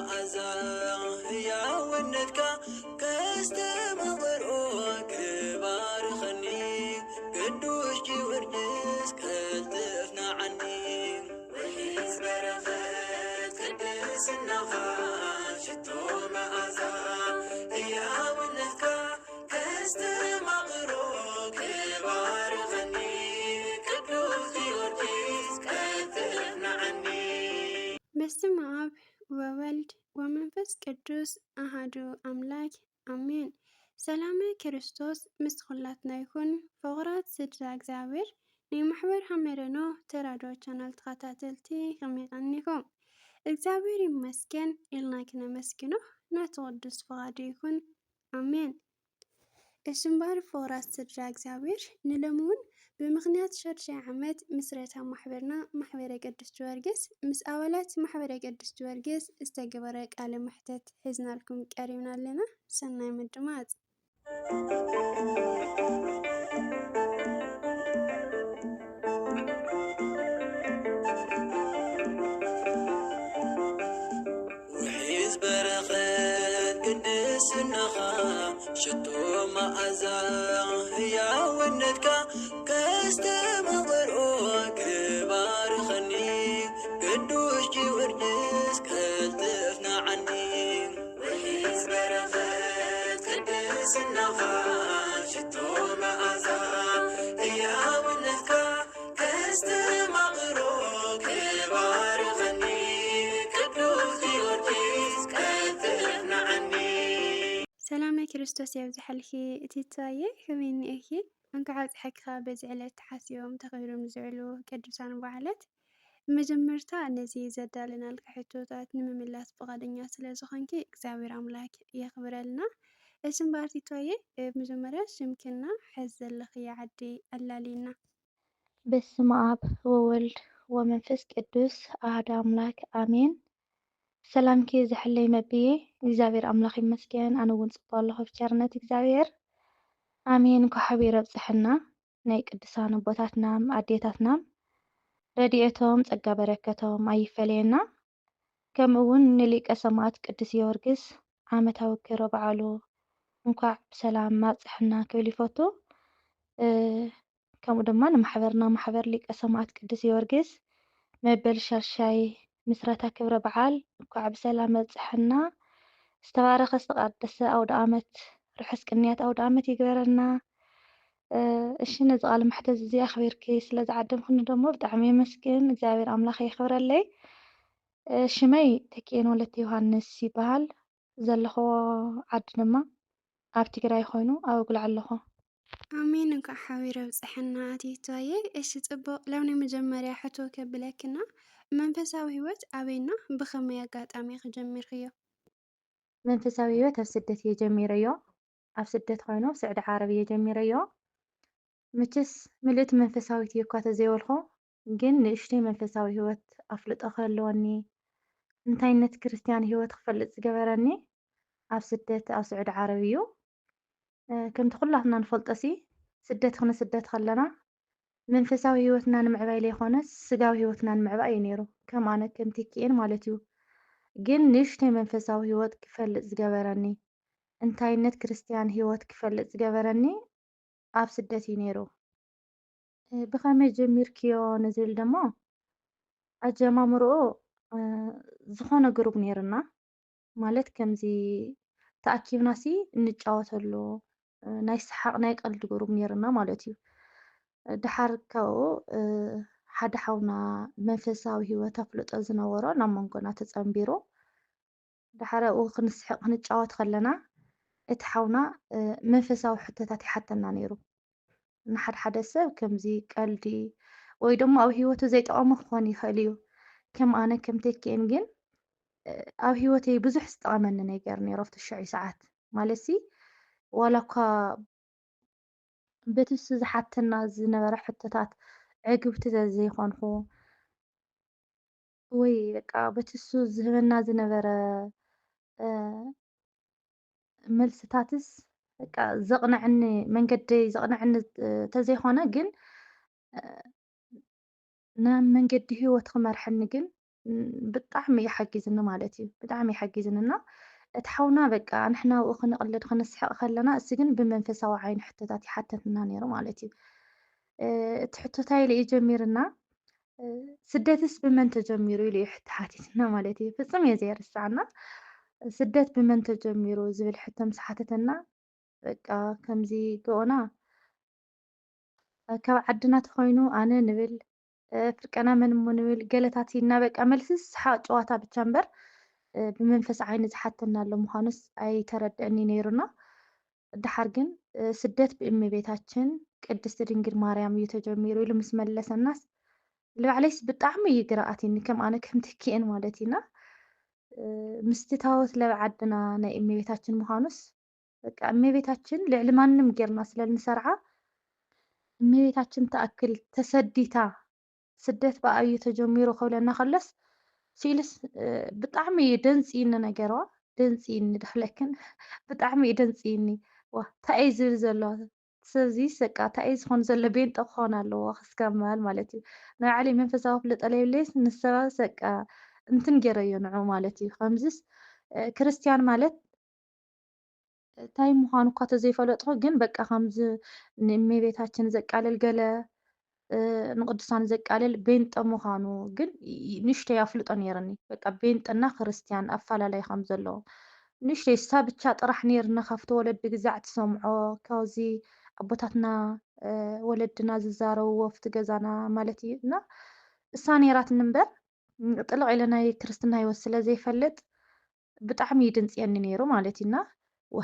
مأزا يا ونتك كاستمغر كبار خني قدوش جورجس كالتفنا عني وحيز برخت قدس النخا شتو مأزا يا ونتك كاستمغر كبار خني قدوش جورجس كالتفنا عني. በስመ አብ ወወልድ ወመንፈስ ቅዱስ አሐዱ አምላክ አሜን። ሰላም ክርስቶስ ምስ ኩላትና ይኹን። ፍቑራት ስድራ እግዚአብሔር ናይ ማሕበር ሓመረኖ ተራድኦ ቻናል ተኸታተልቲ ከመይ ቀኒኹም? እግዚአብሔር ይመስገን ኢልና ክነመስግኖ ናቱ ቅዱስ ፍቓዱ ይኹን አሜን። እሽምባር ፍቑራት ስድራ እግዚአብሔር ንሎሚ እውን ብምኽንያት 6 ዓመት ምስረታ ማሕበርና ማሕበረ ቅዱስ ጀወርግስ ምስ ኣባላት ማሕበረ ቅዱስ ጀወርግስ ዝተገበረ ቃለ መሕተት ሒዝናልኩም ቀሪብና ኣለና። ሰናይ ምድማፅ። وحيز برخت قدسناخ شتو مأزا يا ونتك كاستمغر كبار خني قدوش جورجس كالتفنا عني وحيز برخت قدسناخ شتو مأزا يا ونتك كاستمغر كبار خني قدوش جورجس كالتفنا عني. ሰላም ክርስቶስ የብዝሓልኪ እቲ ትባየ ከመይ እኒአኺ? እንኳዕ ኣብፅሐካ በዚ ዕለት ተሓሲቦም ተኸቢሮም ዝውዕሉ ቅዱሳን በዓላት መጀመርታ ነዚ ዘዳልናልካ ሕቶታት ንምምላስ ፈቃደኛ ስለ ዝኾንኪ እግዚአብሔር ኣምላክ የኽብረልና። እሺ እምበኣርቲ ትባየ መጀመርያ ሽምክና ሕዚ ዘለኽዮ ዓዲ ኣላሊና። በስመ አብ ወወልድ ወመንፈስ ቅዱስ አሐዱ አምላክ አሜን። ሰላምኪ ዝሕለይ መብዬ እግዚአብሔር አምላኽ ይመስገን። ኣነ እውን ጽቡቕ ኣለኹ ብቸርነት እግዚአብሔር አሜን። ከሓቢር ኣብፅሕና ናይ ቅዱሳን ኣቦታትና ኣዴታትና ረድኤቶም ጸጋ በረከቶም ኣይፈለየና። ከምኡ እውን ንሊቀ ሰማዕት ቅዱስ ጊዮርጊስ ዓመታዊ ክብረ በዓሉ እንኳዕ ብሰላም ማብፅሕና ክብል ይፈቱ። ከምኡ ድማ ንማሕበርና ማሕበር ሊቀ ሰማዕት ቅዱስ ጊዮርጊስ መበል ሻድሻይ ምስረታ ክብረ በዓል እንኳዕ ብሰላም መብፅሕና። ዝተባረኸ ዝተቀደሰ ኣውደ ዓመት ርሑስ ቅንያት ኣውደ ዓመት ይግበረልና። እሺ ነዚ ቃለ መሕተት እዚ ኣኽቢርኪ ስለ ዝዓደምክኒ ደሞ ብጣዕሚ የመስግን። እግዚአብሔር ኣምላኽ የኽብረለይ። ሽመይ ተኪኤን ወለተ ዮሃንስ ይበሃል። ዘለኽዎ ዓዲ ድማ ኣብ ትግራይ ኮይኑ ኣብ እጉል ኣለኹ። ኣሜን። እንኳዕ ሓቢር ኣብፅሕና እቲ ትባየ። እሺ ጽቡቕ። ላብ ናይ መጀመርያ ሕቶ ከብለክና መንፈሳዊ ህይወት ኣበይና ብኸመይ ኣጋጣሚ ክጀሚርክዮ? መንፈሳዊ ህይወት ኣብ ስደት እየ ጀሚረዮ። ኣብ ስደት ኮይኑ ስዕዲ ዓረብ እየ ጀሚረዮ። ምችስ ምልእቲ መንፈሳዊት እየ እኳ ተዘይበልኮ ግን ንእሽተይ መንፈሳዊ ህይወት ኣፍልጦ ከለወኒ እንታይነት ክርስቲያን ህይወት ክፈልጥ ዝገበረኒ ኣብ ስደት ኣብ ስዑድ ዓረብ እዩ። ከምቲ ኩላትና ንፈልጦሲ ስደት ክንስደት ከለና መንፈሳዊ ህይወትና ንምዕባይ ዘይኮነስ ስጋዊ ህይወትና ንምዕባይ እዩ ነይሩ። ከም ኣነ ከም ትኪኤን ማለት እዩ። ግን ንእሽተይ መንፈሳዊ ህይወት ክፈልጥ ዝገበረኒ እንታይነት ክርስቲያን ህይወት ክፈልጥ ዝገበረኒ ኣብ ስደት እዩ ነይሩ። ብኸመይ ጀሚርክዮ ንዝብል ደሞ ኣጀማምርኡ ዝኾነ ግሩብ ነይርና ማለት ከምዚ ተኣኪብናሲ እንጫወተሉ ናይ ሰሓቕ ናይ ቀልዲ ግሩብ ነይርና ማለት እዩ። ድሓር ካብኡ ሓደ ሓውና መንፈሳዊ ህይወት ኣፍልጦ ዝነበሮ ናብ መንጎና ተፀምቢሩ ድሓር ኣብኡ ክንስሕቕ ክንጫወት ከለና እቲ ሓውና መንፈሳዊ ሕቶታት ይሓተና ነይሩ። ንሓደ ሓደ ሰብ ከምዚ ቀልዲ ወይ ደሞ ኣብ ህይወቱ ዘይጠቐሞ ክኾን ይኽእል እዩ። ከም ኣነ ከም ተኪአን ግን ኣብ ህይወተይ ብዙሕ ዝጠቐመኒ ነገር ነይሩ ኣብቲ 90 ሰዓት ማለትሲ ዋላ እኳ በቲ እሱ ዝሓተና ዝነበረ ሕቶታት ዕግብቲ ዘይኮንኩ ወይ በቃ በቲ እሱ ዝህበና ዝነበረ መልስታትስ በቃ ዘቕንዕኒ መንገዲ ዘቕንዕኒ ተዘይኾነ ግን ናብ መንገዲ ህይወት ክመርሐኒ ግን ብጣዕሚ ይሓግዝኒ ማለት እዩ። ብጣዕሚ ይሓግዝኒ እና እቲ ሓውና በቃ ንሕና ኣብኡ ክንቕልድ ክንስሕቕ ከለና እሱ ግን ብመንፈሳዊ ዓይኒ ሕቶታት ይሓትትና ነይሩ ማለት እዩ። እቲ ሕቶታ ኢሉ እዩ ጀሚርና ስደትስ ብመን ተጀሚሩ ኢሉ እዩ ሓቲትና ማለት እዩ። ፍጹም እየ ዘይርስዓና ስደት ብመን ተጀሚሩ ዝብል ሕቶ ምስ ሓተተና በቃ ከምዚ ገቦና ካብ ዓድና ተኾይኑ ኣነ ንብል ፍርቀና መን እሞ ንብል ገለታት ኢልና በቃ መልስስ ስሓቅ ጨዋታ ብቻ እምበር ብመንፈስ ዓይኒ ዝሓተና ኣሎ ምዃኑስ ኣይተረድአኒ ነይሩና። ድሓር ግን ስደት ብእመቤታችን ቅድስቲ ድንግል ማርያም እዩ ተጀሚሩ ኢሉ ምስ መለሰናስ ንባዕለይስ ብጣዕሚ እዩ ግርኣትኒ ከም ኣነ ከም ትኪአን ማለት ኢና ምስቲ ታቦት ለብ ዓድና ናይ እመቤታችን ምዃኑስ በቃ እመቤታችን ልዕሊ ማንም ጌርና ስለንሰርዓ እመቤታችን ተኣክል ተሰዲታ ስደት በኣ እዩ ተጀሚሩ ከብለና ከሎስ ሲኢልስ ብጣዕሚ እዩ ደንፂኒ ነገርዋ ደንፂኒ ድኽለክን ብጣዕሚ እዩ ደንፂኒ ዋ እንታይ እዩ ዝብል ዘሎ ሰብዚስ በቃ እንታይ እዩ ዝኾን ዘሎ ቤንጦ ክኾን ኣለዎ ክስካብ ምባል ማለት እዩ ናይ ባዕለይ መንፈሳዊ ፍልጠት ለየብለይስ ንሰባት በቃ እንትን ገይረዮ ንዑ ማለት እዩ ከምዚስ ክርስቲያን ማለት እንታይ ምዃኑ እኳ ተዘይፈለጥኩ ግን በቃ ከምዚ ንእመቤታችን ዘቃልል ገለ ንቅዱሳን ዘቃልል ቤንጦ ምዃኑ ግን ንእሽተይ ኣፍልጦ ነይረኒ በቃ ቤንጥና ክርስቲያን ኣፈላላይ ከም ዘለዎ ንእሽተይ እሳ ብቻ ጥራሕ ነርና ካብቲ ወለዲ ግዛዕ ትሰምዖ ካብዚ ኣቦታትና ወለድና ዝዛረብዎ ኣብቲ ገዛና ማለት እዩ እና እሳ ነይራትኒ እምበር ጥልቕ ኢለ ናይ ክርስትና ሂወት ስለ ዘይፈልጥ ብጣዕሚ እዩ ድንፅየኒ ነይሩ ማለት እዩና ወ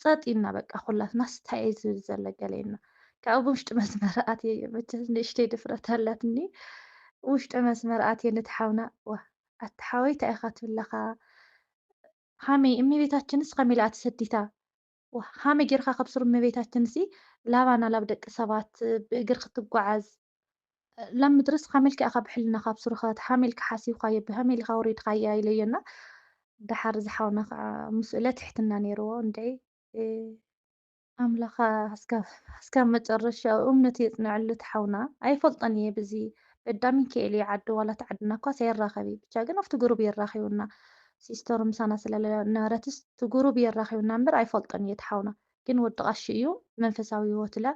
ጸጥ ኢልና በቃ ኩላትናስ እንታይ እዩ ዝብል ዘሎ ገለ ኢልና ካብኡ ውሽጢ መስመር ኣትየ መቸስ ንእሽተይ ድፍረት ኣላትኒ ውሽጢ መስመር ኣትየ ነቲ ሓውና ዋ ኣቲ ሓወይ እንታይ ኢኻ ትብለኻ ሃመይ እመቤታችንስ ከመይ ኢላ ተሰዲታ ዋ ሃመይ ጌርካ ካብ ስሩ እመቤታችንሲ ላባና ላብ ደቂ ሰባት ብእግር ክትጓዓዝ ላብ ምድርስ ከመይ ኢልካ ብሕልና ካብ ስሩኸት ሃመይ ኢልካ ሓሲብካዮ ብኸመይ ኢልካ ወሪድካያ ኢለየና ድሓር ዝሓውና ከዓ ምስኡ ለትሕትና ነይርዎ እንድዒ ኣምላኻ እስካብ መጨረሻው እምነት የጽንዐሉ ትሓውና ኣይፈልጦን እየ በዚ ቀዳሚ ክኤል ዓዲ ዋላ ተዓድና እኳ ሰይራኸቢ ብቻ ግን ኣብቲ ግሩብ የራኺቡና ሲስተር ምሳና ስለነበረትስ እቲ ግሩብ የራኺቡና እምበር ኣይፈልጦን እየ ትሓውና ግን ወዲ ቀሺ እዩ መንፈሳዊ ህይወት ለ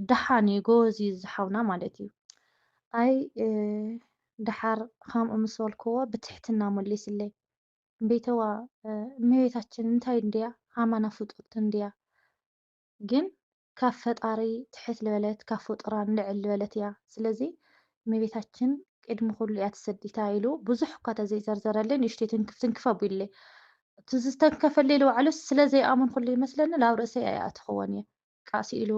ደሓን እዩ ጎበዝ እዩ ዝሓውና ማለት እዩ ኣይ ድሓር ከምኡ ምስ በልክዎ ብትሕትና መሊስለይ እምበይተዋ እመቤታችን እንታይ እንድያ ሃማና ፍጡርት እንድያ ግን ካብ ፈጣሪ ትሕት ዝበለት ካብ ፍጡራን ልዕል ዝበለት እያ ስለዚ እመቤታችን ቅድሚ ኩሉ እያ ተሰዲታ ኢሉ ብዙሕ እኳ ተዘይዘርዘረለይ ንእሽተይ ትንክፍ ኣቢሉለይ እቲ ዝተንከፈለይ ኢሉ ባዕሉስ ስለዘይኣምን ኩሉ ይመስለኒ ላብ ርእሰይ ኣይኣትኽዎን እየ ቃሲ ኢሉ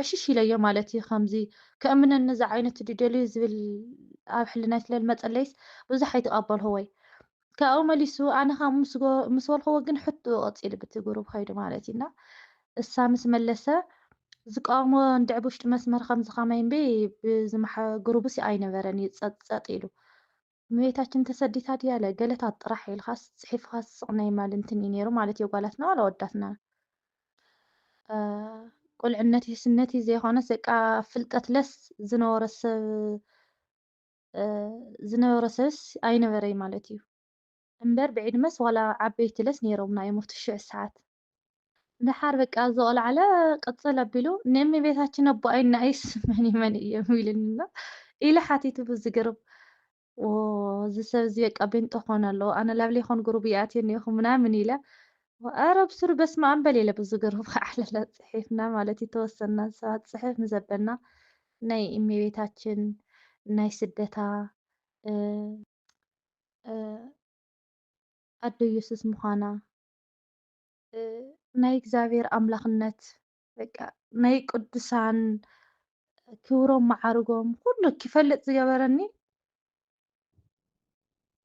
ዕሽሽ ኢለዮ ማለት እዩ ከምዚ ከእምነኒ እዚ ዓይነት ድደልዩ ዝብል ኣብ ሕልናይ ስለልመፀለይስ ብዙሕ ኣይተቐበልዎ ወይ ካብኡ መሊሱ ኣነ ካብ ምስ በልኽዎ ግን ሕቱ ቀፂሉ በቲ ግሩብ ከይዱ ማለት እዩና እሳ ምስ መለሰ ዝቃወሞ እንድዕ ብውሽጢ መስመር ከምዚ ከመይ እምበይ ብዝማሓ ግሩብስ ኣይነበረን እዩ ጸጥ ኢሉ እመቤታችን ተሰዲታ ድያ ለ ገለታት ጥራሕ ኢልካስ ፅሒፍካ ስቕ ናይ ማል እንትን እዩ ነይሩ ማለት እዩ ጓላትና ዋላ ወዳትና ቁልዕነት ስነት ዘይኮነስ በቃ ፍልጠት ለስ ዝነበረ ሰብስ ኣይነበረይ ማለት እዩ እምበር ብዒድ መስ ዋላ ዓበይቲ ለስ ነይሮምና እዮም ኣብቲ 90 ሰዓት ድሓር በቃ ዘቆልዓለ ቅፅል ኣቢሉ ንእመቤታችን ኣቦኣይ ናይስ መን እዮም ኢሉኒና ኢለ ሓቲቱ ብዝግርም እዚ ሰብ እዚ በቃ ቤንጦ ክኾን ኣለዎ ኣነ ላብ ለይኮን ግሩብ ይኣትየ እኒኹ ምናምን ኢለ ኣረ ብስሩ በስመ ኣብ በል ኢለ ብዝግርም ዓለለ ፅሒፍና ማለት እዩ ተወሰና ሰባት ፅሕፍ ምዘበና ናይ እመቤታችን ናይ ስደታ ኣዶ ኢየሱስ ምዃና ናይ እግዚኣብሔር ኣምላኽነት በቃ ናይ ቅዱሳን ክብሮም ማዓርጎም ኩሉ ክፈልጥ ዝገበረኒ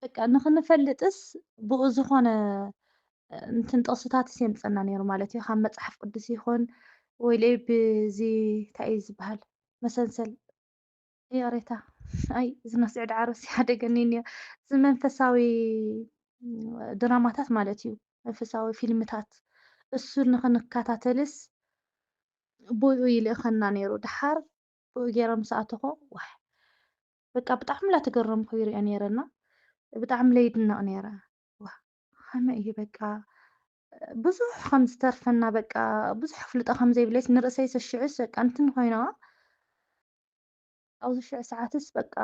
በቃ ንኽንፈልጥስ ብኡ ዝኾነ እንትን ጥቕስታትስ የምፀና ነይሩ ማለት እዩ ካብ መፅሓፍ ቅዱስ ይኹን ወይ ለይ ብዚ እንታይ እዩ ዝበሃል መሰንሰል የሬታ ኣይ ዝነስዕ ዳዕሮስ ሓደገኒ እኒኦ እዚ መንፈሳዊ ድራማታት ማለት እዩ መንፈሳዊ ፊልምታት እሱ ንኽንከታተልስ ብኡ ይልእኸና ነይሩ ድሓር ብኡ ገይሮም ሰኣትኹ ዋይ በቃ ብጣዕሚ ላ ተገረምኩ ይሪኦ ነይረና ብጣዕሚ ለይድነቕ ነይረ። ዋ! ከመይ እዩ በቃ ብዙሕ ከም ዝተርፈና በቃ ብዙሕ ክፍልጦ ከም ዘይብለይስ ንርእሰይ ሰሽዑስ በቃ እንትን ኮይና ኣብዚ ሽዑ ሰዓትስ በቃ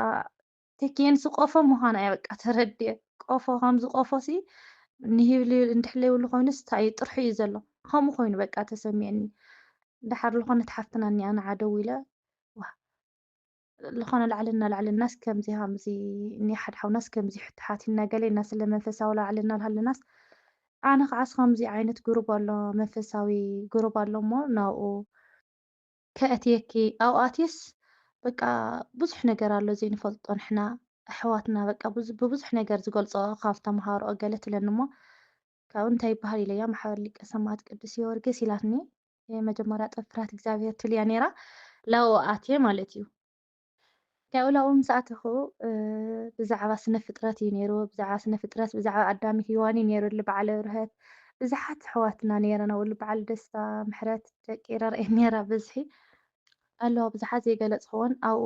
ተኪንስ ቆፎ ምዃና እየ በቃ ተረዲአ። ቆፎ ከምዚ ቆፎሲ ንሂብሊ እንድሕር ዘይብሉ ኮይኑስ እንታይ እዩ ጥርሑ እዩ ዘሎ። ከምኡ ኮይኑ በቃ ተሰሚዕኒ። ድሓር ዝኾነት ሓፍትና እኒኣ ንዓ ደው ኢለ ዋ ዝኾነ ላዕልና ከምዚ እኒ ሓደ ሓውናስ ከምዚ ሓቲና ገለ ስለ መንፈሳዊ ላዕልና ሃለናስ ኣነ ከዓስ ከምዚ ዓይነት ግሩፕ ኣሎ መንፈሳዊ ግሩፕ ኣሎ እሞ ናብኡ ከእትየኪ ኣብኡ ኣትየስ በቃ ብዙሕ ነገር ኣሎ ዘይንፈልጦ ንሕና ኣሕዋትና በቃ ብብዙሕ ነገር ዝገልፆ ካብ ተምሃሮኦ ገለ ትብለኒ እሞ ካብኡ እንታይ ይበሃል ኢለያ ማሕበር ሊቀ ሰማዕት ቅዱስ ጊዮርጊስ ኢላትኒ መጀመርያ ጥፍራት እግዚኣብሔር ትልያ ነይራ ላብኡ ኣትየ ማለት እዩ። ካብኡ ላብኡ ምስ ኣተኹ ብዛዕባ ስነ ፍጥረት እዩ ነይሩ ብዛዕባ ስነ ፍጥረት ብዛዕባ ኣዳም ሂዋን እዩ ነይሩ በዓል ብርሀት ብዙሓት ኣሕዋትና ነይረን ኣብኡ በዓል ደስታ ምሕረት ደቂረ ርአየ ነይራ ብዝሒ ኣለዋ ብዙሓት ዘይገለፅክዎን ኣብኡ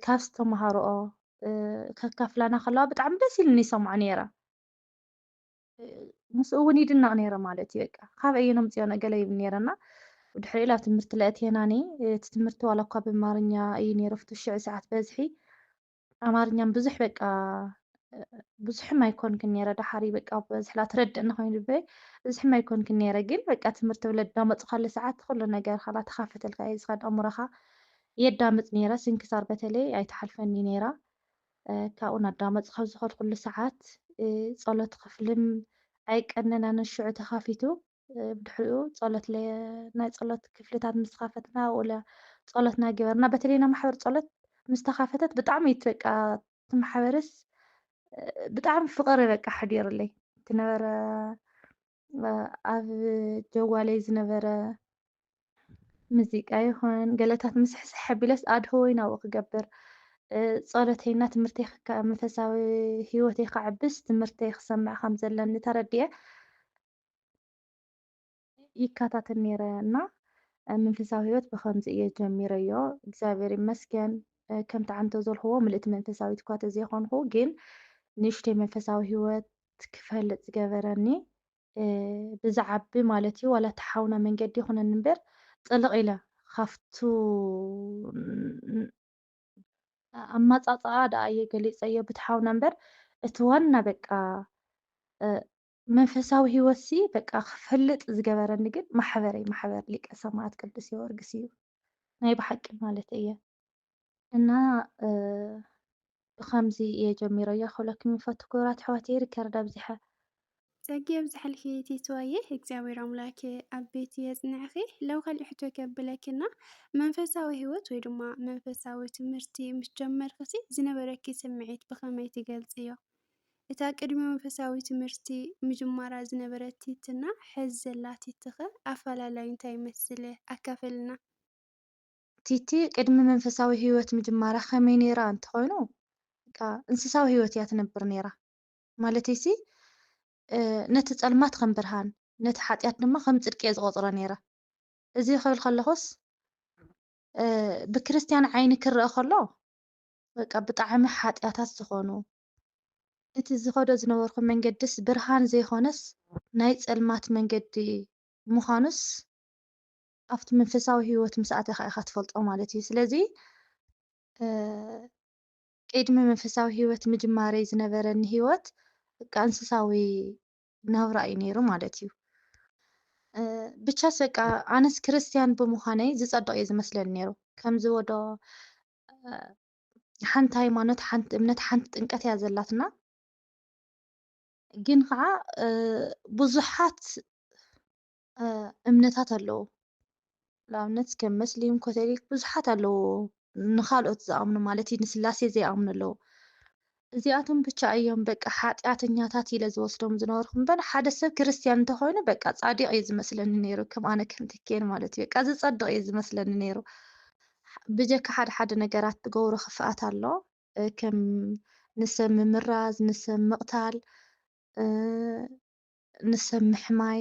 ካብ ዝተምሃሮኦ ከካፍላና ከለዋ ብጣዕሚ ደስ ኢሉኒ ይሰምዖ ነይረ። ምስኡ እውን ይድነቕ ነይረ ማለት እዩ። በቃ ካብ ኣየኖም ፅዮን ገለ ይብል ነይረና ብድሕሪኡ ላብ ትምህርቲ ለእትየናኒ እቲ ትምህርቲ ዋላ እኳ ብኣማርኛ እዩ ነይሩ ፍቲ ሽዑ ሰዓት በዝሒ ኣማርኛም ብዙሕ በቃ ብዙሕም ኣይኮንክን ነይረ ዳሓሪ በቃ ብበዝሒ ላትረድእና ኮይኑ ብዙሕም ኣይኮንክን ነይረ ግን በቃ ትምህርቲ ብለዳመፁ ካለ ሰዓት ኩሉ ነገር ካላ ተኻፈተልካ እየ ዝኸድ ኣእምሮኻ የዳምፅ ነይረ ስንክሳር በተለይ ኣይተሓልፈኒ ነይራ ካብኡ እናዳመፅካ ኣብ ዝኸድ ኩሉ ሰዓት ጸሎት ክፍልን ኣይቀነናን ሽዑ ተኻፊቱ ብድሕሪኡ ጸሎት ናይ ጸሎት ክፍልታት ምስ ተኻፈትና ኣብኡ ጸሎትና ገበርና በተለይ ናይ ማሕበር ጸሎት ምስ ተኻፈተት ብጣዕሚ እዩ በቃ እቲ ማሕበርስ ብጣዕሚ ፍቕሪ በቃ ሓዲሩለይ እቲ ነበረ ኣብ ጀዋለይ ዝነበረ ሙዚቃ ይኹን ገለታት ምስሕስሕ ኣቢለስ ኣድህወይ ናብኡ ክገብር ጸሎተይና ትምህርተይ መንፈሳዊ ሂወተይ ክዕብስ ትምህርተይ ክሰምዕ ከም ዘለኒ ተረዲአ ይከታተል ነይረ እና መንፈሳዊ ሂወት ብከምዚ እየ ጀሚረዮ እግዚኣብሔር ይመስገን ከምቲ ዓንተ ዘልኽዎ ምልእቲ መንፈሳዊት እኳ ተዘይኮንኩ ግን ንእሽተይ መንፈሳዊ ሂወት ክፈልጥ ዝገበረኒ ብዛዕቢ ማለት እዩ ዋላ እቲ ሓውና መንገዲ ይኹነኒ እምበር ጥልቕ ኢለ ካብቱ ኣማፃፅኣ ደኣ እየገሊፀዮ በቲ ሓውና እምበር እቲ ዋና በቃ መንፈሳዊ ሂወትሲ በቃ ክፈልጥ ዝገበረኒ ግን ማሕበር ሊቀ ሰማዕት ቅዱስ ጊዮርጊስ እዩ ናይ ብሓቂ ማለት እየ እና ብከምዚ እየ ጀሚረዮ ክብለኩም ይፈቱ ክቡራት ኣሕዋተይ ሪከርድ ኣብዚሐ ጸጊ ኣብዝሓልኪ ቲትዋየ እግዚኣብሔር ኣምላክ ኣብ ቤት የጽንዕኺ ለው ካልእ ሕቶ ከብለክና መንፈሳዊ ሂወት ወይ ድማ መንፈሳዊ ትምህርቲ ምስ ጀመርክሲ ዝነበረኪ ስምዒት ብኸመይ ትገልጽዮ? እታ ቅድሚ መንፈሳዊ ትምህርቲ ምጅማራ ዝነበረት ቲትና ሕዚ ዘላ ቲትኸ ኣፈላላይ እንታይ ይመስል ኣካፍልና? ቲቲ ቅድሚ መንፈሳዊ ሂወት ምጅማራ ከመይ ነይራ እንተኾይኑ በቃ እንስሳዊ ሂወት እያ ትነብር ነይራ ማለተይሲ ነቲ ጸልማት ከም ብርሃን ነቲ ሓጢኣት ድማ ከም ጽድቂ እየ ዝቆፅሮ ነይረ እዚ ክብል ከለኹስ ብክርስቲያን ዓይኒ ክርአ ከሎ በቃ ብጣዕሚ ሓጢኣታት ዝኾኑ እቲ ዝኸዶ ዝነበርኩ መንገድስ ብርሃን ዘይኮነስ ናይ ጸልማት መንገዲ ምዃኑስ ኣብቲ መንፈሳዊ ሂወት ምስ ኣተኻ ኢኻ ትፈልጦ ማለት እዩ ስለዚ ቅድሚ መንፈሳዊ ሂወት ምጅማረይ ዝነበረኒ ሂወት በቃ እንስሳዊ ናብራ እዩ ነይሩ ማለት እዩ ብቻስ በቃ ኣነስ ክርስቲያን ብምዃነይ ዝጸድቕ እየ ዝመስለኒ ነይሩ ከምዚ ወዶ ሓንቲ ሃይማኖት ሓንቲ እምነት ሓንቲ ጥምቀት እያ ዘላትና ግን ከዓ ብዙሓት እምነታት ኣለዉ ንኣብነት ከም መስሊም ካቶሊክ ብዙሓት ኣለዉ ንኻልኦት ዝኣምኑ ማለት እዩ ንስላሴ ዘይኣምኑ ኣለዉ እዚኣቶም ብቻ እዮም በቃ ሓጢኣተኛታት ኢለ ዝወስዶም ዝነበርኩ እምበር ሓደ ሰብ ክርስቲያን እንተኮይኑ በቃ ጻዲቕ እዩ ዝመስለኒ ነይሩ ከም ኣነ ከም ትኬን ማለት እዩ በቃ ዝጸድቕ እዩ ዝመስለኒ ነይሩ ብጀካ ሓደ ነገራት ትገብሮ ክፍኣት ኣሎ ከም ንሰብ ምምራዝ ንሰብ ምቕታል ንሰብ ምሕማይ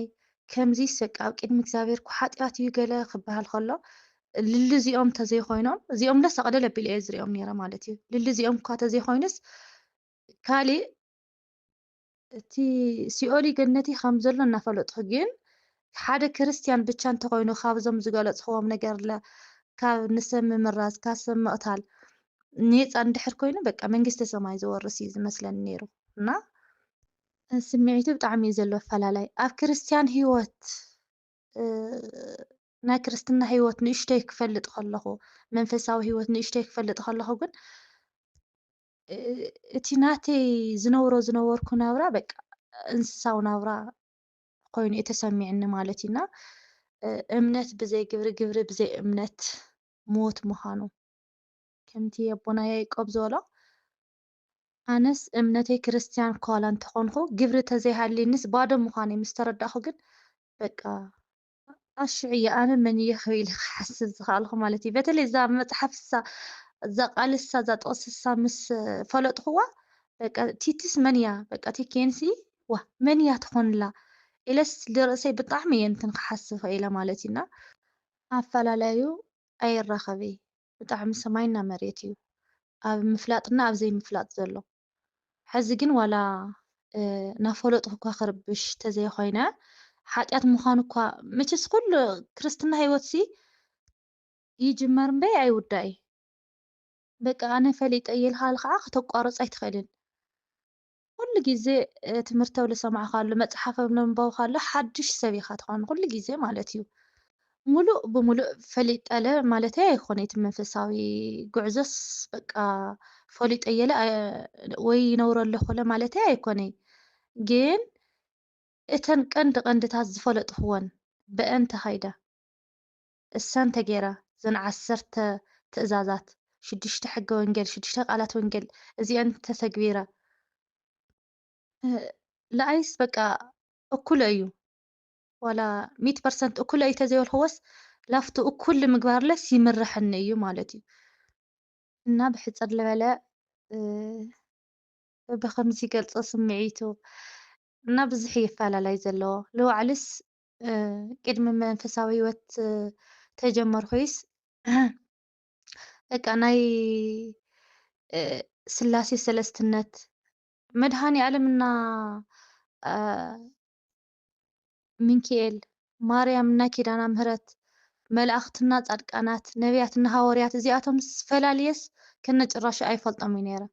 ከምዚስ በቃ ኣብ ቅድሚ እግዚኣብሔር ሓጢኣት እዩ ገለ ክበሃል ከሎ ልሊ እዚኦም ተዘይኮይኖም እዚኦም ደስ ኣቕደል ኣቢለ እየ ዝሪኦም ነይረ ማለት እዩ ልሊ እዚኦም እኳ ተዘይኮይኑስ ካሊእ እቲ ሲኦል ገነቲ ከም ዘሎ እናፈለጥኩ ግን ሓደ ክርስቲያን ብቻ እንተኮይኑ ካብዞም ዝገለጽኽዎም ነገር ካብ ንሰብ ምምራዝ ካብ ሰብ ምቕታል ነፃ እንድሕር ኮይኑ በቃ መንግስቲ ሰማይ ዝወርስ እዩ ዝመስለኒ ነይሩ እና ስምዒቱ ብጣዕሚ እዩ ዘሎ ኣፈላላይ ኣብ ክርስቲያን ህይወት ናይ ክርስትና ህይወት ንእሽተይ ክፈልጥ ከለኹ መንፈሳዊ ህይወት ንእሽተይ ክፈልጥ ከለኹ ግን እቲ ናተይ ዝነበርኩ ናብራ በቃ እንስሳዊ ናብራ ኮይኑ እዩ ተሰሚዕኒ ማለት እዩና እምነት ብዘይ ግብሪ ግብሪ ብዘይ እምነት ሞት ምዃኑ ከምቲ ኣቦና ያዕቆብ ዝበሎ ኣነስ እምነተይ ክርስቲያን ከዋላ እንተኾንኩ ግብሪ ተዘይሃልይንስ ባዶ ምዃነይ ምስ ተረዳእኹ ግን በቃ ኣሽዕ እየ ኣነ መን እየ ክብል ክሓስብ ዝኽኣልኩ ማለት እዩ በተለይ እዛ መፅሓፍሳ እዛ ቃልሳ እዛ ጥቕስሳ ምስ ፈለጥኽዋ በቃ ቲትስ መን እያ በቃ ቲ ኬንሲ ዋ መን እያ ትኾንላ ኢለስ ልርእሰይ ብጣዕሚ እየ እንትን ክሓስብ ክኢለ ማለት እዩና ኣፈላላዩ ኣይራኸበ ብጣዕሚ ሰማይና መሬት እዩ ኣብ ምፍላጥና ኣብ ዘይምፍላጥ ዘሎ ሕዚ ግን ዋላ ናፈለጥኩ እኳ ክርብሽ ተዘይኮይነ ሓጢኣት ምዃኑ እኳ መቸስ ኩሉ ክርስትና ህይወትሲ ይጅመር እምበይ ኣይውዳእ በቃ ኣነ ፈሊጠ ይልሃል ከዓ ክተቋርፅ ኣይትኽእልን ኩሉ ግዜ ትምህርቲ ዝሰማዕካሉ መፅሓፍ ምንባብካሉ ሓድሽ ሰብ ኢኻ ትኾን ኩሉ ግዜ ማለት እዩ ሙሉእ ብሙሉእ ፈሊጠለ ማለተይ ኣይኮነ እቲ መንፈሳዊ ጉዕዞስ በቃ ፈሊጠየለ ወይ ይነብሮ ኣለኹለ ማለተይ ኣይኮነይ ግን እተን ቀንድታት ዝፈለጥኽዎን ብአን ተኸይደ እሰን ተገይረ ዘን 10 ትእዛዛት 6 ሕገ ወንጌል 6 ቃላት ወንጌል እዚአን ተተግቢረ ለኣይስ በቃ እኩል እዩ ዋላ 100% እኩል እዩ ተዘይበልክዎስ ላፍቱ እኩል ንምግባርለስ ይምርሐኒ እዩ ማለት እዩ እና ብሕፅር ዝበለ ብከምዚ ገልፆ ስምዒቱ እና ብዙሕ ይፈላለይ ዘለዎ ንባዕልስ ቅድሚ መንፈሳዊ ህይወት ተጀመርኩይስ በቃ ናይ ስላሴ ሰለስትነት መድሃኒ ዓለምና ሚካኤል ማርያምና ኪዳና ምህረት መላእኽትና ጻድቃናት ነቢያትና ሃዋርያት እዚኣቶም ዝፈላለየስ ከነጭራሹ ኣይፈልጦም እዩ ነይረ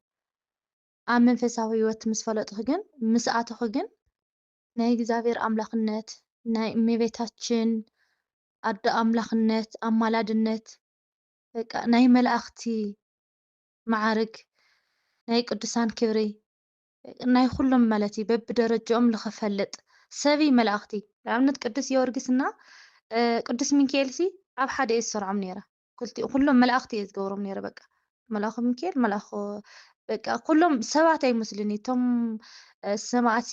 ኣብ መንፈሳዊ ህይወት ምስ ፈለጥኩ ግን ምስኣተኹ ግን ናይ እግዚአብሔር ኣምላኽነት ናይ እመቤታችን ኣዶ ኣምላኽነት ኣማላድነት በቃ ናይ መላእኽቲ ማዕርግ ናይ ቅዱሳን ክብሪ ናይ ኩሎም ማለት እዩ በብደረጅኦም ንኽፈልጥ ሰብይ መላእኽቲ ንኣብነት ቅዱስ ጊዮርጊስና ቅዱስ ሚካኤልሲ ኣብ ሓደ እየ ዝሰርዖም ነይረ ኩሎም መላእኽቲ እየ ዝገብሮም ነይረ በቃ መልኣኹ ሚካኤል መልኣኹ በቃ ኩሎም ሰባት ኣይመስሉኒ እቶም ሰማዕቲ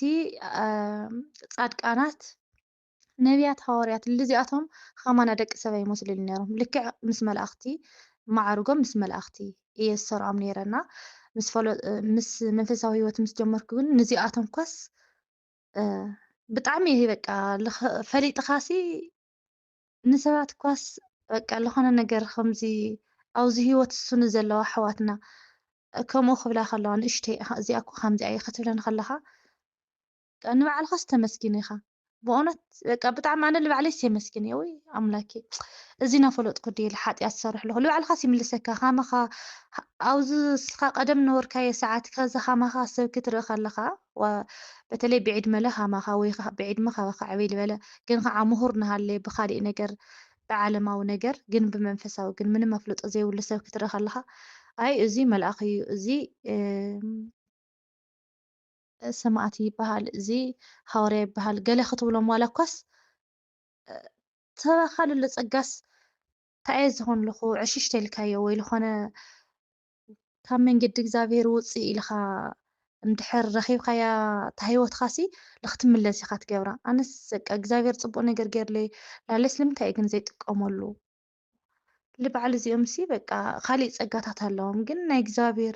ጻድቃናት ነቢያት ሃዋርያት እዚኣቶም ከማና ደቂ ሰብ ኣይመስሉኒ ነይሮም ልክዕ ምስ መላእኽቲ ማዕርጎም ምስ መላእኽቲ እየ ዝሰርዖም ነይረና ምስ መንፈሳዊ ህይወት ምስ ጀመርኩ ግን ንዚኣቶም ኳስ ብጣዕሚ በቃ ፈሊጥኻሲ ንሰባት ኳስ በቃ ዝኾነ ነገር ከምዚ ኣብዚ ህይወት እሱን ዘለዋ ኣሕዋትና ከምኡ ክብላ ከለዋ ንእሽተይ እዚኣ እኮ ከምዚኣ እያ ክትብለን ከለኻ ንባዕልኻስ ተመስጊን ኢኻ ብእውነት በቃ ብጣዕሚ ኣነ ንባዕለይስ የመስግን እየ ወይ ኣምላኬ እዚ ናፈለጥኩ ድየ ሓጢኣት ዝሰርሕ ኣለኹ ንባዕልኻስ ይምልሰካ ካመኻ ኣብዚ ስኻ ቀደም ነበርካዮ ሰዓት ከዛ ካማኻ ሰብ ክትርኢ ከለኻ በተለይ ብዕድመለ ሃማኻ ወይ ብዕድመ ካባኻ ዕበይ ዝበለ ግን ከዓ ምሁር ናሃለየ ብካሊእ ነገር ብዓለማዊ ነገር ግን ብመንፈሳዊ ግን ምንም ኣፍልጦ ዘይብሉ ሰብ ክትርኢ ከለኻ ኣይ እዚ መልኣኽ እዩ እዚ ሰማዕቲ ይበሃል እዚ ሃዋርያ ይበሃል ገለ ክትብሎም ዋላ እኳስ ተባኻልሉ ፀጋስ እንታይ እየ ዝኾን ኣለኹ ዕሽሽ ተልካዮ ወይ ዝኾነ ካብ መንገዲ እግዚኣብሔር ውፅእ ኢልኻ እንድሕር ረኺብካያ እታ ሂወትካሲ ንክትምለስ ኢኻ ትገብራ ኣነስ በቃ እግዚኣብሔር ፅቡቅ ነገር ገይሩለይ ላለስ ንምንታይ እዩ ግን ዘይጥቀመሉ ልበዓል እዚኦምሲ በቃ ካሊእ ፀጋታት ኣለዎም ግን ናይ እግዚኣብሔር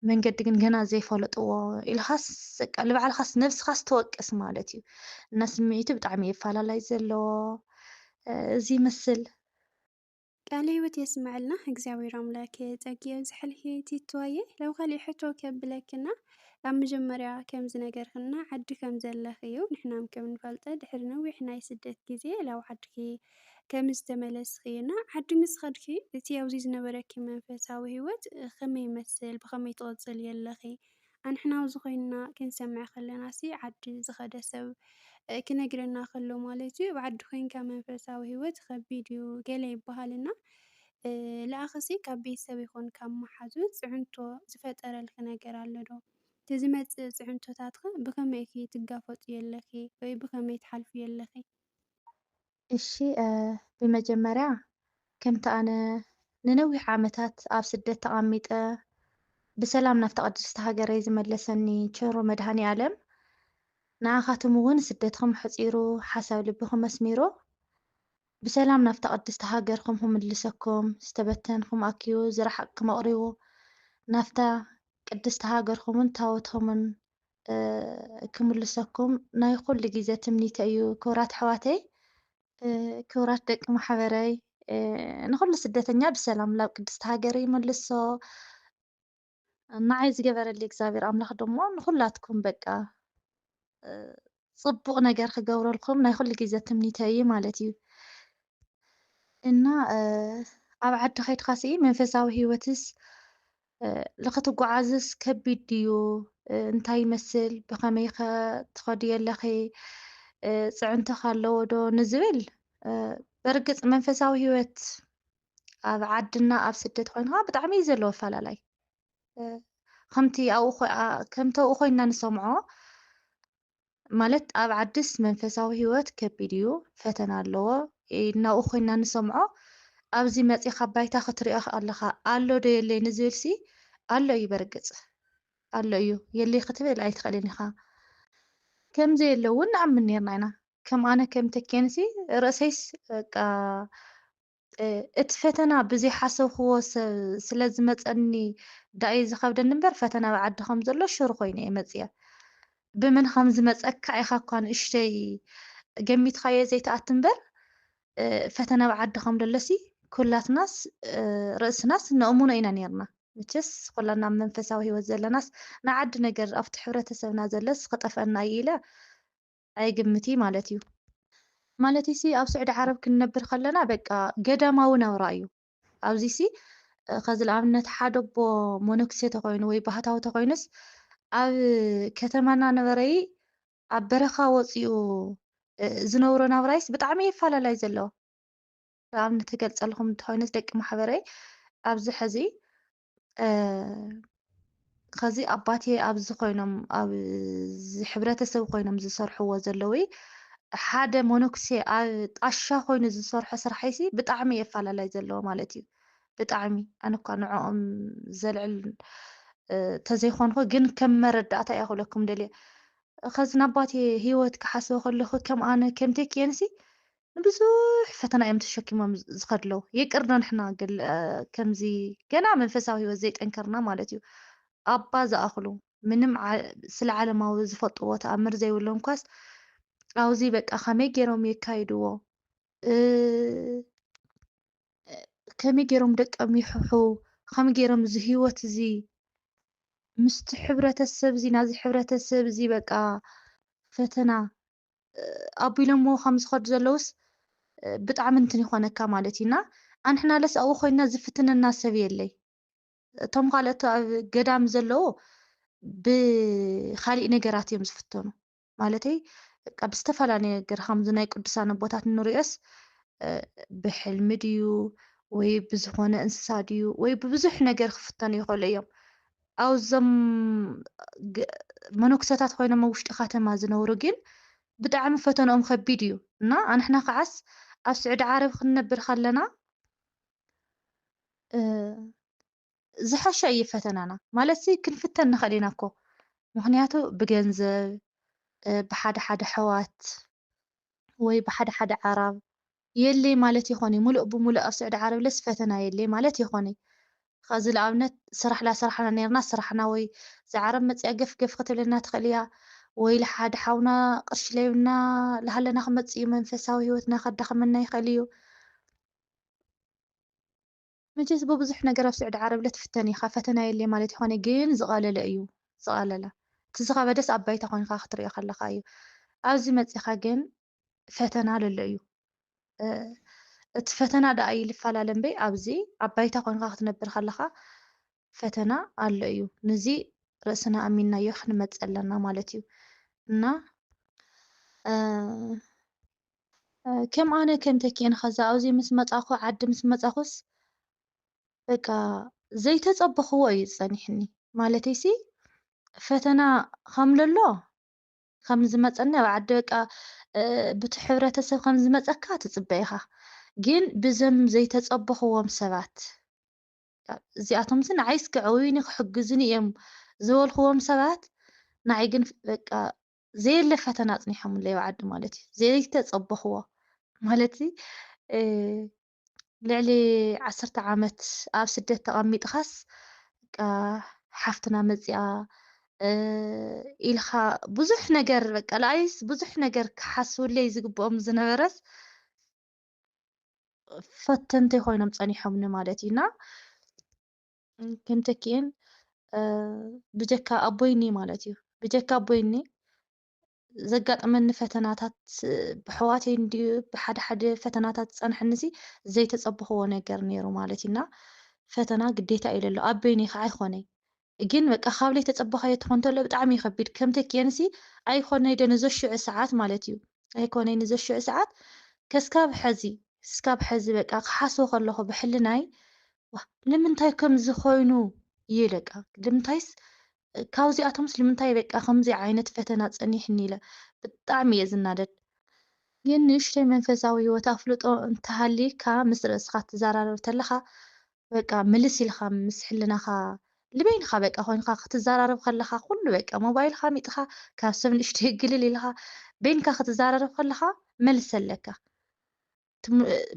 መንገዲ ግን ገና ዘይፈለጥዎ ኢልኻስ በቃ ንባዕልኻስ ነብስኻስ ተወቅስ ማለት እዩ እና ስምዒቱ ብጣዕሚ የፈላላይ ዘለዎ እዚ ይመስል ቃለ ሕይወት የስምዐልና እግዚኣብሔር ኣምላክ ፀጊ ኣብዝሕልሂ ትይትዋየ ለው ካሊእ ሕቶ ከብለክና ኣብ መጀመርያ ከምዚ ነገርክና ዓዲ ከም ዘለኽ እዩ ንሕናም ከም ንፈልጦ ድሕሪ ነዊሕ ናይ ስደት ግዜ ላብ ዓድኪ ከም ዝተመለስኪ እዩና ዓዲ ምስ ከድኪ እቲ ኣብዚ ዝነበረኪ መንፈሳዊ ሂወት ከመይ ይመስል ብከመይ ትቕፅል የለኺ ኣንሕና ኣብዚ ኮይንና ክንሰምዕ ከለናሲ ዓዲ ዝኸደ ሰብ ክነግረና ከሎ ማለት እዩ ብዓዲ ኮንካ መንፈሳዊ ሂወት ከቢድ እዩ ገለ ይበሃልና ለኣኸሲ ካብ ቤተሰብ ይኹን ካብ መሓዙት ፅዕንቶ ዝፈጠረልኪ ነገር ኣሎ ዶ? እቲ ዝመፅእ ፅዕንቶታት ኸ ብከመይ ኢኺ ትጋፈጡ የለኺ ወይ ብከመይ ትሓልፉ የለኺ? እሺ ብመጀመርያ ከምቲ ኣነ ንነዊሕ ዓመታት ኣብ ስደት ተቐሚጠ ብሰላም ናብቲ ቅድስቲ ሃገረይ ዝመለሰኒ ቸሩ መድሃኒኣለም ንኣኻትም እውን ስደትኩም ሕፂሩ ሓሳብ ልብኩም መስሚሩ ብሰላም ናብቲ ቅድስቲ ሃገርኩም ክምልሰኩም ዝተበተንኩም ኣኪቡ ዝረሓቅኩም ኣቕሪቡ ናፍታ ቅድስቲ ሃገርኩምን ታቦትኩምን ክምልሰኩም ናይ ኩሉ ግዜ ትምኒተ እዩ። ክቡራት ኣሕዋተይ ክቡራት ደቂ ማሕበረይ ንኩሉ ስደተኛ ብሰላም ናብ ቅድስቲ ሃገር ይመልሶ ንዓይ ዝገበረሊ እግዚኣብሔር ኣምላኽ ደሞ ንኩላትኩም በቃ ፅቡቕ ነገር ክገብረልኩም ናይ ኩሉ ግዜ ትምኒተ እዩ ማለት እዩ። እና ኣብ ዓዲ ከይድካሲ መንፈሳዊ ሂወትስ ንኽትጓዓዝስ ከቢድ ድዩ? እንታይ ይመስል? ብኸመይ ኸ ትኸዱ ኣለኺ? ፅዕንቶኸ ኣለዎ ዶ ንዝብል በርግፅ መንፈሳዊ ሂወት ኣብ ዓድና ኣብ ስደት ኮይንካ ብጣዕሚ እዩ ዘለዎ ኣፈላላይ ከምቲ ኣብኡ ኮይንና ንሰምዖ ማለት ኣብ ዓድስ መንፈሳዊ ሂወት ከቢድ እዩ ፈተና ኣለዎ ናብኡ ኮይንና ንሰምዖ ኣብዚ መፂኻ ባይታ ክትሪኦ ኣለኻ ኣሎ ዶ የለይ ንዝብልሲ ኣሎ እዩ በርግፅ ኣሎ እዩ የለይ ክትብል ኣይትኽእልን ኢኻ ከምዘየለ እውን ንኣምን ነርና ኢና ከም ኣነ ከም ተኬንሲ ርእሰይስ በቃ እቲ ፈተና ብዘይሓሰብክዎ ሰብ ስለ ዝመፀኒ ዳእዩ ዝከብደኒ እምበር ፈተና ኣብ ዓዲ ከም ዘሎ ሽር ኮይኑ እየ መፅየ ብመን ከም ዝመፀካ ኢኻ እኳ ንእሽተይ ገሚትካዮ ዘይተኣቱ እምበር ፈተና ኣብ ዓዲ ከም ደሎሲ ኩላትናስ ርእስናስ ነእሙኖ ኢና ነርና መቸስ ኩላና ኣብ መንፈሳዊ ሂወት ዘለናስ ንዓዲ ነገር ኣብቲ ሕብረተሰብና ዘለስ ክጠፍአና እዩ ኢለ ኣይግምት ማለት እዩ ማለት ሲ ኣብ ስዑድ ዓረብ ክንነብር ከለና በቃ ገዳማዊ ናብራ እዩ ኣብዚ ሲ ከዚ ንኣብነት ሓደ ኣቦ ሞኖክሴ ተኮይኑ ወይ ባህታዊ ተኮይኑስ ኣብ ከተማና ነበረይ ኣብ በረኻ ወፂኡ ዝነብሮ ናብራይስ ብጣዕሚ ይፈላለዩ ዘለዎ ንኣብነት ክገልፀልኩም እንተኮይኑስ ደቂ ማሕበረይ ኣብዚ ሕዚ ከዚ ኣባቴ ኣብዚ ኮይኖም ኣብዚ ሕብረተሰብ ኮይኖም ዝሰርሕዎ ዘለዉ ሓደ ሞኖክሴ ኣብ ጣሻ ኮይኑ ዝሰርሖ ስራሕሲ ብጣዕሚ የፈላላይ ዘለዎ ማለት እዩ ብጣዕሚ ኣነ እኳ ንዕኦም ዘልዕል ተዘይኮንኩ ግን ከም መረዳእታ እያ ክብለኩም ደልየ ከዚ ናባቴ ሂወት ክሓስቦ ከለኹ ከም ኣነ ከም ተኪየንሲ ንብዙሕ ፈተና እዮም ተሸኪሞም ዝኸድለው ይቅርዶ ንሕና ከምዚ ገና መንፈሳዊ ሂወት ዘይጠንከርና ማለት እዩ ኣባ ዝኣኽሉ ምንም ስለ ዓለማዊ ዝፈልጥዎ ተኣምር ዘይብሎም ኳስ ኣብዚ በቃ ከመይ ገይሮም የካይድዎ ከመይ ገይሮም ደቀም ይሕሑ ከመይ ገይሮም እዚ ሂወት እዚ ምስቲ ሕብረተሰብ እዚ ናዚ ሕብረተሰብ እዚ በቃ ፈተና ኣቢሎሞ ከም ዝኸዱ ዘለውስ ብጣዕሚ እንትን ይኮነካ ማለት እዩና ኣንሕና ለስ ኣብኡ ኮይንና ዝፍትነና ሰብ የለይ እቶም ካልኦት ኣብ ገዳም ዘለዎ ብካሊእ ነገራት እዮም ዝፍተኑ ማለተይ በቃ ብዝተፈላለየ ነገር ከምዚ ናይ ቅዱሳን ኣቦታት እንሪኦስ ብሕልሚ ድዩ ወይ ብዝኾነ እንስሳ ድዩ ወይ ብብዙሕ ነገር ክፍተኑ ይኽእሉ እዮም ኣብዞም መነኩሰታት ኮይኖም ኣብ ውሽጢ ከተማ ዝነብሩ ግን ብጣዕሚ ፈተንኦም ከቢድ እዩ እና ኣንሕና ከዓስ ኣብ ስዑድ ዓረብ ክንነብር ከለና ዝሓሸ እዩ ፈተናና ማለት ክንፍተን ንኽእል ኢና እኮ ምክንያቱ ብገንዘብ ብሓደ ሓደ ኣሕዋት ወይ ብሓደ ሓደ ዓራብ የለይ ማለት ይኾነ ሙሉእ ብሙሉእ ኣብ ስዑድ ዓረብ ለስ ፈተና የለይ ማለት ይኾነ ከዚ ንኣብነት ስራሕ ላሰራሕና ነርና ስራሕና ወይ ዝዓረብ መፅያ ገፍ ገፍ ክትብለና ትኽእል እያ ወይ ለሓደ ሓውና ቅርሺ ለይብና ለሃለና ክመፅእ እዩ መንፈሳዊ ሂወትና ከዳኽመና ይኽእል እዩ መቸስ ብብዙሕ ነገር ኣብ ስዕዲ ዓረብ ለትፍተን ኢኻ ፈተና የለይ ማለት ይኾነ ግን ዝቐለለ እዩ ዝቐለለ እቲ ዝኸበደስ ኣብ ባይታ ኮይንካ ክትሪኦ ከለኻ እዩ ኣብዚ መፂኻ ግን ፈተና ለሎ እዩ እቲ ፈተና ደኣ ይልፋላለ እምበይ ኣብዚ ኣብ ባይታ ኮይንካ ክትነብር ከለኻ ፈተና ኣሎ እዩ ነዚ ርእስና ኣሚንናዮ ክንመፅእ ኣለና ማለት እዩ እና ከም ኣነ ከም ተኪአን ከዛ ኣብዚ ምስ መፃኹ ዓዲ ምስ መፃኹስ በቃ ዘይተፀበኽዎ እዩ ዝፀኒሕኒ ማለተይሲ ፈተና ከም ለሎ ከም ዝመፀኒ ኣብ ዓዲ በቃ በቲ ሕብረተሰብ ከም ዝመፀካ ትፅበ ኢኻ ግን ብዘም ዘይተፀበኽዎም ሰባት እዚኣቶምስ ንዓይስ ክዕውዩኒ ክሕግዙኒ እዮም ዝበልኽዎም ሰባት ንዓይ ግን በቃ ዘየለ ፈተና ኣፅኒሖምለይ ኣብ ዓዲ ማለት እዩ ዘይተፀበኽዎ ማለት ልዕሊ 10 ዓመት ኣብ ስደት ተቐሚጥኻስ በቃ ሓፍትና መፂኣ ኢልኻ ብዙሕ ነገር በቃ ንኣይስ ብዙሕ ነገር ክሓስብለይ ዝግብኦም ዝነበረስ ፈተንተይ ኮይኖም ፀኒሖምኒ ማለት እዩና ከም ተኪአን ብጀካ ኣቦይኒ ማለት እዩ ብጀካ ኣቦይኒ ዘጋጥመኒ ፈተናታት ብሕዋተይ እንድዩ ብሓደ ሓደ ፈተናታት ዝፀንሐኒሲ ዘይተፀበኽዎ ነገር ነይሩ ማለት እዩና ፈተና ግዴታ እዩ ለሎ ኣቦይኒ ከዓ ኣይኮነይ ግን በቃ ካብለይ ተፀበኻዮ ትኾን ተሎ ብጣዕሚ ይከቢድ ከም ተኪአንሲ ኣይኮነይ ደ ንዘሽዑ ሰዓት ማለት እዩ ኣይኮነይ ንዘሽዑ ሰዓት ከስካብ ሕዚ በቃ ክሓስቦ ከለኹ ብሕልናይ ንምንታይ ከምዚ ኮይኑ ይብል በቃ ንምንታይስ ካብዚኣቶምስ ንምንታይ በቃ ከምዚ ዓይነት ፈተና ፀኒሕኒ ኢለ ብጣዕሚ እየ ዝናደድ ግን ንእሽተይ መንፈሳዊ ሂወት ኣፍልጦ እንተሃሊካ ምስ ርእስኻ ትዘራረብ ተለኻ በቃ ምልስ ኢልካ ምስ ሕልናኻ ልበይንኻ በቃ ኮይንካ ክትዘራረብ ከለኻ ኩሉ በቃ ሞባይልካ ሚጥኻ ካብ ሰብ ንእሽተይ ግልል ኢልካ በይንካ ክትዘራረብ ከለኻ መልስ ኣለካ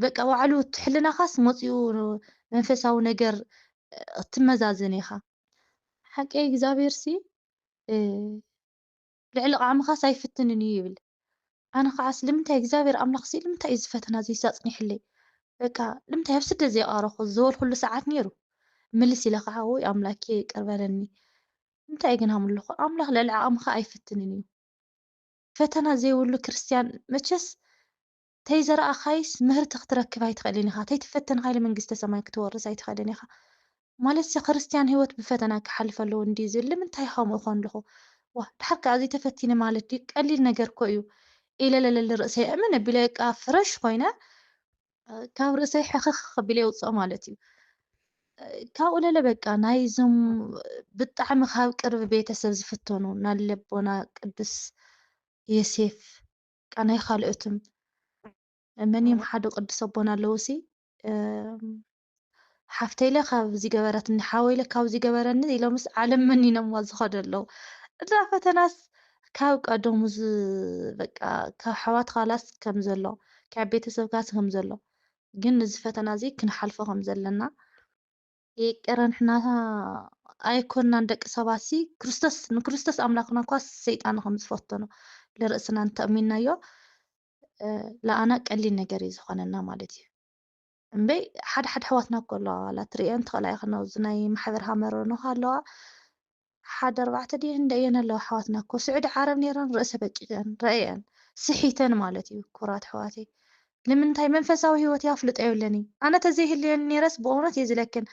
በቃ ባዕሉ ትሕልናኻስ መፂኡ መንፈሳዊ ነገር እትመዛዝን ኢኻ ሓቀይ እግዚኣብሔርሲ ልዕሊ ቃዕምኻስ ኣይፍትንን እዩ ይብል ኣነ ከዓስ ንምንታይ እግዚኣብሔር ኣምላኽሲ ንምንታይ እዩ ዝፈተና እዚ ዘፅኒሕለይ በቃ ንምንታይ ኣብ ስደት ዘይቀረኹ ዝበልኩሉ ሰዓት ነይሩ ምልስ ኢለ ከዓ ወይ ኣምላኬ ይቅር በለኒ እንታይ ግን ሃምልኹ ኣምላኽ ልዕሊ ዓቕምካ ኣይፍትንን እዩ ፈተና ዘይብሉ ክርስቲያን መቸስ ተይዘረኣኻይስ ምህርቲ ክትረክብ ኣይትኽእልን ኢኻ ተይትፈተን ካይሊ መንግስተ ሰማይ ክትወርስ ኣይትኽእልን ኢኻ ማለት ክርስቲያን ሂወት ብፈተና ክሓልፍ ኣለዎ እንድዩ ዝብል ንምንታይ ከምኡ ኮንልኹ ዋ ድሓር ከዓ ዘይተፈቲነ ማለት ድዩ ቀሊል ነገር ኮ እዩ ኢለ ለለለ ርእሰይ እመን ኣቢለ በቃ ፍረሽ ኮይነ ካብ ርእሰይ ሕኽኽ ኣቢለ የውፅኦ ማለት እዩ ካብኡ ለለ በቃ ናይዞም ብጣዕሚ ካብ ቅርቢ ቤተሰብ ዝፍተኑ ናለቦና ቅዱስ ዮሴፍ ቃ ናይ ካልኦትም መን እዮም ሓደ ቅዱስ ኣቦና ኣለውሲ ሓፍተይለ ካብዚ ገበረትኒ ሓወይለ ካብዚ ገበረኒ ኢሎምስ ዓለም መኒኖምዋ ዝኸዱ ኣለዉ እዛ ፈተናስ ካብ ቀደሙ በቃ ካብ ኣሕዋት ካላስ ከም ዘሎ ካብ ቤተሰብካስ ከም ዘሎ ግን እዚ ፈተና እዚ ክንሓልፎ ከም ዘለና የቀረን ሕና ኣይኮንናን ደቂ ሰባትሲ ንክርስቶስ ኣምላኽና እኳ ሰይጣን ከም ዝፈተኖ ንርእስና እንተእሚናዮ ለኣና ቀሊል ነገር እዩ ዝኾነና ማለት እዩ እምበይ ሓደ ሓደ ኣሕዋትና እኮ ኣለዋ ዋላ ትሪአን ትኽእላ ኢኻ ነብዚ ናይ ማሕበር ሃመሮኖ ኣለዋ ሓደ 4 ድየን እንደየን ኣለዋ ኣሕዋትና እኮ ስዑዲ ዓረብ ነይረን ርእሰ በቂዐን ረአየን ስሒተን ማለት እዩ ኩራት ኣሕዋተይ ንምንታይ መንፈሳዊ ሂወት ኣፍልጦ የብለኒ ኣነ ተዘይህልየኒ ነይረስ ብእውነት እየ ዝለክን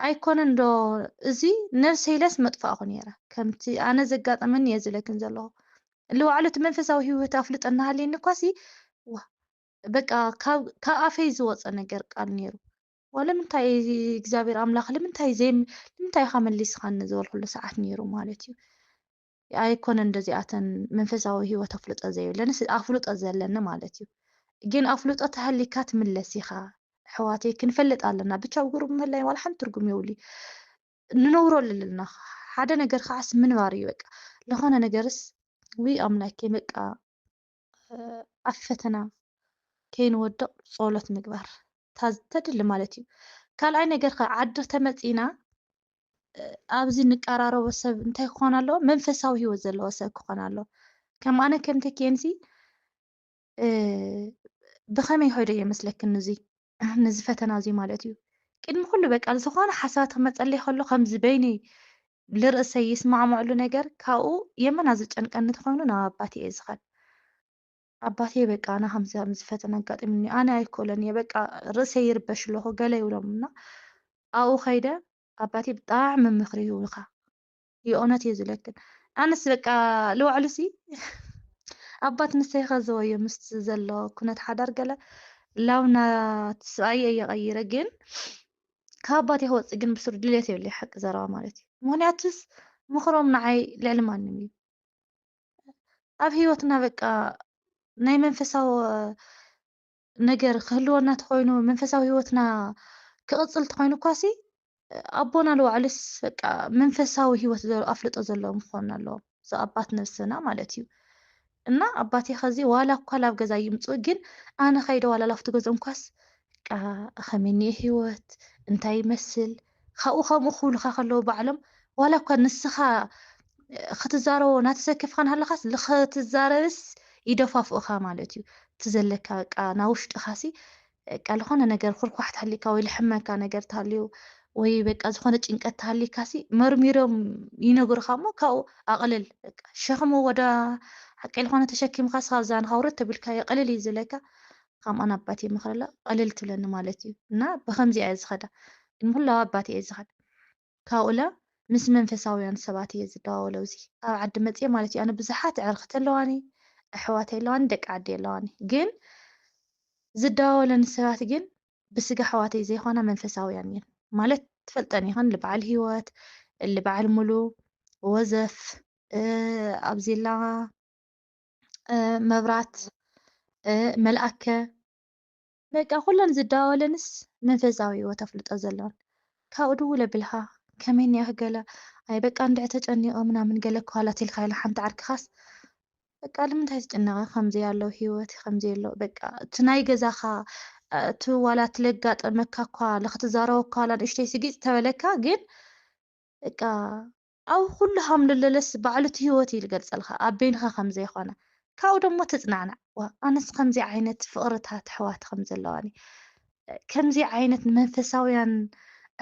ኣይኮነን ዶ እዚ ነብሰይለስ መጥፋእኹ ነይረ ከምቲ ኣነ ዘጋጠመኒ እየ ዝለክን ዘለኹ ልባዕሉ እቲ መንፈሳዊ ሂወት ኣፍልጦ እናሃልየኒ እኳሲ በቃ ካብ ኣፈይ ዝወፀ ነገር ቃል ነይሩ ወለምንታይ እግዚኣብሔር ኣምላኽ ንምንታይ ኢኻ መሊስኻኒ ዝበልኩሉ ሰዓት ነይሩ ማለት እዩ ኣይኮነ እንደዚኣተን መንፈሳዊ ሂወት ኣፍልጦ ዘይብለን ኣፍልጦ ዘለኒ ማለት እዩ ግን ኣፍልጦ ተሃሊካ ትምለስ ኢኻ ኣሕዋተይ ክንፈልጥ ኣለና ብቻ ውግሩ ምህላይ ዋላ ሓንቲ ትርጉም የብሉ ንነብሮ ኣለና ሓደ ነገር ከዓስ ምንባር እዩ በቃ ለኾነ ነገርስ ውይ ኣምላኬ በቃ ኣብ ፈተና ከይንወድቕ ጸሎት ምግባር ተድሊ ማለት እዩ ካልኣይ ነገር ከዓ ዓዲ ተመፂና ኣብዚ ንቀራረቦ ሰብ እንታይ ክኾን ኣለዎ መንፈሳዊ ሂወት ዘለዎ ሰብ ክኾን ኣለዎ ከም ኣነ ከም ተኪአንሲ ብኸመይ ሆይደ የመስለክን እዚ ፈተና እዚ ማለት እዩ ቅድሚ ኩሉ በቃ ዝኾነ ሓሳባት ክመፀለይ ከሎ ከምዚ በይኒ ልርእሰይ ይስማዕምዕሉ ነገር ካብኡ የመና ዝጨንቀኒ እንተኾይኑ ናብ ኣባቴ እየ ዝኸድ። ኣባቴ በቃ ኣነ ከምዚ ከምዚ ፈተና ኣጋጢሙኒ ኣነ ኣይኮለን እየ በቃ ርእሰይ ይርበሽ ኣለኹ ገለ ይብሎም እና ኣብኡ ከይደ ኣባቴ ብጣዕሚ ምክሪ ይህቡካ የእውነት እየ ዝብለክን ኣነስ በቃ ልባዕሉ ሲ ኣባት ንሰይ ከዘወዮ ምስ ዘሎ ኩነት ሓዳር ገለ ላውና ሰብኣየ እየቀይረ ግን ካብ ኣባቴ ክወፅእ ግን ብሱር ድሌት የብለይ ሓቂ ዘረባ ማለት እዩ ምክንያቱስ ምክሮም ንዓይ ልዕሊ ማንም እዩ ኣብ ሂወትና በቃ ናይ መንፈሳዊ ነገር ክህልወና እንተኮይኑ መንፈሳዊ ሂወትና ክቅፅል እንተኮይኑ እኳሲ ኣቦና ልባዕሉስ በቃ መንፈሳዊ ሂወት ኣፍልጦ ዘለዎም ክኾኑ ኣለዎም እዚ ኣባት ነብስና ማለት እዩ እና ኣባቴ ከዚ ዋላ እኳ ላብ ገዛ ይምፁ ግን ኣነ ከይደ ዋላ ላብቲ ገዝኦም ኳስ በቃ ከመይ እኒአ ሂወት እንታይ ይመስል ካብኡ ከምኡ ክብሉካ ከለዉ ባዕሎም ዋላ እኳ ንስኻ ክትዛረቦ እናተሰከፍካ ናሃለኻስ ንኽትዛረብስ ይደፋፍኡኻ ማለት እዩ እቲ ዘለካ በቃ ናብ ውሽጢኻሲ በቃ ዝኾነ ነገር ኩርኳሕ ተሃሊካ ወይ ልሕመካ ነገር ተሃልዩ ወይ በቃ ዝኾነ ጭንቀት ተሃሊካሲ መርሚሮም ይነግሩኻ እሞ ካብኡ ኣቕልል በቃ ሸኽሚ ወደ ሓቂ ዝኾነ ተሸኪምካ ካብዛ ንኻውርድ ተቢልካ የቕልል እዩ ዝብለካ ከምኣን ኣባቴ ምኽረላ ቀልል ትብለኒ ማለት እዩ እና ብከምዚ እየ ዝኸዳ ንምኩላዊ ኣባቴ እየ ዝኸድ ካብኡ ለ ምስ መንፈሳውያን ሰባት እየ ዝደዋወሎ እዚ ኣብ ዓዲ መፅየ ማለት እዩ ኣነ ብዙሓት ኣዕርክቲ ኣለዋኒ ኣሕዋተይ ኣለዋኒ ደቂ ዓዲ ኣለዋኒ ግን ዝደዋወለኒ ሰባት ግን ብስጋ ኣሕዋተይ ዘይኮና መንፈሳውያን እየን ማለት ትፈልጠኒ ይኹን ልበዓል ሂወት ልበዓል ሙሉእ ወዘፍ ኣብዚላ መብራት መልኣከ በቃ ኩለን ዝደዋወለንስ መንፈሳዊ ሂወት ኣፍልጦ ዘለዎን ካብኡ ድውል ኣቢልካ ከመይ እኒኣኺ ገለ ኣይ በቃ እንድዕ ተጨኒቐ ምናምን ገለ ክኋላት ኢልካ ኢላ ሓንቲ ዓርክኻስ በቃ ንምንታይ ትጭነቐ ከምዚ ያለው ሂወት ከምዚ ኣሎ በቃ እቲ ናይ ገዛኻ እቲ ዋላ ትለጋጠመካ እኳ ንኽትዛረበካ ዋላ ንእሽተይ ስጊፅ ተበለካ ግን በቃ ኣብ ኩሉ ሃምልለለስ ባዕሉ እቲ ሂወት እዩ ዝገልፀልካ ኣብ በይንኻ ከምዘይኮነ ካብኡ ደሞ ትፅናዕናዕ ዋ ኣነስ ከምዚ ዓይነት ፍቅርታት ኣሕዋት ከም ዘለዋኒ ከምዚ ዓይነት መንፈሳውያን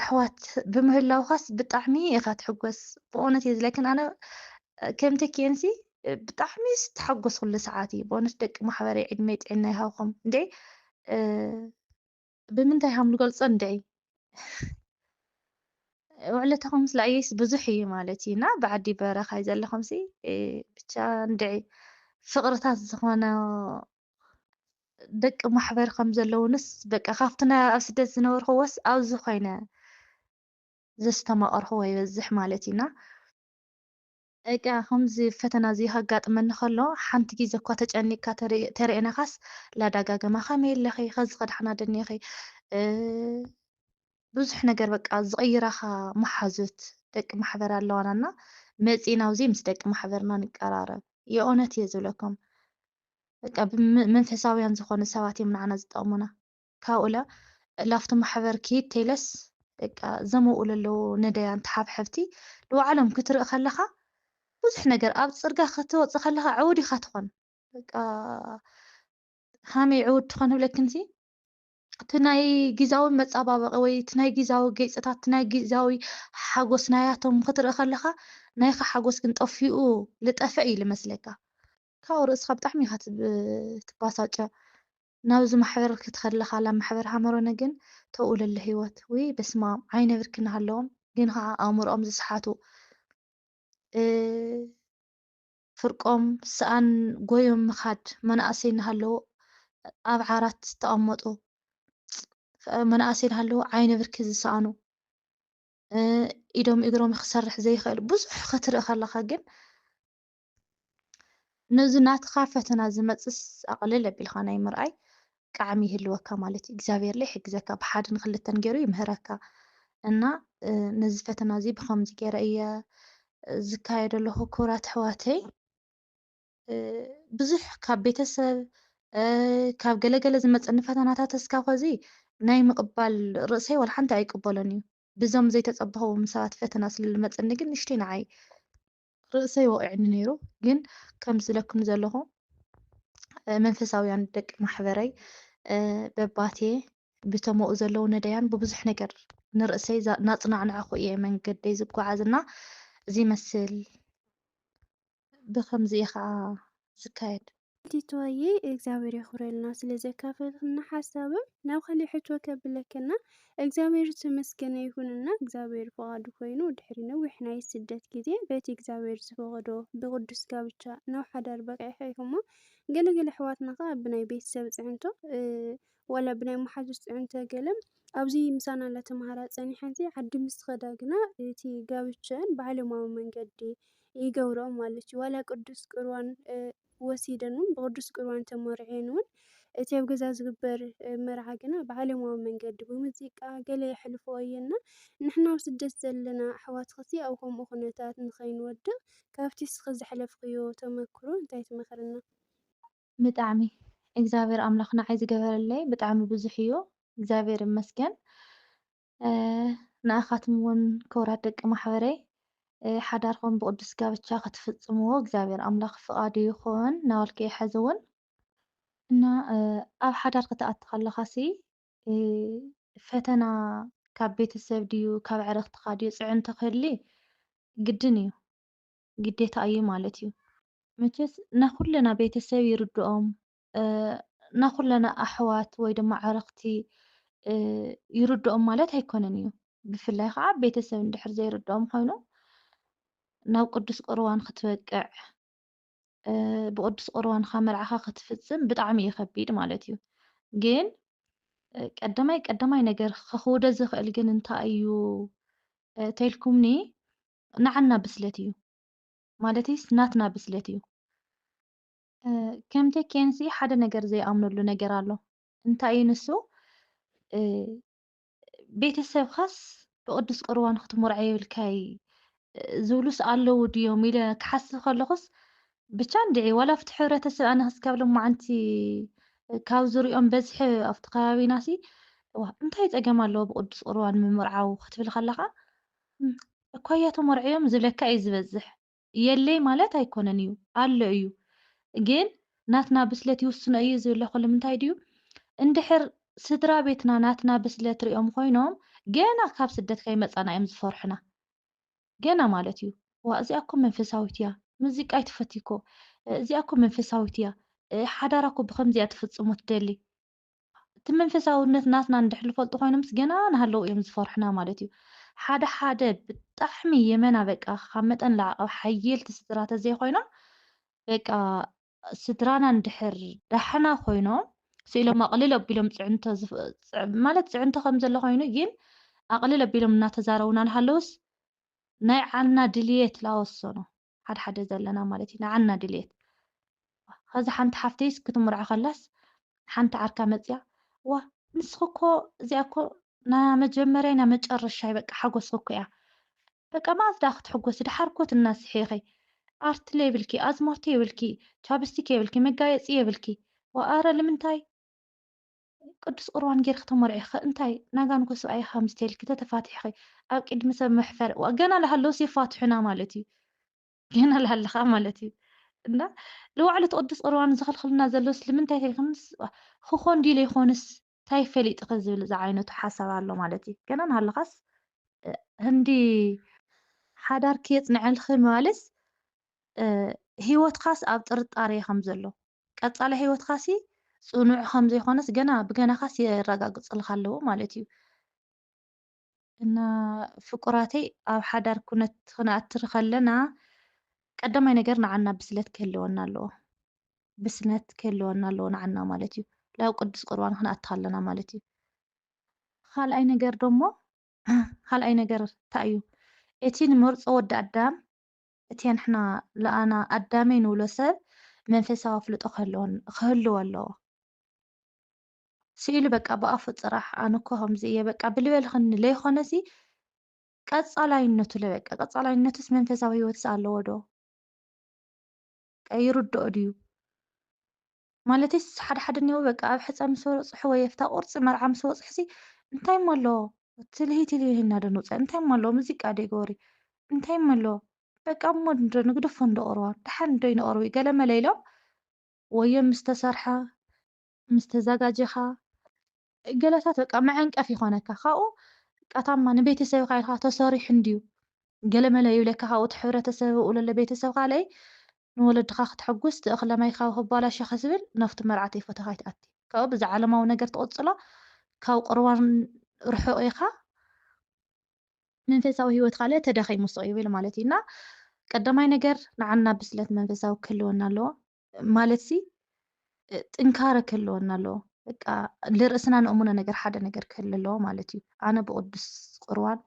ኣሕዋት ብምህላውኻስ ብጣዕሚ ኢኻ ትሕጎስ ብእውነት እየ ዝለክን ኣነ ከምቲ ኬንሲ ብጣዕሚ ዝተሓጎስ ኩሉ ሰዓት እዩ ብእውነት ደቂ ማሕበረይ ዕድመይ ጥዕና ይሃብኩም እንዴ ብምንታይ ሃም ንገልፆ እንድዒ ውዕለታኹም ምስ ላዕየስ ብዙሕ እዩ ማለት እዩ እና ብዓዲ በረኻ እዩ ዘለኹምሲ ብቻ እንድዒ ፍቅርታት ዝኾነ ደቂ ማሕበር ከም ዘለውንስ በቃ ካብቲ ናይ ኣብ ስደት ዝነበርክዎስ ኣብዚ ኮይነ ዘስተማቐርክዎ ይበዝሕ ማለት እዩና በቃ ከምዚ ፈተና እዚ ከጋጥመኒ ከሎ ሓንቲ ግዜ እኳ ተጨኒቅካ ተሪእናኻስ ላዳጋገማ ከመይ ኣለኺ ከዚ ከድሓና ደኒኺ ብዙሕ ነገር በቃ ዝቕይራኻ መሓዙት ደቂ ማሕበር ኣለዋናና መፂና ኣብዚ ምስ ደቂ ማሕበርና ንቀራረብ የእውነት እየ ዝብለኩም በቃ መንፈሳውያን ዝኾኑ ሰባት እዮም ንዓና ዝጠቕሙና ካብኡ ለ ላፍቲ ማሕበር ክይድ ተይለስ በቃ ዘመኡ ለለዉ ነዳያን ተሓብሕብቲ ንባዕሎም ክትርኢ ከለኻ ብዙሕ ነገር ኣብ ፅርግያ ክትወፅእ ከለኻ ዕውድ ኢኻ ትኾን በቃ ከመይ ዕውድ ትኾን ብለክንሲ እቲ ናይ ግዛዊ መፀባበቂ ወይ እቲ ናይ ግዛዊ ጌፅታት እቲ ናይ ግዛዊ ሓጎስ ናያቶም ክትርኢ ከለኻ ናይካ ሓጎስ ግን ጠፊኡ ዝጠፍእ እዩ ዝመስለካ ካብኡ ርእስኻ ብጣዕሚ ኢኻ ትባሳጨ ናብዚ ማሕበር ክትኸድለኻ ላ ማሕበር ሃመሮነ ግን ተውኡ ለለ ሂወት ወይ በስመ ኣብ ዓይነ ብርኪ እናሃለዎም ግን ከዓ ኣእምሮኦም ዝሰሓቱ ፍርቆም ሰኣን ጎዮም ምኻድ መናእሰይ እናሃለዉ ኣብ ዓራት ዝተቐመጡ መናእሰይ እናሃለዉ ዓይነ ብርኪ ዝሰኣኑ ኢዶም እግሮም ክሰርሕ ዘይኽእል ብዙሕ ክትርኢ ከለኻ ግን ነዚ ናትካ ፈተና ዝመፅስ ኣቕልል ኣቢልካ ናይ ምርኣይ ቃዕሚ ይህልወካ ማለት እዩ እግዚኣብሔር ላይ ይሕግዘካ ብሓደን ክልተን ገይሩ ይምህረካ እና ነዚ ፈተና እዚ ብከምዚ ገይረ እየ ዝካየደ ኣለኹ ክቡራት ኣሕዋተይ ብዙሕ ካብ ቤተሰብ ካብ ገለገለ ዝመፀኒ ፈተናታት እስካብ ከዚ ናይ ምቕባል ርእሰይ ወላ ሓንቲ ኣይቅበሎን እዩ ብዞም ዘይተፀበኹዎም ሰባት ፈተና ስለዝመፀኒ ግን ንእሽተይ ንዓይ ርእሰይ ወቂዕኒ ነይሩ ግን ከም ዝብለኩም ዘለኹ መንፈሳውያን ደቂ ማሕበረይ በባቴ بتمو زلو نديان ببزح نجر نرأسي ناطنع نعخو إيه من قدي زبكو عزنا زي مسل بخمزي خا زكايد ቲቶዬ እግዚአብሔር ያክብረልና ስለዘካፈልክና ሓሳብም ናብ ካሊእ ሕቶ ከብለከና እግዚአብሔር ዝተመስገነ ይሁንና እግዚአብሔር ፈቃዱ ኮይኑ ድሕሪ ነዊሕ ናይ ስደት ግዜ በቲ እግዚአብሔር ዝፈቀዶ ብቅዱስ ጋብቻ ናብ ሓዳር በቂዕካ ኢኹሞ ገለገለ ኣሕዋትና ከዓ ብናይ ቤተሰብ ፅዕንቶ ዋላ ብናይ መሓዙት ፅዕንቶ ገለም ኣብዚ ምሳና እናተምሃራ ፀኒሐን ዓዲ ምስ ከዳ ግና እቲ ጋብቸአን ብዓለማዊ መንገዲ ይገብሮም ማለት እዩ። ዋላ ቅዱስ ቁርባን ወሲደን እውን ብቅዱስ ቁርባን ተመርዒን እውን እቲ ኣብ ገዛ ዝግበር መርዓ ግና ብዓለማዊ መንገዲ ብሙዚቃ ገለ የሕልፍዎ እየና ንሕና ኣብ ስደት ዘለና ኣሕዋት ክሲ ኣብ ከምኡ ኩነታት ንከይንወድቅ ካብቲ እስኪ ዘሕለፍክዮ ተመክሮ እንታይ ትመክረና? ብጣዕሚ እግዚአብሔር ኣምላኽና ዓይ ዝገበረለይ ብጣዕሚ ብዙሕ እዩ። እግዚአብሔር ይመስገን። ንኣኻትም እውን ክቡራት ደቂ ማሕበረይ ሓዳርኩም ብቅዱስ ጋብቻ ክትፍፅምዎ እግዚአብሔር ኣምላኽ ፍቃዱ ይኹን ናበልከ ይሕዝ እውን እና ኣብ ሓዳር ክትኣቱ ከለኻሲ ፈተና ካብ ቤተሰብ ድዩ ካብ ዕርኽትኻ ድዩ ፅዕንቶ ክህሊ ግድን እዩ ግዴታ እዩ ማለት እዩ። መቸስ ናኩለና ቤተሰብ ይርድኦም ናኩለና ኣሕዋት ወይ ድማ ዕርኽቲ ይርድኦም ማለት ኣይኮነን እዩ። ብፍላይ ከዓ ቤተሰብ እንድሕር ዘይርድኦም ኮይኑ ናብ ቅዱስ ቁርባን ክትበቅዕ ብቅዱስ ቁርባንካ መርዓኻ ክትፍፅም ብጣዕሚ እዩ ከቢድ ማለት እዩ። ግን ቀዳማይ ነገር ከኽብዶ ዝኽእል ግን እንታይ እዩ ተኢልኩምኒ ንዓና ብስለት እዩ ማለትስ ናትና ብስለት እዩ። ከምቲ ኬንሲ ሓደ ነገር ዘይኣምነሉ ነገር ኣሎ። እንታይ እዩ ንሱ ቤተሰብካስ ብቅዱስ ቁርባን ክትምርዖ የብልካይ ዝብሉስ ኣለው ድዮም ኢለ ክሓስብ ከለኹስ ብቻ እንድዒ ዋላ ኣብቲ ሕብረተሰብ ኣነ ክስካብ ሎማዓንቲ ካብ ዝሪኦም በዝሒ ኣብቲ ከባቢናሲ እንታይ ፀገም ኣለዎ ብቅዱስ ቁርባን ምምርዓው ክትብል ከለካ እኳያ ተመርዒዮም ዝብለካ እዩ ዝበዝሕ። የለይ ማለት ኣይኮነን እዩ ኣሎ እዩ። ግን ናትና ብስለት ይውስኖ እዩ ዝብለ ኩሉ ምንታይ ድዩ እንድሕር ስድራ ቤትና ናትና ብስለት ሪኦም ኮይኖም ገና ካብ ስደት ከይመፃና እዮም ዝፈርሑና ገና ማለት እዩ። ዋ እዚኣ እኮ መንፈሳዊት እያ ሙዚቃ ይትፈትይኮ እዚኣ እኮ መንፈሳዊት እያ ሓዳራ እኮ ብከምዚኣ ትፍፅሞ ትደሊ እቲ መንፈሳውነት ናትና እንድሕር ዝፈልጡ ኮይኖምስ ገና ናሃለው እዮም ዝፈርሑና ማለት እዩ። ሓደ ብጣዕሚ የመና በቃ ካብ መጠን ላዕቐብ ሓየልቲ ስድራ ተዘይኮይኖም በቃ ስድራና እንድሕር ዳሕና ኮይኖም ስኢሎም ኣቕልል ኣቢሎም ፅዕንቶ ማለት ፅዕንቶ ከም ዘሎ ኮይኑ ግን ኣቕልል ኣቢሎም እናተዛረቡና ንሃለውስ ናይ ዓልና ድልየት ላወሰኖ ሓደ ዘለና ማለት እዩ። ናይ ዓልና ድልየት ከዚ ሓንቲ ሓፍተይስ ክትምርዖ ከላስ ሓንቲ ዓርካ መፅያ ዋ ንስኹ እኮ እዚኣ እኮ ና መጀመርያ ና መጨረሻይ በቃ ሓጎስኩ እኮ እያ በቃ ማዝዳ ክትሕጎስ ድሓር እኮ ትናስሒ ኢኺ ኣርትለ የብልኪ ኣዝማርቶ የብልኪ ቻፕስቲክ የብልኪ መጋየፂ የብልኪ ወኣረ ንምንታይ ቅዱስ ቁርባን ጌርክ ተመርዒኺ እንታይ ናጋንኮ ሰብኣይ ከምዚ ተይልኪ ተተፋቲሕኺ ኣብ ቅድሚ ሰብ መሕፈር ገና ዝሃለውስ ይፋትሑና ማለት እዩ። ገና ዝሃለካ ማለት እዩ እና ንባዕሉ እቲ ቅዱስ ቁርባን ዝኽልክልና ዘሎ ስለምንታይ ተይልክምስ ክኾን ድዩ ዘይኮንስ እንታይ ፈሊጥኺ ዝብል ዝዓይነቱ ሓሳብ ኣሎ ማለት እዩ። ገና ንሃለኻስ ህንዲ ሓዳር ከየፅንዐልኺ ምባልስ ሂወትካስ ኣብ ጥርጣረ ከም ዘሎ ቀፃሊ ሂወትካሲ ፅኑዕ ከም ዘይኮነስ ገና ብገናኻስ የረጋግፅልካ ኣለዎ ማለት እዩ። እና ፍቁራተይ ኣብ ሓዳር ኩነት ክንኣትር ከለና ቀዳማይ ነገር ንዓና ብስለት ክህልወና ኣለዎ ብስነት ክህልወና ኣለዎ ንዓና ማለት እዩ። ናብ ቅዱስ ቁርባን ክንኣቱ ከለና ማለት እዩ። ካልኣይ ነገር ደሞ ካልኣይ ነገር እንታይ እዩ እቲ ንመርፆ ወዲ ኣዳም እቲ ንሕና ለኣና ኣዳመይ ንብሎ ሰብ መንፈሳዊ ኣፍልጦ ክህልዎ ኣለዎ። ስኢሉ በቃ ብኣፉ ጥራሕ ኣነ እኮ ከምዚ እየ በቃ ብልበልክኒ ዘይኮነሲ ቀፃላይነቱ ለበቃ ቀፃላይነቱስ መንፈሳዊ ሂወትስ ኣለዎ ዶ ይርድኦ ድዩ ማለትስ ሓደ እኒአው በቃ ኣብ ሕፀ ምስ በፅሑ ወይ ኣብታ ቁርፂ መርዓ ምስ በፅሑሲ እንታይ እሞ ኣለዎ ትልሂ እናደንውፀ እንታይ እሞ ኣለዎ ሙዚቃ ዶ ይገብሩ እንታይ እሞ ኣለዎ በቃ እሞ ንግደፎ እንደቅርባን ድሓን ዶ ይነቅርቡ ገለመለ ኢሎም ወዮም ምስ ተሰርሐ ምስ ተዘጋጀኻ ገለታት በቃ መዐንቀፍ ይኾነካ ካብኡ በቃ ታማ ንቤተሰብካ ኢልካ ተሰሪሑ እንድዩ ገለመለ ይብለካ ካብኡ እቲ ሕብረተሰብ ኣብኡ ለሎ ቤተሰብካ ለይ ንወለድካ ክትሐጉስ እኽለ ማይካ ክባላሾ ክስብል ናብቲ መርዓተይ ፈተኻ ይትኣቱ ካብኡ ብዛ ዓለማዊ ነገር ትቕፅሎ ካብ ቁርባን ርሑቕ ኢኻ መንፈሳዊ ሂወትካ ለ ተዳኺሙ ስቕ ይብል ማለት እዩ እና ቀዳማይ ነገር ንዓና ብስለት መንፈሳዊ ክህልወና ኣለዎ ማለትሲ ጥንካረ ክህልወና ኣለዎ በቃ ልርእስና ንእሙነ ነገር ሓደ ነገር ክህሊ ኣለዎ ማለት እዩ ኣነ ብቅዱስ ቁርባን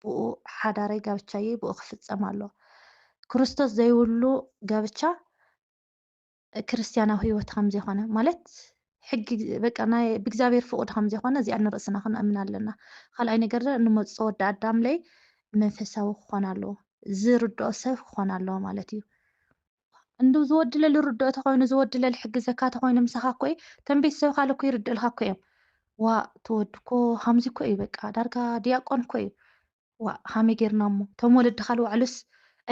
ብኡ ሓዳረይ ጋብቻየ ብኡ ክፍፀም ኣለዎ ክርስቶስ ዘይብሉ ጋብቻ ክርስትያናዊ ሂወት ከም ዘይኮነ ማለት ሕጊ በቃ ናይ ብእግዚኣብሔር ፍቁድ ከም ዘይኮነ እዚኣ ንርእስና ክንእምን ኣለና ካልኣይ ነገር ንመፅኦ ወዲ ኣዳም ለይ መንፈሳዊ ክኾን ኣለዎ ዝርድኦ ሰብ ክኾን ኣለዎ ማለት እዩ እንዶ ዝወድለ ዝርድኦ ተኮይኑ ዝወድለ ዝሕግዘካ ተኮይኑ ምሳኻ እኮ እዩ ተን ቤተሰብካ ለኮ ይርድእልካ እኮ እዮም ዋ ትወድኮ ከምዚ እኮ እዩ በቃ ዳርጋ ዲያቆን እኮ እዩ ዋ ከመይ ጌርና እሞ እቶም ወለድካ ዝባዕሉስ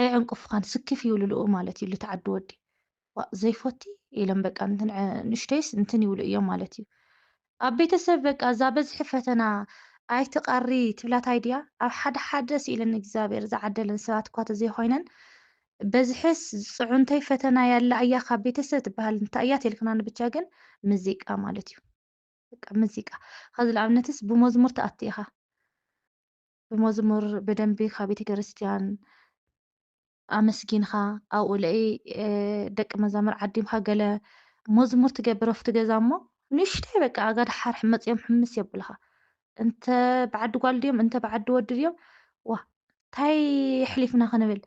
ኣይዕንቅፉካን ስክፍ ይብልልኡ ማለት እዩ ልትዓዲ ወዲ ዋ ዘይፈቲ ኢሎም በቃ ንእሽተይስ እንትን ይብሉ እዮም ማለት እዩ ኣብ ቤተሰብ በቃ እዛ በዝሒ ፈተና ኣይትቐሪ ትብላታይ ድያ ኣብ ሓደ ሓደ ስኢለን እግዚኣብሔር ዝዓደለን ሰባት እኳ ተዘይኮይነን በዝሕስ ፅዑንተይ ፈተና ያላ እያ ካብ ቤተሰብ ትበሃል እንታይ እያ ተልክና ንብቻ ግን ሙዚቃ ማለት እዩ በቃ ሙዚቃ ከዚ ንኣብነትስ ብመዝሙር ተኣቱ ኢኻ ብመዝሙር ብደንቢ ካብ ቤተ ክርስቲያን ኣመስጊንካ ኣብኡ ለይ ደቂ መዛሙር ዓዲምካ ገለ መዝሙር ትገብሮ ኣብቲ ገዛ እሞ ንእሽተይ በቃ ኣጋድሓር መፅኦም ሕምስ የብልካ እንተ ብዓዲ ጓል ድዮም እንተ ብዓዲ ወዲ ድዮም ዋ እንታይ ሕሊፍና ክንብል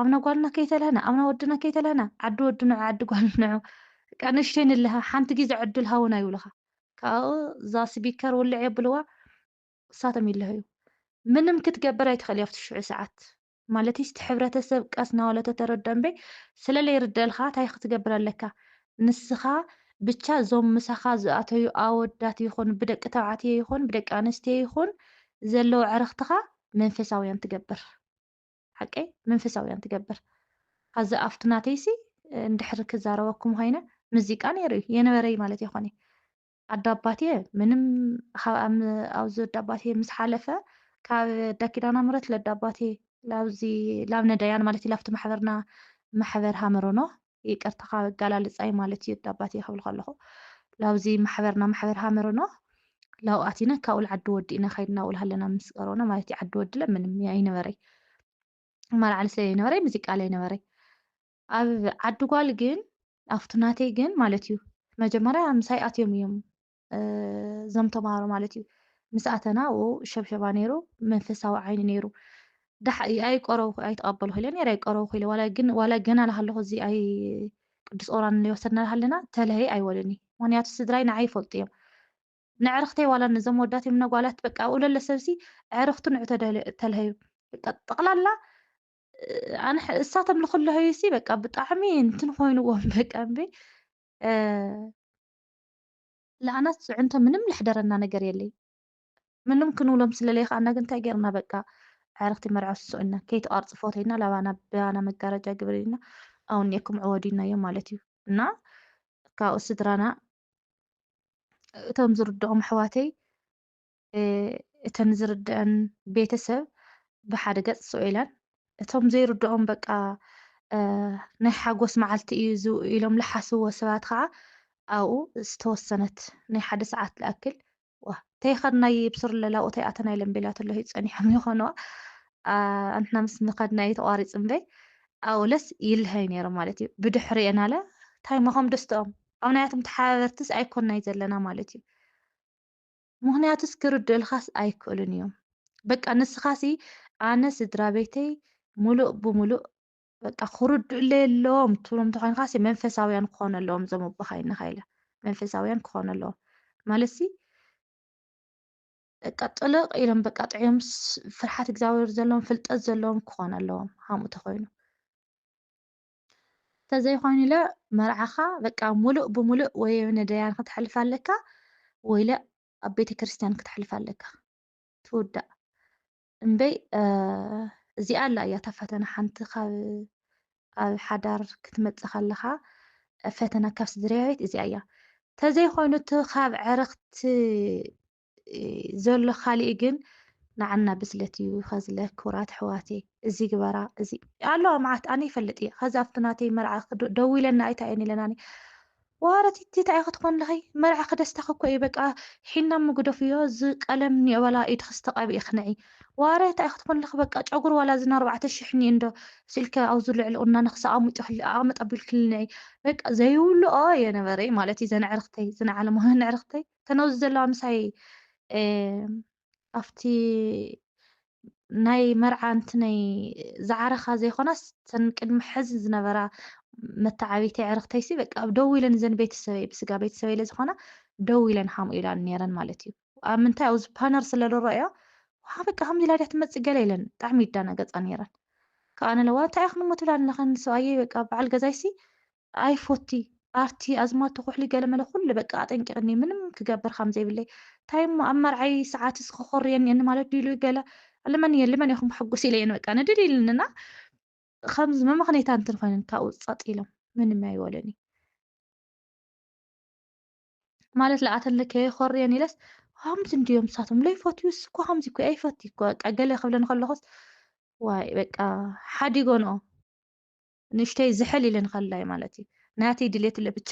ኣብና ጓልና ከይተለህና ኣብና ወድና ከይተለህና ዓዲ ወዲ ንዑ ዓዲ ጓል ንዑ በቃ ንእሽተይ ንለሃ ሓንቲ ግዜ ዕድል ሃውና ይብልካ ካብኡ እዛ ስፒከር ውልዕ የብልዋ እሳቶም ይለህዩ ምንም ክትገብር ኣይትኽእል ኣብቲ ሽዑ ሰዓት ማለት እቲ ሕብረተሰብ ቀስ እናበለ ተተረድአ እምበይ ስለለይ ይርድአልካ እንታይ ክትገብር ኣለካ ንስኻ ብቻ እዞም ምሳኻ ዝኣተዩ ኣወዳት ይኹን ብደቂ ተባዕትዮ ይኹን ብደቂ ኣንስትዮ ይኹን ዘለዎ ዕረኽትኻ መንፈሳውያን ትገብር ሓቀይ መንፈሳውያን ትገብር ከዚ ኣብቲ ናተይሲ እንድሕር ክዛረበኩም ኮይነ ሙዚቃ ነይሩ እዩ የነበረይ ማለት ይኾነ ኣዶ ኣባትየ ምንም ኣብዚ ወዲ ኣባትየ ምስ ሓለፈ ካብ ዳኪዳና ምረት ለዳ ኣባትየ ላብዚ ላብ ነዳያን ማለት እዩ ላብቲ ማሕበርና ማሕበር ሃመሮኖ ይቅርታ ካብ ኣጋላልፃይ ማለት እዩ ኣባትየ ክብል ከለኹ ላብዚ ማሕበርና ማሕበር ሃመሮኖ ላብኡ ኣቲና ካብኡ ዓዲ ወዲ ኢና ከይድና ውል ሃለና ምስ ቀረብና ማለት እዩ ዓዲ ወዲ ለ ምንም ኣይነበረይ መርዓሊ ስለ ዘይነበረይ ሙዚቃ ለይነበረይ ኣብ ዓዲ ጓል ግን ኣብቲ ናተይ ግን ማለት እዩ መጀመርያ ምሳይ ኣትዮም እዮም እዞም ተምሃሮ ማለት እዩ ምስ ኣተና ኣብኡ ሸብሸባ ነይሩ መንፈሳዊ ዓይኒ ነይሩ ኣይቀረቡ ኣይተቐበሉ ኢለ ነይረ ኣይቀረቡ ኢለ ዋላ ገና ዝሃለኹ እዚ ኣይ ቅዱስ ቁርባን እንወሰድና ሃለና ተለሀይ ኣይወሉኒ ምክንያቱ ስድራይ ንዓይ ይፈልጡ እዮም ንዕርኽተይ ዋላ ነዞም ወዳት እዮም ነጓላት በቃ ኣብኡ ለሎ ሰብሲ ዕርኽቱ ንዑ ተለሀዩ በቃ ጠቕላላ ኣነ እሳቶም ንክለሀዩሲ በቃ ብጣዕሚ እንትን ኮይኑዎም በቃ እምበይ ለኣናት ፅዕንቶ ምንም ልሕደረና ነገር የለይ ምንም ክንብሎም ስለለይከኣና ግን እንታይ ጌርና በቃ ዕርኽቲ መርዓው ስሱእና ከይተቋርፅ ፎቶይና ላባና ብባና መጋረጃ ግብር ኢልና ኣውኒአኩም ዕወዲና እዮም ማለት እዩ እና ካብኡ ስድራና እቶም ዝርድኦም ኣሕዋተይ እተን ዝርድአን ቤተሰብ ብሓደ ገፅ ስው ኢለን እቶም ዘይርድኦም በቃ ናይ ሓጎስ መዓልቲ እዩ ኢሎም ዝሓስብዎ ሰባት ከዓ ኣብኡ ዝተወሰነት ናይ ሓደ ሰዓት ዝኣክል ዋ ተይኸድናይ ብስር ለላኡ ተይኣተና ኢለን ቤላ ተሎ ፀኒሖም ይኾነዋ ኣንትና ምስ ንኸድናይ ተቋሪፅ እምበይ ኣብኡ ለስ ይልሀይ ነይሩ ማለት እዩ ብድሕሪአና ለ እንታይ መኸም ደስተኦም ኣብ ናያቶም ተሓበርትስ ኣይኮንናይ ዘለና ማለት እዩ ምክንያቱስ ክርድእልካስ ኣይክእሉን እዮም በቃ ንስኻሲ ኣነ ስድራ ቤተይ ሙሉእ ብሙሉእ በቃ ክርድእለይ ኣለዎም ትብሎም እንተኮይንካሲ መንፈሳውያን ክኾኑ ኣለዎም እዞም ኣቦኻ ኢልናኻ ኢለ መንፈሳውያን ክኾኑ ኣለዎም ማለትሲ በቃ ጥልቕ ኢሎም በቃ ጥዕዮም ፍርሓት እግዚኣብሔር ዘለዎም ፍልጠት ዘለዎም ክኾኑ ኣለዎም ከምኡ ተኮይኑ እንተዘይኮይኑ ኢለ መርዓኻ በቃ ሙሉእ ብሙሉእ ወይ ነዳያን ክትሕልፍ ኣለካ ወይ ለ ኣብ ቤተ ክርስቲያን ክትሕልፍ ኣለካ ትውዳእ እምበይ እዚኣ ኣላ እያ እታ ፈተና ሓንቲ ኣብ ሓዳር ክትመፅእ ከለካ ፈተና ካብ ስድራቤት እዚኣ እያ እንተዘይኮይኑ እቲ ካብ ዕርኽቲ ዘሎ ካሊእ ግን ንዓና ብስለት እዩ ከዝለ ክቡራት ኣሕዋተይ እዚ ግበራ እዚ ኣለዋ መዓት ኣነ ይፈልጥ እየ ከዚ ኣብቲ ናተይ መርዓ ደው ኢለና ኣይታ እየን ኢለናኒ ዋረት እንታይ ክትኮን ለኸይ መርዓ ክደስታኽ እኮ እዩ በቃ ሒና ምጉደፍ እዮ እዚ ቀለም ኒዕበላ ኢድክ ዝተቐብኢ ክነዒ ዋረ እንታይ ክትኮን ለኽ በቃ ጨጉር ዋላ ዝና 4,000 እንዶ ስልከ ኣብዙ ልዕሊ ቁናኖ ክሰኣሙጡ ኣቐመጥ ኣቢል ክልንዒ በቃ ዘይብልኦ የነበረ ማለት እዩ ዘንዕርኽተይ ዝንዓለሞ ንዕርኽተይ ተነብዚ ዘለዋ ምሳይ ኣብቲ ናይ መርዓ እንቲ ናይ ዝዓረኻ ዘይኮናስ ተን ቅድሚ ሕዚ ዝነበራ መተዓቢተይ ዕርኽተይሲ በቃ ደው ኢለን ዘን ቤተሰበይ ብስጋ ቤተሰበይ ለዝኾና ደው ኢለን ሓምኡ ኢላን ነረን ማለት እዩ ኣብ ምንታይ ኣብዚ ፓነር ስለ ዝረአዮ ዋ በቃ ከምዚ ኢላ ድያ ትመፅእ ገለ ኢለን ብጣዕሚ ይዳነገፃ ነይረን ከኣነ ለዋ እንታይ ኢኽን እሞ ትብላ ኣለኸን ሰብኣየይ በቃ በዓል ገዛይሲ ኣይፎቲ ኣርቲ ኣዝማቶ ኩሕሊ ገለ መለ ኩሉ በቃ ኣጠንቂቕኒ ምንም ክገብር ከም ዘይብለይ እንታይ እሞ ኣብ መርዓይ ሰዓትስ ክኾርየኒ እኒ ማለት ድኢሉ ገለ ለመን ኢኹም ሕጉስ ኢለየን በቃ ንድል ኢልንና ከምዚ መምኽኔታ እንትን ኮይነን ካብኡ ፀጥ ኢሎም ምንም ኣይበሉኒ ማለት ለኣተን ከይኾርየን ኢለስ ከምዚ እንድዮም ንሳቶም ለይፈትዩስ እኮ ከምዚ እኮ ኣይፈቲ እኮ በቃ ገለ ክብለን ከለኹስ ዋይ በቃ ሓዲጎንኦ ንእሽተይ ዝሕል ኢለን ከላይ ማለት እዩ ናተይ ድሌት ለብቻ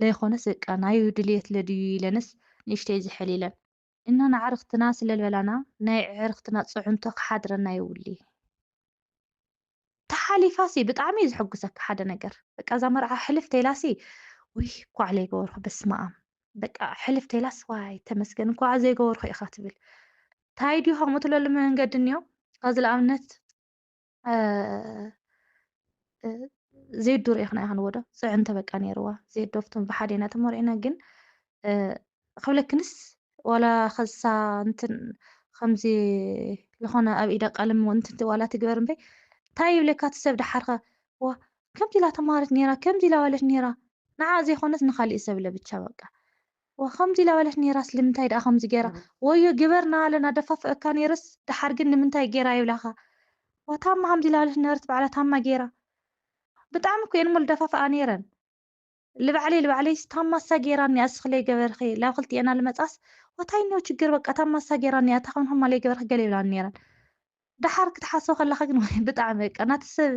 ለይኮነስ በቃ ናዩ ድሌት ለድዩ ኢለንስ ንእሽተይ ዝሕል ኢለን እና ንዓርኽትና ስለልበላና ናይ ዕርኽትና ፅዕንቶ ክሓድረና ይውሊ ተሓሊፋሲ ብጣዕሚ እዩ ዝሕጉሰካ ሓደ ነገር በቃ እዛ መርዓ ሕልፍ ተይላሲ ወይ ኳዕ ዘይገበርኩ በስመ ኣብ በቃ ሕልፍ ተይላስ ዋይ ተመስገን ኳዕ ዘይገበርኩ ኢኻ ትብል እንታይ ድዩ ከምኡ ትለሉ መንገዲ እኒኦ ካዚ ንኣብነት ዜዶ ሪኢኽና ኢኻ ንወዶ ፅዕንቶ በቃ ነይርዋ ዜዶ ፍቶም ብሓደና ተመሪዕና ግን ክብለክንስ ዋላ ከሳ እንትን ከምዚ ዝኾነ ኣብ ኢዳ ቀለም እንትን ዋላ ትግበር እምበይ እንታይ ይብለካ ትሰብ ድሓርኸ ዋ ከምዚ ኢላ ተማሃረት ነይራ ከምዚ ኢላ በለት ነይራ ንዓ ዘይኮነስ ንኻሊእ ሰብ ለብቻ በቃ ዋ ከምዚ ኢላ በለት ነይራ ስለምንታይ ደኣ ከምዚ ገይራ ወዮ ግበርና ኣለና ደፋፍአካ ነይርስ ድሓር ግን ንምንታይ ገይራ ይብላኻ ዋ ታማ ከምዚ ኢላ በለት ነበረት በዕላ ታማ ገይራ ብጣዕሚ እኮ እየን ሞ ደፋፍኣ ነይረን ልባዕለይ ታማሳ ጌራኒ ኣስኽለይ ገበርኺ ላብ ክልቲአና ልመፃስ ወታይ ነው ችግር በቃ ታማሳ ጌራኒ ኣታ ከምሆማ ለይ ገበርኺ ገለ ይብላኒ ነይረን ድሓር ክትሓስቦ ከለኻ ግን ብጣዕሚ በቃ ናቲ ሰብ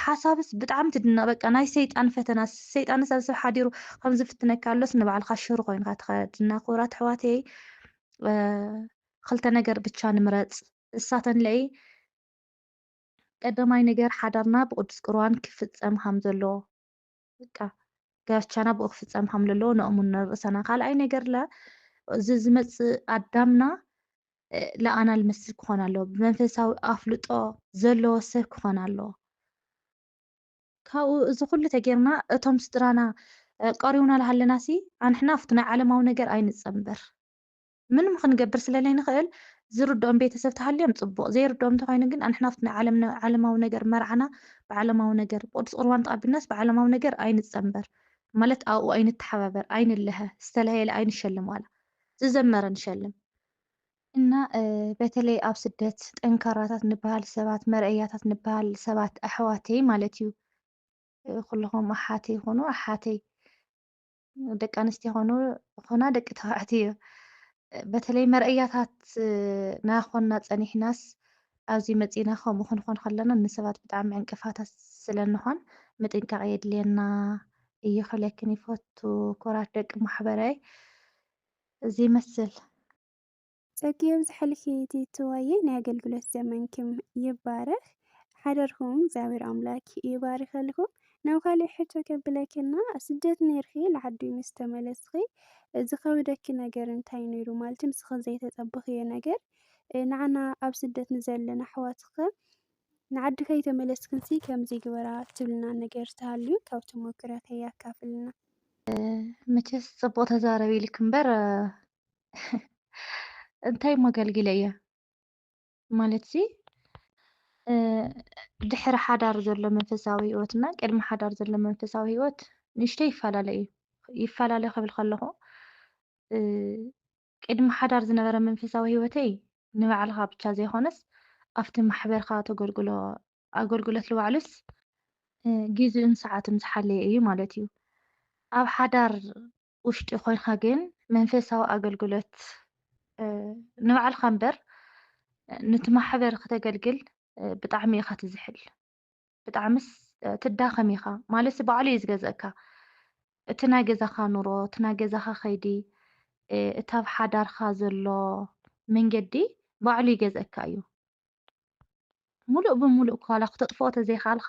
ሓሳብስ ብጣዕሚ ትድነቕ በቃ ናይ ሰይጣን ፈተና ሰይጣንስ ኣብ ሰብ ሓዲሩ ከም ዝፍትነካ ኣሎስ ንባዕልካ ሽሩ ኮይንካ ትኸድና ክቡራት ኣሕዋተይ ክልተ ነገር ብቻ ንምረፅ እሳተን ለይ ቀዳማይ ነገር ሓዳርና ብቅዱስ ቁርባን ክፍፀም ከም ዘለዎ በቃ ጋብቻና ብኡ ክፍፀም ከም ዘለዎ ንእሙን ንርእሰና ካልኣይ ነገር ለ እዚ ዝመፅእ ኣዳምና ለኣና ልመስል ክኾን ኣለዎ ብመንፈሳዊ ኣፍልጦ ዘለዎ ሰብ ክኾን ኣለዎ ካብኡ እዚ ኩሉ ተጌርና እቶም ስድራና ቀሪቡና ዝሃለናሲ ኣንሕና ኣብቲ ናይ ዓለማዊ ነገር ኣይንፀንበር ምንም ክንገብር ስለለይ ንኽእል ዝርድኦም ቤተሰብ ተሃልዮም ፅቡቕ ዘይርድኦም እንተኮይኑ ግን ኣንሕና ኣብቲ ናይ ዓለማዊ ነገር መርዓና ብዓለማዊ ነገር ቅዱስ ቁርባን ተቐቢልናስ ብዓለማዊ ነገር ኣይንፀንበር ማለት ኣብኡ ኣይንተሓባበር ኣይንለሀ ዝተለሃየለ ኣይንሸልም ዋላ ዝዘመረ ንሸልም እና በተለይ ኣብ ስደት ጠንካራታት ንበሃል ሰባት መርአያታት ንበሃል ሰባት ኣሕዋተይ ማለት እዩ ኩልኹም ኣሓተይ ይኹኑ ኣሓተይ ደቂ ኣንስትዮ ይኹና ደቂ ተባዕትዮ በተለይ መርአያታት ናኾና ፀኒሕናስ ኣብዚ መፂና ከምኡ ክንኾን ከለና ንሰባት ብጣዕሚ ዕንቅፋታት ስለንኾን ምጥንቃቕ የድልየና እዩ ክብለክን ይፈቱ ኩራት ደቂ ማሕበረይ እዚ ይመስል ፀጊዮም ዝሓልኪ ትዋየ ናይ ኣገልግሎት ዘመንክም ይባረኽ ሓደርኩም እግዚአብሔር ኣምላክ ይባርኸልኩም ናብ ካሊእ ሕቶ ከብለክና ስደት ነርኺ ንዓዲ ምስ ተመለስኺ ዝኸብደኪ ነገር እንታይ ነይሩ ማለት ምስኺ ዘይተፀበኽዮ ነገር ንዓና ኣብ ስደት ንዘለና ኣሕዋትኸ ንዓዲ ከይተመለስክንሲ ከምዚ ግበራ ትብልና ነገር ተሃልዩ ካብ ተሞክሮተይ ኣካፍልና መቸስ ፅቡቕ ተዛረቢ ኢልክ እምበር እንታይ መገልግለ እየ ማለት ሲ ድሕሪ ሓዳር ዘሎ መንፈሳዊ ህይወትና ቅድሚ ሓዳር ዘሎ መንፈሳዊ ህይወት ንእሽተይ ይፈላለ ክብል ከለኹ ቅድሚ ሓዳር ዝነበረ መንፈሳዊ ህይወተይ ንባዕልኻ ብቻ ዘይኮነስ ኣብቲ ማሕበርካ ተገልግሎ ኣገልግሎት ዝባዕሉስ ጊዜኡን ሰዓቱን ዝሓለየ እዩ ማለት እዩ ኣብ ሓዳር ውሽጢ ኮይንካ ግን መንፈሳዊ ኣገልግሎት ንባዕልካ እምበር ነቲ ማሕበር ክተገልግል ብጣዕሚ ኢኻ ትዝሕል ብጣዕምስ ትዳኸም ኢኻ ማለት ባዕሉ እዩ ዝገዝአካ እቲ ናይ ገዛኻ ኑሮ እቲ ናይ ገዛኻ ከይዲ እቲ ኣብ ሓዳርካ ዘሎ መንገዲ ባዕሉ ይገዝአካ እዩ ሙሉእ ብሙሉእ ዋላ ክተጥፍኦ ተዘይካልካ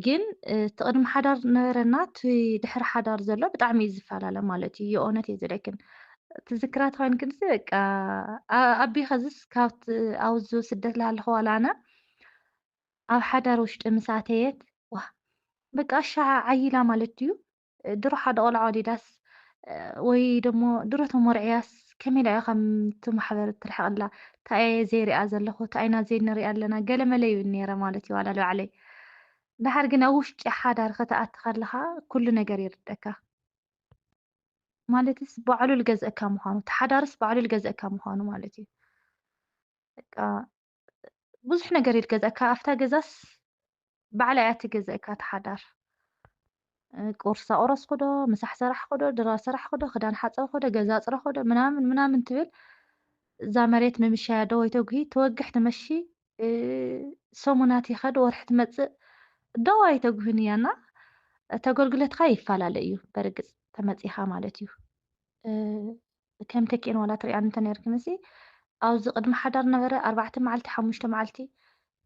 ግን እቲ ቅድሚ ሓዳር ዝነበረና እቲ ድሕሪ ሓዳር ዘሎ ብጣዕሚ እዩ ዝፈላለ ማለት እዩ የእውነት እየ ዝብለክን ትዝክራት ኮይንክንስ በቃ ኣቢኸ ዝስ ካብቲ ኣብዚ ስደት ዝሃለኹ ዋላ ኣነ ኣብ ሓዳር ውሽጢ ምስ ኣተየት ዋ በቃ ኣሻ ዓይላ ማለት እዩ ድሮ ሓደ ቆልዓ ወሊዳስ ወይ ደሞ ድሮ ተመርዕያስ ከመይ ኢላ እያ ከምቲ ማሕበር ትርሕቕላ እንታይ እየ ዘይሪኣ ዘለኹ እንታይ ኢና ዘይንሪኣ ኣለና ገለመለ እዩ ነይረ ማለት እዩ ዋላ ንባዕለይ ድሓር ግን ኣብ ውሽጢ ሓዳር ክትኣቱ ከለኻ ኩሉ ነገር ይርደካ ማለትስ ባዕሉ ዝገዝአካ ምዃኑ ተሓዳርስ ባዕሉ ዝገዝአካ ምዃኑ ማለት እዩ በቃ ብዙሕ ነገር እዩ ዝገዝአካ ኣፍታ ገዛስ ባዕላ እያ ትገዝአካ ተሓዳር ቁርሳ ቆረስኩ ዶ ምሳሕ ሰራሕኩ ዶ ድራ ሰራሕኩ ዶ ክዳን ሓፀብኩ ዶ ገዛ ኣፅረኩ ዶ ምናምን ምናምን ትብል እዛ መሬት ምምሻያ ዶ ወይ ተጉሂ ተወግሕ ትመሺ ሰሙናት ይኸድ ወርሒ ትመፅእ ዶ ወይ ተጉህን እያና ተገልግለትካ ይፈላለ እዩ በርግፅ ተመፂኻ ማለት እዩ ከም ተኪእን ዋላ ትሪኣ እንተነርክ መሲ ኣብዚ ቅድሚ ሓዳር ነበረ 4 መዓልቲ 5 መዓልቲ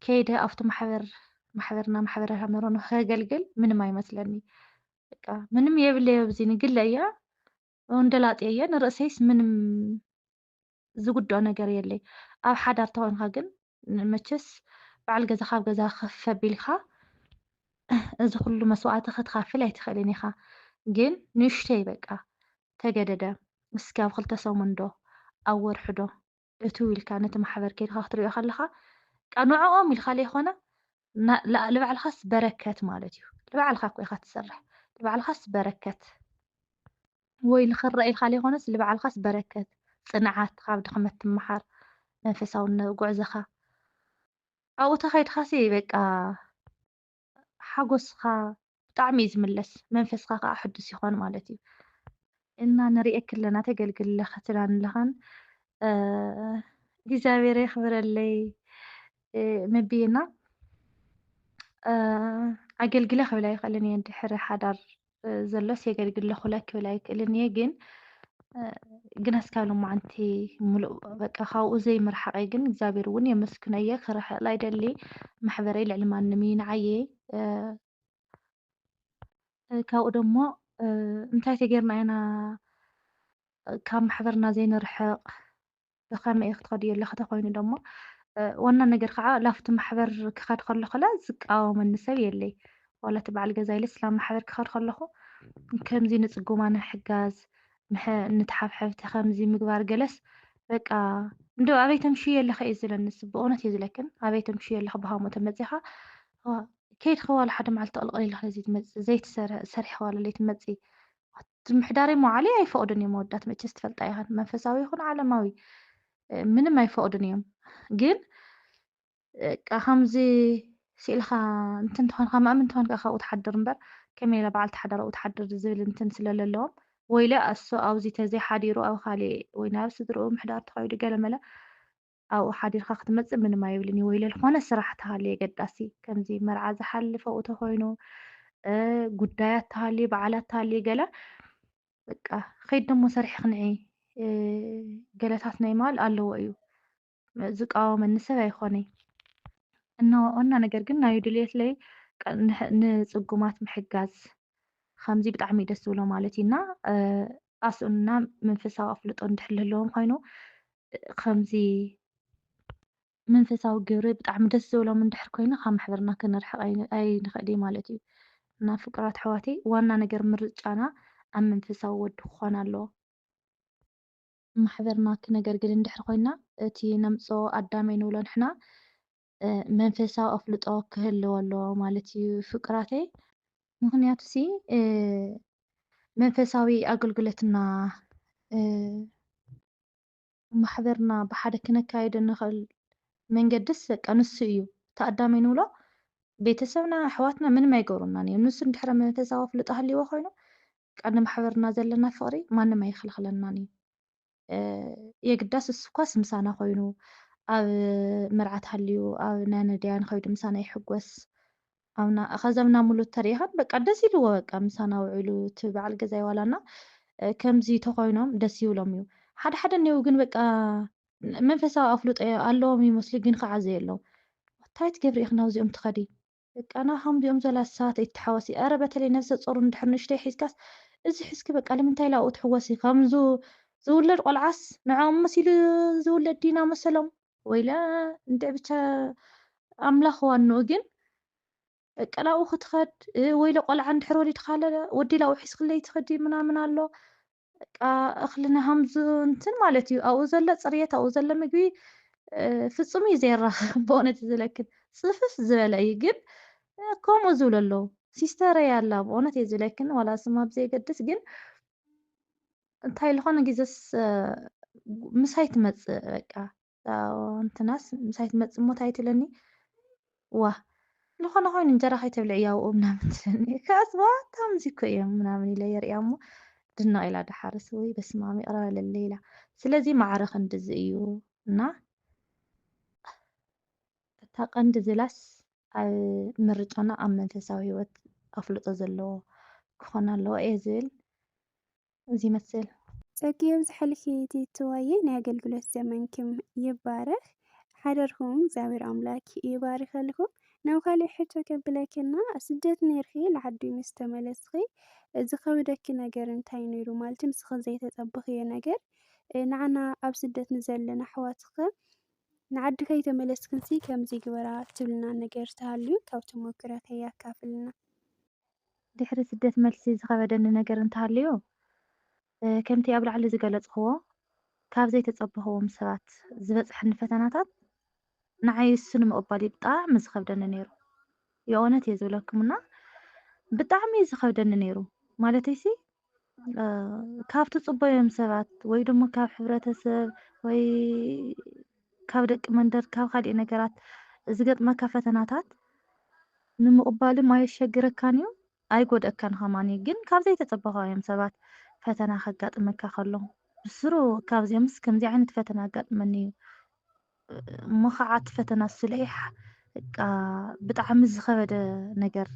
ከይደ ኣብቲ ማሕበርና ማሕበረ ሃመሮን ከገልግል ምንም ኣይመስለኒ በቃ ምንም የብለይ ኣብዚ ንግለ እያ ወንደላጤ እየ ንርእሰይስ ምንም ዝጉድኦ ነገር የለይ ኣብ ሓዳር ተኾንካ ግን መቸስ በዓል ገዛ ካብ ገዛ ከፍ ኣቢልካ እዚ ኩሉ መስዋዕቲ ክትካፍል ኣይትኽእልን ኢኻ ግን ንእሽተይ በቃ ተገደደ እስኪ ኣብ 2 ሰሙን ዶ ኣብ ወርሒ ዶ እቱ ኢልካ ነቲ ማሕበር ከይድካ ክትሪኦ ከለካ ቃ ንዕኦም ኢልካ ዘይኮነ ንባዕልካስ በረከት ማለት እዩ ንባዕልካ እኮ ኢኻ ትሰርሕ ንባዕልካስ በረከት ወይ ንኽረአ ኢልካ ዘይኮነስ ንባዕልካስ በረከት ፅንዓት ካብ ድኽመት ትመሓር መንፈሳውነት ጉዕዞኻ ኣብኡ ተኸይድካሲ በቃ ሓጎስካ ብጣዕሚ እዩ ዝምለስ መንፈስካ ከዓ ሕዱስ ይኾን ማለት እዩ እና ንሪአክ ኣለና ተገልግለኻ ትላንለኻን እግዚኣብሔር የኽብረለይ መቢና ኣገልግለ ክብል ኣይክእልን እየ ድሕሪ ሓዳር ዘሎስ የገልግለ ኩለ ክብል ኣይክእልን እየ ግን ግናስ ካብ ሎማዓንቲ ሙሉእ በቃ ካብኡ ዘይምርሓቀይ ግን እግዚኣብሔር እውን የመስክኖ እየ ክርሕቕ ኣይደሊ ማሕበረይ ልዕሊ ማንም እዩ ንዓየ ካብኡ ደሞ እንታይ ተጌርና ኢና ካብ ማሕበርና ዘይንርሕቕ ብኸመይ ክትኸዱ ኣለኹ ተኮይኑ ደሞ ዋና ነገር ከዓ ላፍቲ ማሕበር ክኸድ ከለኹ ላ ዝቃወመኒ ሰብ የለይ ዋላ እቲ በዓል ገዛ ኢለስ ላብ ማሕበር ክኸድ ከለኹ ከምዚ ንፅጉማን ሕጋዝ ንተሓብሕብቲ ከምዚ ምግባር ገለስ በቃ እንዶ ኣበይ ተምሽዮ ኣለኸ እዩ ዝብለኒስ ብእውነት እዩ ዝብለክን ኣበይ ተምሽዮ ኣለኸ ብሃሞ ተመፂኻ ከይድካ ዋላ ሓደ መዓልቲ ቅልቅል ኢልካ ዘይትመፅእ ዘይትሰርሕካ ዋላ ለይትመፅእ ምሕዳረይ መዋዕለይ ኣይፈቅዱን እዮም መወዳት መቸስ ትፈልጣ ኢኻ መንፈሳዊ ይኹን ዓለማዊ ምንም ኣይፈቅዱን እዮም ግን ከምዚ ስኢልካ እንትን ትኾንካ ማእምን ትኾንካ ካብኡ ትሓድር እምበር ከመይ ኢላ በዓልቲ ሓዳር ኣብኡ ትሓድር ዝብል እንትን ስለለለዎም ወይለ እሱ ኣብዚ ተዘይሓዲሩ ኣብ ካሊእ ወይ ናብ ስድርኡ ምሕዳር ተኸይዱ ገለመለ ኣብኡ ሓዲርካ ክትመፅእ ምንም ኣይብልን እዩ ወይለ ዝኾነ ስራሕ ተሃልየ ገዳሲ ከምዚ መርዓ ዝሓልፍ ኣብኡ ተኮይኑ ጉዳያት ተሃልዩ በዓላት ተሃልዩ ገለ በቃ ከይድ ደሞ ሰሪሕ ክንዒ ገለታት ናይ ማል ኣለዎ እዩ ዝቃወመኒ ሰብ ኣይኮነይ እና ዋና ነገር ግን ናይ ድልየት ለይ ንፅጉማት ምሕጋዝ ከምዚ ብጣዕሚ ደስ ዝብሎ ማለት እዩና ኣስኡና መንፈሳዊ ኣፍልጦ እንድሕልለዎም ኮይኑ ከምዚ መንፈሳዊ ግብሪ ብጣዕሚ ደስ ዝብሎም እንድሕር ኮይኑ ካብ ማሕበርና ክንርሕቕ ኣይንኽእል ማለት እዩ እና ፍቅራት ኣሕዋተይ ዋና ነገር ምርጫና ኣብ መንፈሳዊ ወዲ ክኾን ኣለዎ ማሕበርና ክነገልግል እንድሕር ኮይና እቲ ነምፅኦ ኣዳመይ ንብሎ ንሕና መንፈሳዊ ኣፍልጦ ክህልዎ ኣለዎ ማለት እዩ ፍቅራተይ ምክንያቱ ሲ መንፈሳዊ ኣገልግሎትና ማሕበርና ብሓደ ክነካይዶ ንኽእል መንገድስ በቃ ንሱ እዩ ተኣዳመይ ንብሎ ቤተሰብና ኣሕዋትና ምንም ኣይገብሩናን እዮም ንሱ እንድሕረ መንፈሳዊ ኣፍልጦ ሃልይዎ ኮይኑ ቃ ንማሕበርና ዘለና ፍቅሪ ማንም ኣይክልክለናን እዩ የግዳስ እሱ እኳስ ምሳና ኮይኑ ኣብ መርዓት ሃልዩ ኣብ ናይ ነዳያን ከይዱ ምሳና ይሕጎስ ከዛብ ናብ ሙሉእ ተሪኢኻን በቃ ደስ ኢልዎ በቃ ምሳና ውዒሉ እቲ በዓል ገዛ ይዋላና ከምዚ ተኮይኖም ደስ ይብሎም እዩ። ሓደ ሓደ እኒአው ግን በቃ መንፈሳዊ ኣፍሉጦ ኣለዎም ይመስሉ ግን ከዓ ዘየለው እንታይ ትገብሪ ኢኽ ናብዚኦም ትኸዲ በቃ ና ከምዚኦም ዘላ ሰባት ኣይተሓወሲ ኣረ በተለይ ነፍሰ ፆር እንድሕር ንእሽተይ ሒዝካስ እዚ ሕዝኪ በቃ ንምንታይ ላብኡ ትሕወሲ ከምዙ ዝውለድ ቆልዓስ ንዖም መሲሉ ዝውለድ ዲና መሰሎም ወይለ እንታይ ብቻ ኣምላኽ ዋንኡ ግን በቃ ናብኡ ክትኸድ ወይለ ቆልዓ እንድሕር ወሊድ ካለ ወዲ ላብኡ ሒዝክለይ ትኸዲ ምናምን ኣሎ በቃ እኽልና ከምዚ እንትን ማለት እዩ ኣብኡ ዘሎ ፅርየት ኣብኡ ዘሎ ምግቢ ፍጹም እዩ ዘይራኸብ ብእውነት ዝለክን ፅፍፍ ዝበለ እዩ ግን ከምኡ ዝብሉ ኣለዉ ሲስተረይ ኣላ ብእውነት እየ ዝብለክን ዋላ ስማ ብዘይገድስ ግን እንታይ ዝኾነ ግዜስ ምሳይ ትመፅእ በቃ እንትናስ ምሳይ ትመፅእ እሞ እንታይ ትብለኒ ዋ ዝኾነ ኮይኑ እንጀራ ከይተብልዕ እያ ኣብኡ ምናምን ትብለኒ ከኣስ ዋ ከምዚ እኮ እዮም ምናምን ኢለ የርእያ እሞ ድንቕ ኢላ ድሓርስ ወይ በስመ ኣብ ይቕረበለለ ኢላ ስለዚ ማዕረ ክንድዚ እዩ እና እታ ቀንዲ ዝላስ ኣብ ምርጫና ኣብ መንፈሳዊ ሂወት ኣፍልጦ ዘለዎ ክኾን ኣለዎ እየ ዝብል እዚ ይመስል ጸጊ ብዝሕልኪ ትዋየ ናይ ኣገልግሎት ዘመንክም ይባረኽ ሓደርኩም እግዚአብሔር ኣምላክ ይባርከልኩም ናብ ካሊእ ሕቶ ከብለክና ስደት ነርኺ ንዓዲ ምስ ተመለስኺ ዝኸብደኪ ነገር እንታይ ነይሩ ማለት ምስኺ ዘይተፀበኽዮ ነገር ንዓና ኣብ ስደት ንዘለና ኣሕዋትከ ንዓዲ ከይተመለስክንሲ ከምዚ ግበራ ትብልና ነገር ተሃልዩ ካብ ተሞክሮተይ ያካፍልና ድሕሪ ስደት መልሲ ዝኸበደኒ ነገር እንተሃልዩ ከምቲ ኣብ ላዕሊ ዝገለጽኽዎ ካብ ዘይተፀበኽዎም ሰባት ዝበፅሐኒ ፈተናታት ንዓይ እሱ ንምቕባል ብጣዕሚ ዝኸብደኒ ነይሩ የእውነት እየ ዝብለኩምና ብጣዕሚ ዝኸብደኒ ነይሩ ማለተይሲ ካብቲ ፅበዮም ሰባት ወይ ድማ ካብ ሕብረተሰብ ወይ ካብ ደቂ መንደር ካብ ካልእ ነገራት ዝገጥመካ ፈተናታት ንምቕባል ማየሸግረካን እዩ ኣይጎደእካን ኸማን ግን ካብ ዘይተፀበኻዮም ሰባት ፈተና ከጋጥመካ ከሎ ብስሩ ካብዚኦምስ ከምዚ ዓይነት ፈተና ኣጋጥመኒ እዩ እሞ ከዓ እቲ ፈተና ስልሒ በቃ ብጣዕሚ ዝኸበደ ነገር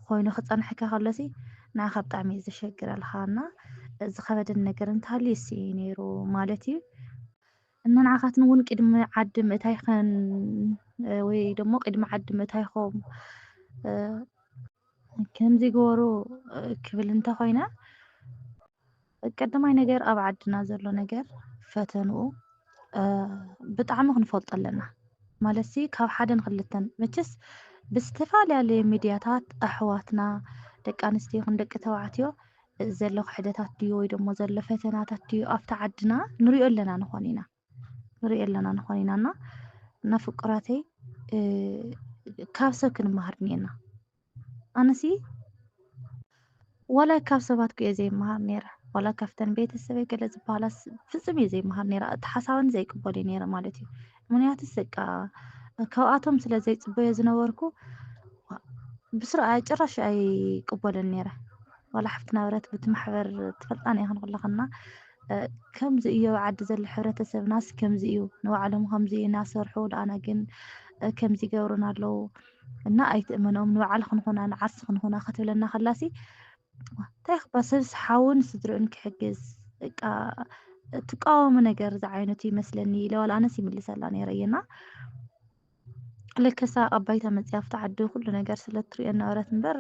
ኮይኑ ክፀንሐካ ከሎሲ ንዓኻ ብጣዕሚ እዩ ዘሸግረልካና ዝኸበደን ነገር እንተሃልዩ እሱ እዩ ነይሩ ማለት እዩ እና ንዓኻትን እውን ቅድሚ ዓዲ ምእታይኸን ወይ ደሞ ቅድሚ ዓዲ ምእታይኹም ከምዚ ገበሩ ክብል እንተኾይነ ቀዳማይ ነገር ኣብ ዓድና ዘሎ ነገር ፈተንኡ ብጣዕሚ ክንፈልጦ ኣለና ማለትሲ ካብ ሓደን ክልተን መቸስ ብዝተፈላለየ ሚድያታት ኣሕዋትና ደቂ ኣንስትዮ ይኹን ደቂ ተባዕትዮ ዘሎ ክሕደታት ድዩ ወይ ደሞ ዘሎ ፈተናታት ድዩ ኣብቲ ዓድና ንሪኦ ኣለና ንኾን ኢና እና እና ፍቁራተይ ካብ ሰብ ክንመሃር እኒአና ኣነሲ ዋላ ካብ ሰባት እየ ዘይመሃር ነይረ ዋላ ካብተን ቤተሰበይ ገለ ዝበሃላስ ፍፅም እየ ዘይመሃር ነይረ እቲ ሓሳብን ዘይቅበል እዩ ነይረ ማለት እዩ ምክንያቱስ በቃ ካብኣቶም ስለ ዘይፅበዮ ዝነበርኩ ብስርዓት ጭራሽ ኣይቅበልን ነይረ ዋላ ሓፍቲ ነበረት በቲ ማሕበር ትፈልጣን እያ ክንኩለኸና ከምዚ እዩ ዓዲ ዘሎ ሕብረተሰብናስ ከምዚ እዩ ንባዕሎም ከምዚ እናሰርሑ ንኣና ግን ከምዚ ይገብሩና ኣለዉ እና ኣይትእመኖም ንባዕል ክንኾና ንዓርሲ ክንኾና ክትብለና ከላሲ እንታይ ክባ ሰብስ ሓውን ስድርኡን ክሕግዝ በቃ ትቃወሙ ነገር ዝዓይነቱ ይመስለኒ ለዋላ ኣነስ ይምልሰላ ነይረ እየና ለከሳ ኣባይታ መፅያ ኣብቲ ዓዲ ኩሉ ነገር ስለ ትሪኦ ነበረት እምበር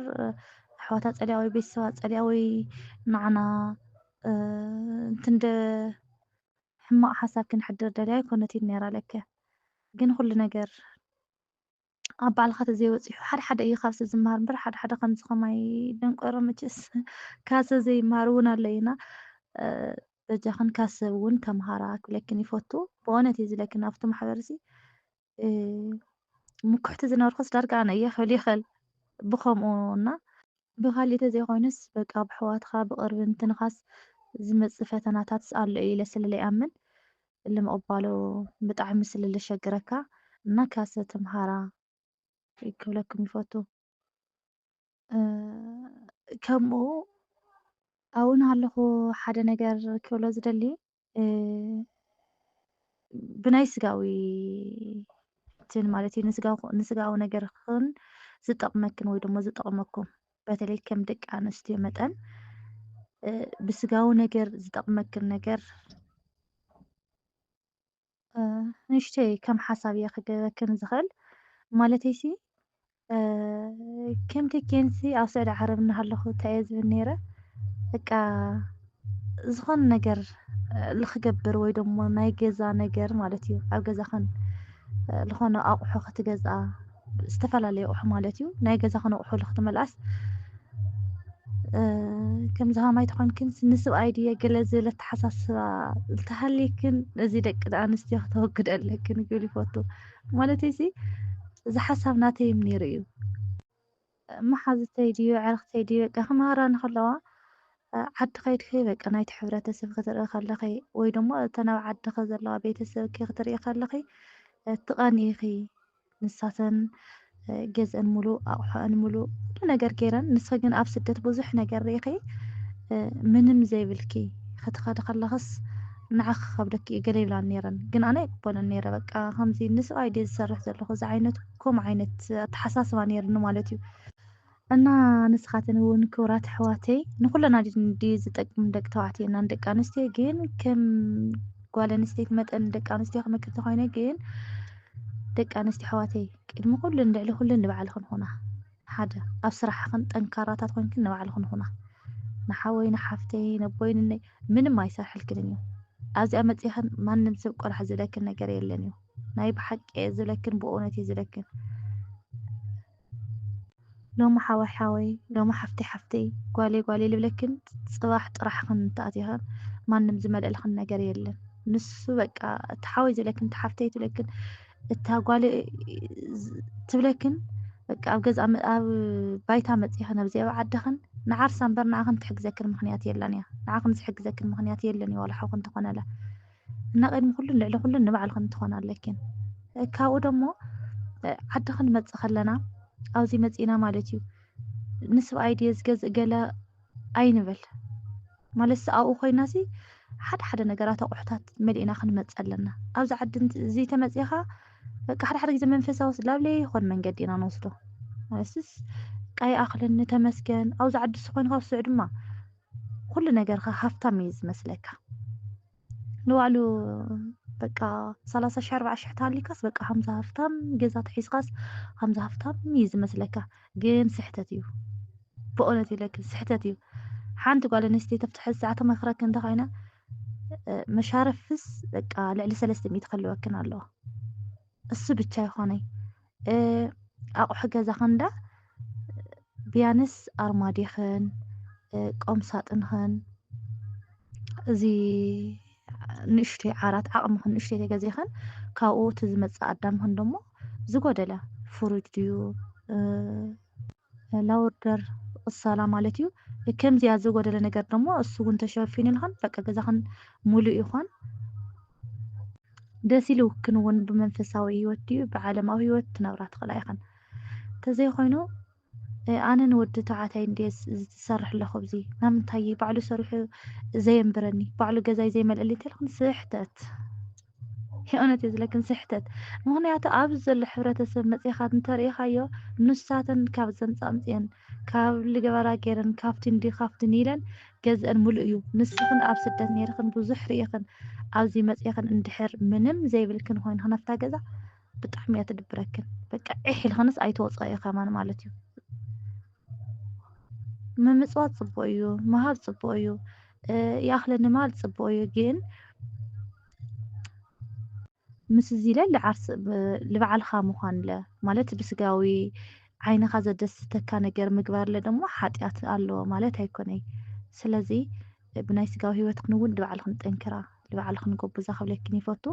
ኣሕዋታ ፀልያ ወይ ቤተሰባት ፀልያ ወይ ንዓና እንትንደ ሕማቕ ሓሳብ ክንሕድር ደልያ ኣይኮነትን ነይራ ለከ ግን ኩሉ ነገር ኣብ ባዕልካ ተዘይወፂሑ ሓደ ሓደ እዩ ካብዚ ዝመሃር እምበር ሓደ ሓደ ከምዚ ከማይ ደንቆሮ መቸስ ካብ ሰብ ዘይመሃር እውን ኣሎ ኢና በጃኽን ካብ ሰብ እውን ተምሃራ ክብለክን ይፈቱ ብእውነት እዩ ዝለክን ኣብቲ ማሕበረሲ ምኩሕቲ ዝነበርኩስ ዳርጋ ኣነ እየ ክብል ይኽእል ብከምኡና ብካሊእ ተዘይኮይኑስ በቃ ብሕዋትካ ብቅርቢ እንትንኻስ ዝመፅእ ፈተናታት ኣሎ እዩ ኢለ ስለ ዘይኣምን ንምቕባሉ ብጣዕሚ ስለ ዘሸግረካ እና ካብ ሰብ ተምሃራ ክብለኩም ይፈቱ ከምኡ ኣብኡ ኣለኹ ሓደ ነገር ክብሎ ዝደሊ ብናይ ስጋዊ እንትን ማለት እዩ ንስጋዊ ነገር ክን ዝጠቕመክን ወይ ደሞ ዝጠቕመኩም በተለይ ከም ደቂ ኣንስትዮ መጠን ብስጋዊ ነገር ዝጠቕመክን ነገር ንእሽተይ ከም ሓሳብ እየ ክገበክን ዝኽእል ማለተይ ሲ ከም ደቄንሲ ኣብ ስዕዲ ዓረብ እናሃለኹ እንታይ እየ ዝብል ነይረ በቃ ዝኾነ ነገር ልክገብር ወይ ደሞ ናይ ገዛ ነገር ማለት እዩ ኣብ ገዛኽን ዝኾነ ኣቑሑ ክትገዝኣ ዝተፈላለዩ ኣቑሑ ማለት እዩ ናይ ገዛኽን ኣቑሑ ክትመልኣስ ከምዚ ሃማይ ተኾንክን ንሰብኣይ ድየ ገለ ዝብል ኣተሓሳስባ እንተሃልይክን እዚ ደቂ ኣንስትዮ ክተወግድ ኣለክን ክብል ይፈቱ ማለተይ ሲ እዚ ሓሳብ ናተይም ነይሩ እዩ መሓዝተይ ድዩ ዕርኽተይ ድዩ በቃ ክመሃራ ንኸለዋ ዓዲ ከይድኺ በቃ ናይቲ ሕብረተሰብ ክትርኢ ከለኺ ወይ ደሞ እተን ኣብ ዓድኺ ዘለዋ ቤተሰብኪ ክትርኢ ከለኺ ትቐኒኢኺ ንሳተን ገዝአን ሙሉእ ኣቑሑአን ሙሉእ ኩሉ ነገር ገይረን ንስኺ ግን ኣብ ስደት ብዙሕ ነገር ርኢኺ ምንም ዘይብልኪ ክትኸዲ ከለኽስ ንዓኺ ከብደኪ እዩ ገለ ይብላን ነይረን ግን ኣነ ኣይቅበሎን ነይረ በቃ ከምዚ ንሰብኣይ ድየ ዝሰርሕ ዘለኹ እዚ ዓይነት ከምኡ ዓይነት ኣተሓሳስባ ነይርኒ ማለት እዩ እና ንስኻትን እውን ክቡራት ኣሕዋተይ ንኩለና ድዩ ዝጠቅም ደቂ ተባዕትዮ እና ደቂ ኣንስትዮ ግን ከም ጓል ኣንስተይቲ መጠን ደቂ ኣንስትዮ ክመክር ተኾይነ ግን ደቂ ኣንስትዮ ኣሕዋተይ ቅድሚ ኩሉን ልዕሊ ኩሉን ንባዕልኽን ሁና ሓደ ኣብ ስራሕኽን ጠንካራታት ኮይንክን ንባዕልኽን ሁና ንሓወይ ንሓፍተይ ነቦይ ንነይ ምንም ኣይሰርሐልክን እዩ ኣብዚኣ መፂኽን ማንም ሰብ ቆልሕ ዝብለክን ነገር የለን እዩ ናይ ብሓቂ ዝብለክን ብእውነት እዩ ዝብለክን ሎሚ ሓወይ ሓወይ ሎሚ ሓፍተይ ሓፍተይ ጓለይ ጓለይ ልብለክን ፅባሕ ጥራሕኽን ተኣትይኽን ማንም ዝመልአልኽን ነገር የለን ንሱ በቃ እቲ ሓወይ ዝብለክን እቲ ሓፍተይ ትብለክን እታ ጓለይ ትብለክን በቃ ኣብ ገዛ ኣብ ባይታ መፂኽን ኣብዚ ኣብ ዓድኽን ንዓርሳ እምበር ንዓኽን ትሕግዘክን ምኽንያት የለን እያ ንዓኽን ዝሕግዘክን ምኽንያት የለን እዩ ዋላ ሓውክን ትኾነላ እና ቅድሚ ኩሉን ልዕሊ ኩሉን ንባዕልኽን ትኾን ኣለክን ካብኡ ደሞ ዓድኽን መፅእ ከለና ኣብዚ መፂና ማለት እዩ ንሰብኣይ ድየ ዝገዝእ ገለ ኣይንብል ማለት ኣብኡ ኮይና ሲ ሓደ ሓደ ነገራት ኣቑሑታት መሊእና ክንመፅእ ኣለና ኣብዚ ዓዲ እዚ ተመፂኻ በቃ ሓደ ግዜ መንፈሳዊ ስላብለይ ይኾን መንገዲ ኢና ንወስዶ ማለትስ ቃይ ኣኽልኒ ተመስገን ኣብዚ ዓዲ ዝኾይንካ ውስዕ ድማ ኩሉ ነገርካ ሃፍታም እዩ ዝመስለካ ንባዕሉ በቃ 30,000 40,000 ተሃሊካስ በቃ ከምዚ ሃፍታም ገዛ ተሒዝካስ ከምዚ ሃፍታም እዩ ዝመስለካ ግን ስሕተት እዩ ብእውነት ይለክን ስሕተት እዩ ሓንቲ ጓል ኣንስተይቲ ኣብቲ ሕዚ ሰዓት መክረክ እንተኮይና መሻረፍስ በቃ ልዕሊ 300 ክህልወክን ኣለዎ እሱ ብቻ ይኾነይ ኣቑሑ ገዛ ክንዳ ቢያንስ ኣርማዲኽን ቆም ሳጥንኽን እዚ ንእሽተይ ዓራት ዓቕምኽን ንእሽተይ ተገዚኽን ካብኡ እቲ ዝመፅእ ኣዳምኽን ደሞ ዝጎደለ ፍሩጅ ድዩ ላውርደር ቅሳላ ማለት እዩ ከምዚያ ዝጎደለ ነገር ደሞ እሱ እውን ተሸፊኑ ኢልኽን በቃ ገዛኽን ሙሉእ ይኾን ደስ ኢሉክን እውን ብመንፈሳዊ ህይወት ድዩ ብዓለማዊ ህይወት ትነብራ ትኽእላ ኢኽን ተዘይኮይኑ ኣነ ንወዲ ተባዕታይ እንድየ ዝሰርሕ ኣለኹ እዚ ናምንታይ ባዕሉ ሰሪሑ ዘየንብረኒ ባዕሉ ገዛይ ዘይመልአሊ እንተልክን ስሕተት የእውነት እዩ ዝለክን ስሕተት ምክንያቱ ኣብዚ ዘሎ ሕብረተሰብ መፂኻ እንተሪኢኻዮ ንሳተን ካብ ዘንፃምፅአን ካብ ልገበራ ገይረን ካብቲ እንዲ ካብቲ ኢለን ገዝአን ሙሉእ እዩ ንስኽን ኣብ ስደት ነርክን ብዙሕ ርኢኽን ኣብዚ መፂኽን እንድሕር ምንም ዘይብልክን ኮይንክን ኣብታ ገዛ ብጣዕሚ እያ ትድብረክን በቃ ዒሕ ኢልኽንስ ኣይተወፅኦ ኢኸማን ማለት እዩ ምምፅዋት ፅቡቅ እዩ መሃብ ፅቡቅ እዩ ይኣኽለኒ ማል ፅቡቅ እዩ ግን ምስ እዚ ለለ ዓርሲ ልባዕልኻ ምዃን ለ ማለት ብስጋዊ ዓይንኻ ዘደስተካ ነገር ምግባር ለ ደሞ ሓጢኣት ኣለዎ ማለት ኣይኮነይ ስለዚ ብናይ ስጋዊ ህይወት ክንውን ልባዕልኽን ጠንክራ ልባዕልኽን ጎብዛ ክብለክን ይፈቱ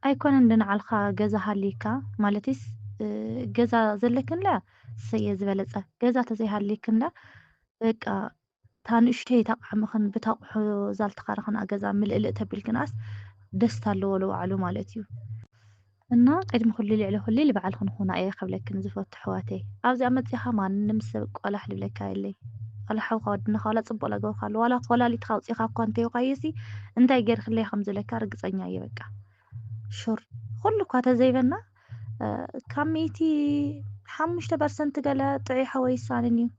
ኣይኮነን ንዓልኻ ገዛ ሃሊካ ማለትስ ገዛ ዘለክን ለ ሰየ ዝበለፀ ገዛ ተዘይሃሊክን ለ በቃ ታንእሽተይ ተቃዕምኽን ብታቑሑ ዛልተኻረኽን ገዛ ምልእልእ ተቢልክናስ ደስታ ኣለዎ ለባዕሉ ማለት እዩ እና ቅድሚ ኩሉ ልዕሊ ኩሉ ልባዕልኽን ሁና እየ ክብለክን ዝፈቱ ኣሕዋተይ ኣብዚኣ መፂኻ ማንም ሰብ ቆላሕ ልብለካ የለይ ولا حوخ ودنا ولا صبولا جو خال ولا لي تخاوصي خا كنت يقايسي انت غير خلي خمز لك رقصኛ يبقى شور كل كاتا زي بنا كميتي 5% قال طعي حويسانني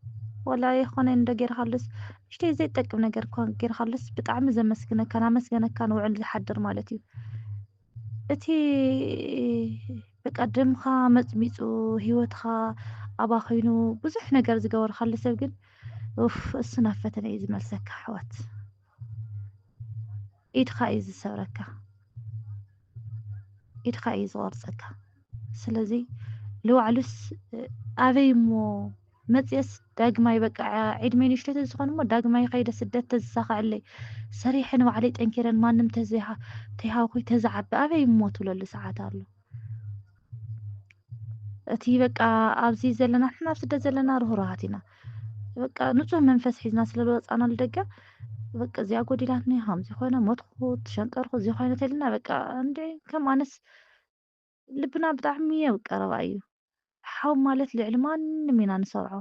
ولا يخون عند غير خالص شتي زي تقم ነገር كون غير خالص بطعم زمسكنه كان مسكنه كان وعل زحدر مالتي እቲ በቃ ደምኻ መፅሚፁ ሂወትኻ ኣባኺኑ ብዙሕ ነገር ዝገበርካሉ ሰብ ግን ኡፍ እሱ ናብ ፈተነ እዩ ዝመልሰካ ኣሕዋት ኢድኻ እዩ ዝሰብረካ ኢድኻ እዩ ዝቆርፀካ ስለዚ ልባዕሉስ ኣበይ እሞ መፅየስ ዳግማይ በቃ ዕድመይ ንእሽተይ ተዝኾን እሞ ዳግማይ ከይደ ስደት ተዘሳኽዐለይ ሰሪሐ ንባዕለይ ጠንኪረን ማንም ተይሃብኩ ተዝዓቢ ኣበይ እሞ ትብለሉ ሰዓት ኣሎ እቲ በቃ ኣብዚ ዘለና ንሕና ኣብ ስደት ዘለና ርህሩሃት ኢና በቃ ንጹህ መንፈስ ሒዝና ስለዝወፃና ልደገ በቃ እዚኣ ጎዲላትኒ ከምዚ ኮይነ ሞትኩ ተሸንቀርኩ እዚ ኮይነት የለና በቃ እንዴ ከም ኣነስ ልብና ብጣዕሚ የውቀረባ እዩ ሓው ማለት ልዕሊ ማንም ኢና ንሰርዖ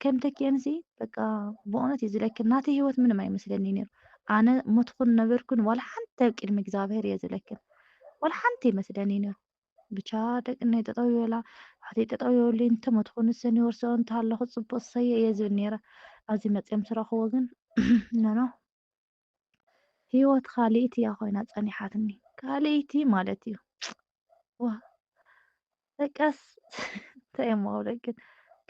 ከም ተኪአንሲ በቃ ብእውነት እዩ ዝለክን ናተይ ሂወት ምንም ኣይመስለኒ ነይሩ ኣነ ሞትኩን ነበርኩን ዋላ ሓንቲ ኣብ ቅድሚ እግዚኣብሔር እየ ዝለክን ዋላ ሓንቲ ይመስለኒ ነይሩ ብቻ ደቅናይ ጠጠው ይበላ ሓተይ ጠጠው ይበሉኝ እንተሞትኩን ንሰኒ ወርሶ እንተሃለኹ ፅቡቅ ሰየ እየ ዝብል ነይረ ኣብዚ መፅኦም ስረኽቦ ግን ነኖ ሂወት ካልእቲ እያ ኮይና ፀኒሓትኒ ካልእቲ ማለት እዩ ዋ በቃስ ተየማውለግን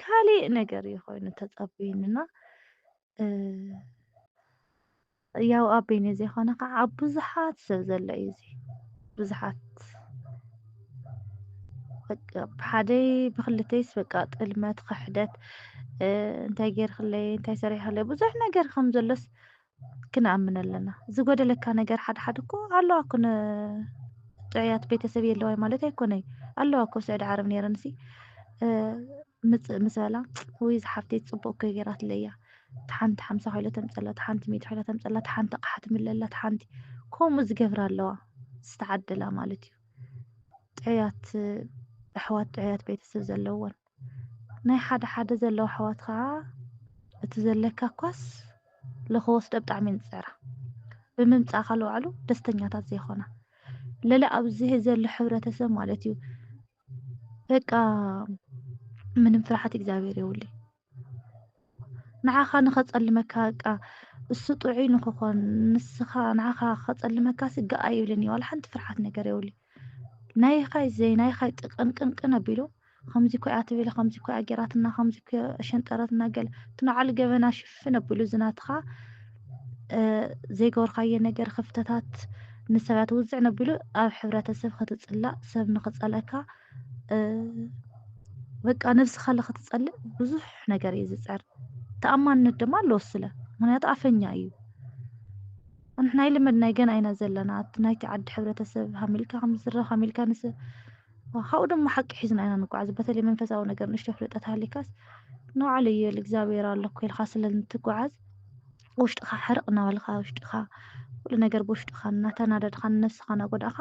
ካልእ ነገር እዩ ኮይኑ ተፀቢዩንና ያው ኣበይነ ዘይኮነ ከዓ ኣብ ብዙሓት ሰብ ዘሎ እዩ እዚ ብዙሓት በቃ ብሓደይ ብክልተይስ በቃ ጥልመት ክሕደት እንታይ ገይርክለይ እንታይ ሰሪሕክለይ ብዙሕ ነገር ከም ዘሎስ ክንኣምን ኣለና ዝጎደለካ ነገር ሓደ ሓደ እኮ ኣለዋ እኮ ጥዕያት ቤተሰብ የለዋይ ማለት ኣይኮነይ ኣለዋ እኮ ስዕዲ ዓረብ ነይረንሲ ምስ በላ ወይ ዝሓፍተይ ፅቡቅ እኮ ገይራትለያ ተሓንቲ 50 ኪሎ ተምፀላ ተሓንቲ 100 ኪሎ ተምፀላ ተሓንቲ ኣቕሓ ትምለላ ተሓንቲ ከምኡ ዝገብራ ኣለዋ ዝተዓደላ ማለት እዩ ጥዕያት ኣሕዋት ጥዕያት ቤተሰብ ዘለዎን ናይ ሓደ ሓደ ዘለዎ ኣሕዋት ከዓ እቲ ዘለካ እኳስ ለክወስዶ ብጣዕሚ ንፅዕራ ብምምፃእ ካልባዕሉ ደስተኛታት ዘይኮና ለለ ኣብዚ ዘሎ ሕብረተሰብ ማለት እዩ በቃ ምንም ፍርሓት እግዚኣብሔር የውልይ ንዓኻ ንኸፀልመካ በቃ እሱ ጥዑይ ንክኾን ንስኻ ንዓኻ ከፀልመካ ስጋኣ ይብልኒ ዋላ ሓንቲ ፍርሓት ነገር የውልይ ናይኻ ዘይ ናይኻ ጥቅንቅንቅን ኣቢሉ ከምዚ ኮያ ትብል ከምዚ ኮያ ጌራትና ከምዚ ሸንጠረትና ገለ ትናዓሉ ገበና ሽፍን ኣቢሉ ዝናትኻ ዘይገበርካዮ ነገር ክፍተታት ንሰባት ውፅዕ ነቢሉ ኣብ ሕብረተሰብ ክትፅላእ ሰብ ንክፀልአካ በቃ ነብስኻ ለክትፀልእ ብዙሕ ነገር እዩ ዝፅዕር ተኣማንነት ድማ ኣለዎ ስለ ምክንያቱ ኣፈኛ እዩ ንሕና ይልመድናይ ገና ኢና ዘለና ናይቲ ዓዲ ሕብረተሰብ ሃሚልካ ከምዝረኽ ሃሚልካ ንሰብ ካብኡ ድማ ሓቂ ሒዝና ኢና ንጓዓዝ በተለይ መንፈሳዊ ነገር ንእሽቶ ፍልጠት ሃሊካስ ንባዕሉ እዩ እግዚኣብሔር ኣሎ እኮ ኢልካ ስለእንትጓዓዝ ውሽጥኻ ሕርቕ እናበልካ ውሽጥኻ ኩሉ ነገር ብውሽጥኻ እናተናደድካ ነፍስኻ እናጎዳእካ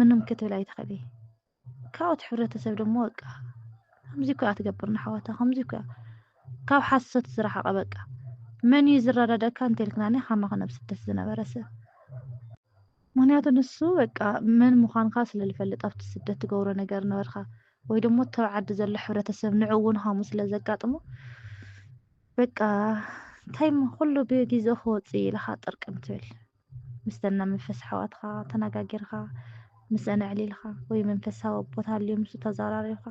ምንም ክትብል ኣይትኽእል ካብኡት ሕብረተሰብ ድማ በቃ ከምዚ ኮያ ትገብርና ሓወታ ከምዚ ኮያ ካብ ሓሶት ዝረሓቐ በቃ መን እዩ ዝረዳደእካ እንተይልክናኒ ከማኸ ናብ ስደት ዝነበረ ሰብ ምክንያቱ ንሱ በቃ መን ምዃንካ ስለዝፈልጥ ኣብቲ ስደት ትገብሮ ነገር ነበርካ ወይ ደሞ ተባዓዲ ዘሎ ሕብረተሰብ ንዑ እውን ሃሙ ስለዘጋጥሞ በቃ ታይም ኩሉ ብግዜ ክወፅእ ኢልካ ጥርቅም ትብል ምስተና መንፈስ ሓዋትካ ተነጋጊርካ ምስአን ዕሊልካ ወይ መንፈሳዊ ቦታ ሃልዩ ምስ ተዘራሪብካ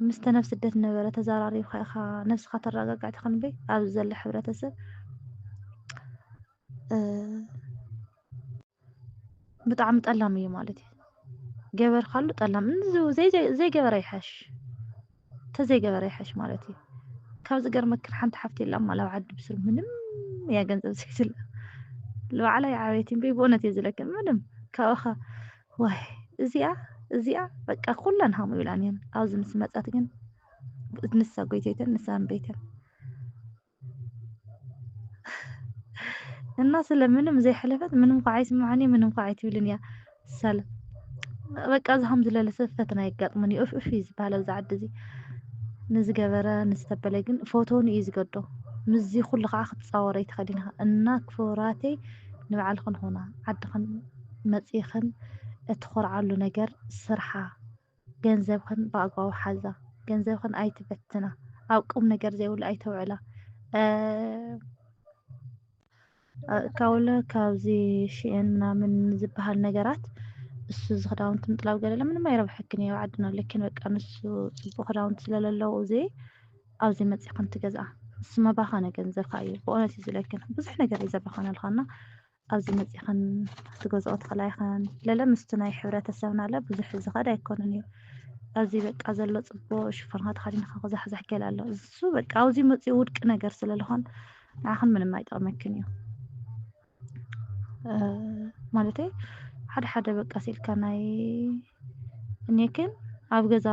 ምስተ ነፍሲ ስደት ነበረ ተዘራሪብካ ኢኻ ነፍስካ ተረጋጋዕቲ ክንበይ ኣብ ዘሎ ሕብረተሰብ ብጣዕሚ ጠላም እዩ ማለት እዩ ገበርካሉ ጠላም ዘይገበረ ይሓሽ ተዘይገበረ ይሓሽ ማለት እዩ ካብ ዝገርመክን ሓንቲ ሓፍቲ የላ ማላብ ዓዲ ብስር ምንም እያ ገንዘብ ዘይስለ ልባዕላ ዓበይቲ እምበይ ብእውነት እየ ዝለክን ምንም ካብኻ ዋይ እዚኣ በቃ ኩለን ሃሙ ይብላን እየን ኣብዚ ምስ መፃት ግን ንሳ ጎይተይተን ንሳ እንበይተን እና ስለምንም ዘይሕለፈት ምንም ኳ ኣይስምዓኒ ምንም ኳ ኣይትብልን እያ ሰላም በቃ ዝሃም ዝለለ ሰብ ፈተና የጋጥሙን እዩ እፍ እዩ ዝበሃል ኣብዚ ዓዲ እዚ ንዝገበረ ንዝተበለ ግን ፎቶን እዩ ዝገዶ ምዚ ኩሉ ከዓ ክትፃወረ ይትኸዲን ኢኻ እና ክፉራተይ ንባዕልኽን ኹና ዓድኽን መፂኽን እትኮርዓሉ ነገር ስርሓ ገንዘብኽን ብኣግባቡ ሓዛ ገንዘብኽን ኣይትበትና ኣብ ቁም ነገር ዘይብሉ ኣይተውዕላ ካውለ ካብዚ ሽኤን ምናምን ዝበሃል ነገራት እሱ ዝክዳውንቲ ምጥላብ ገለለ ምንም ኣይረብሐክን እየ ዓድና ለኪን በቃ ንሱ ፅቡቅ ክዳውንቲ ስለለለው እዚ ኣብዚ መፂኽን ትገዝኣ ንሱ መባኸነ ገንዘብካ እዩ ብእውነት እዩ ዝለክን ብዙሕ ነገር እዩ ዘባኸነልካና ኣብዚ መፂኽን ትገዝኦ ትኽእላ ኢኸን ለለ ምስቲ ናይ ሕብረተሰብና ለ ብዙሕ ዝኸድ ኣይኮነን እዩ ኣብዚ በቃ ዘሎ ፅቡቅ ሽፎንካ ተኸዲንካ ክዛሕዛሕ ገለ ኣሎ እሱ በቃ ኣብዚ መፂኡ ውድቂ ነገር ስለዝኾን ንዓኽን ምንም ኣይጠቕመክን እዩ ማለተይ ሓደ ሓደ በቃ ሲልካ ናይ እኔክን ኣብ ገዛ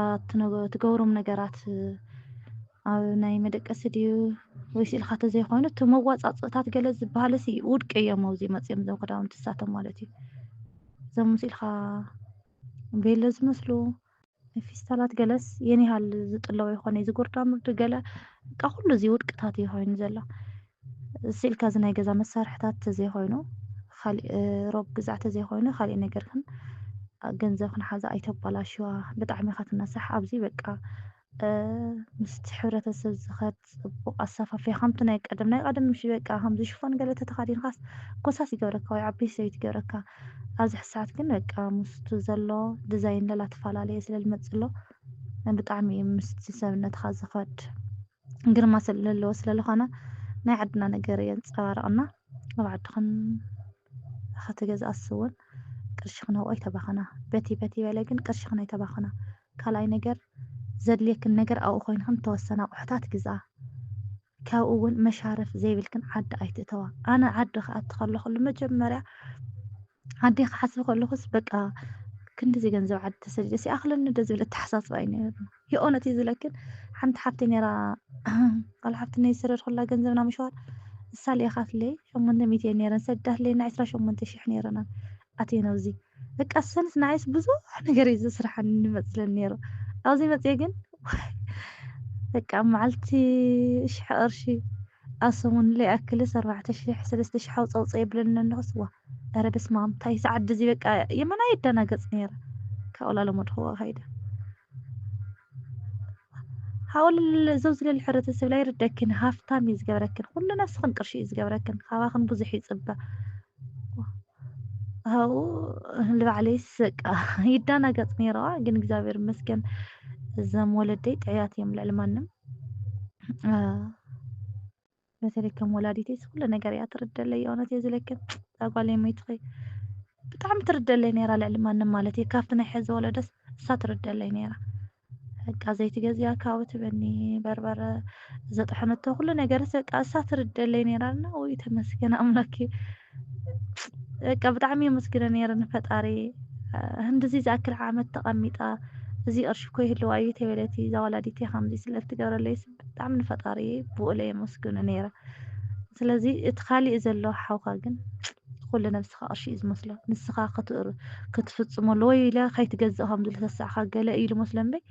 ትገብሮም ነገራት ኣብ ናይ መደቀሲ ድዩ ወይስ ኢልካ ተዘይኮይኑ እቲ መዋፃፅእታት ገለ ዝበሃለሲ ውድቂ እዮም ኣብዚ መፂኦም ዞም ክዳውንቲ ንሳቶም ማለት እዩ እዞም ምስ ኢልካ ቤሎ ዝመስሉ ፊስታላት ገለስ የኒሃል ዝጥለዎ ይኮነ ዝጉርዳ ምርዲ ገለ በቃ ኩሉ እዚ ውድቅታት እዩ ኮይኑ ዘሎ ስኢልካ እዚ ናይ ገዛ መሳርሕታት ተዘይኮይኑ ካሊእ ሮብ ግዛዕ ተዘይኮይኑ ካሊእ ነገር ግን ገንዘብክን ሓዛ ኣይተበላሽዋ ብጣዕሚ ኢኻ ትነስሕ ኣብዚ በቃ ምስቲ ሕብረተሰብ ዝኸድ ፅቡቅ ኣሰፋፍያ ከምቲ ናይ ቀደም ምሽ በቃ ከምዚ ሽፎን ገለ ተተኻዲንካስ ኮሳስ ይገብረካ ወይ ዓበይቲ ሰበይቲ ይገብረካ ኣብዚ ሕሳዓት ግን በቃ ምስቱ ዘሎ ዲዛይን ለላ ተፈላለየ ስለዝመፅእ ኣሎ ብጣዕሚ እዩ ምስቲ ሰብነትካ ዝኸድ ግርማ ስለለዎ ስለዝኾነ ናይ ዓድና ነገር የንፀባርቕና ኣብ ዓድኽን ክትገዝኣስ እውን ቅርሽኽን ኣብኡ ኣይተባኸና በቲ በለ ግን ቅርሽኽን ኣይተባኸና ካልኣይ ነገር ዘድልየክን ነገር ኣብኡ ኮይንክን ተወሰነ ኣቑሑታት ግዝኣ ካብኡ እውን መሻረፍ ዘይብልክን ዓዲ ኣይትእተዋ ኣነ ዓዲ ክኣቱ ከለኹ መጀመርያ ዓዲ ክሓስብ ከለኹስ በቃ ክንዲ ገንዘብ ዓዲ ተሰዲደ ሲኣኽለኒ ደዝብል እተሓሳስባ እዩ ነይሩ የእውነት እዩ ዝለክን ሓንቲ ሓፍቲ ነይራ ቃል ሓፍቲ ናይ ዝሰደድ ኩላ ገንዘብና ምሽዋር ሳልኢኻትለይ 800 ነይረን ሰዳትለይና 28000 ነይረና ኣትየ ነብዚ በቃ ሰንስ ናይስ ብዙሕ ነገር እዩ ዝስራሐኒ ንመፅለን ነይሩ ኣብዚ መፅየ ግን በቃ መዓልቲ ሽሕ ቅርሺ ኣብ ሰሙን ለይኣክልስ 4000 3000 ኣውፃውፀ የብለኒ ንኽስዋ ኧረ በስመ ኣብ እንታይ ሰዓት እዚ በቃ የመና ይደናገፅ ነይረ ካብኡላ ለመድኽዋ ኸይደ حاول زوز للحرة لا يردكن هافتام يزجبركن كل نفس خن قرشي يزجبركن خواخن بزح يصبح هاو اللي عليه سك يدانا قط ميرا جن جزابير مسكن زم ولدي تعيات يملأ المنم مثلا كم ولادتي كل نجار ترد لي أنا تيزلكن أقول لي ما يتخي بتعم ترد لي نيرا للمنم مالتي كافتنا حز ولدس ساترد لي نيرا ጋዜቲ ገዚያ ካውት በኒ በርበረ ዘጥሕነቶ ሁሉ ነገር በቃ ሳትርደለይ ነይራና ወይ ተመስገን አምላኬ በቃ ብጣዕሚ መስገን ነይረን ፈጣሪ እንደዚ ዝኣክል ዓመት ተቐሚጣ እዚ ቅርሺ ኮ ይህልዋ እዩ ተበለቲ ዘወላዲቲ ከምዚ ስለፍቲ ገበረለይ ብጣዕሚ ፈጣሪ ብኡለይ መስገን ነይረ ስለዚ እቲ ካሊእ ዘሎ ሓውካ ግን ኩሉ ነፍስኻ ቅርሺ እዩ ዝመስሎ ንስኻ ክትፍፅመሉ ወይ ኢላ ከይትገዝእ ከምዚ ልተስዓካ ገለ ኢሉ መስለን በይ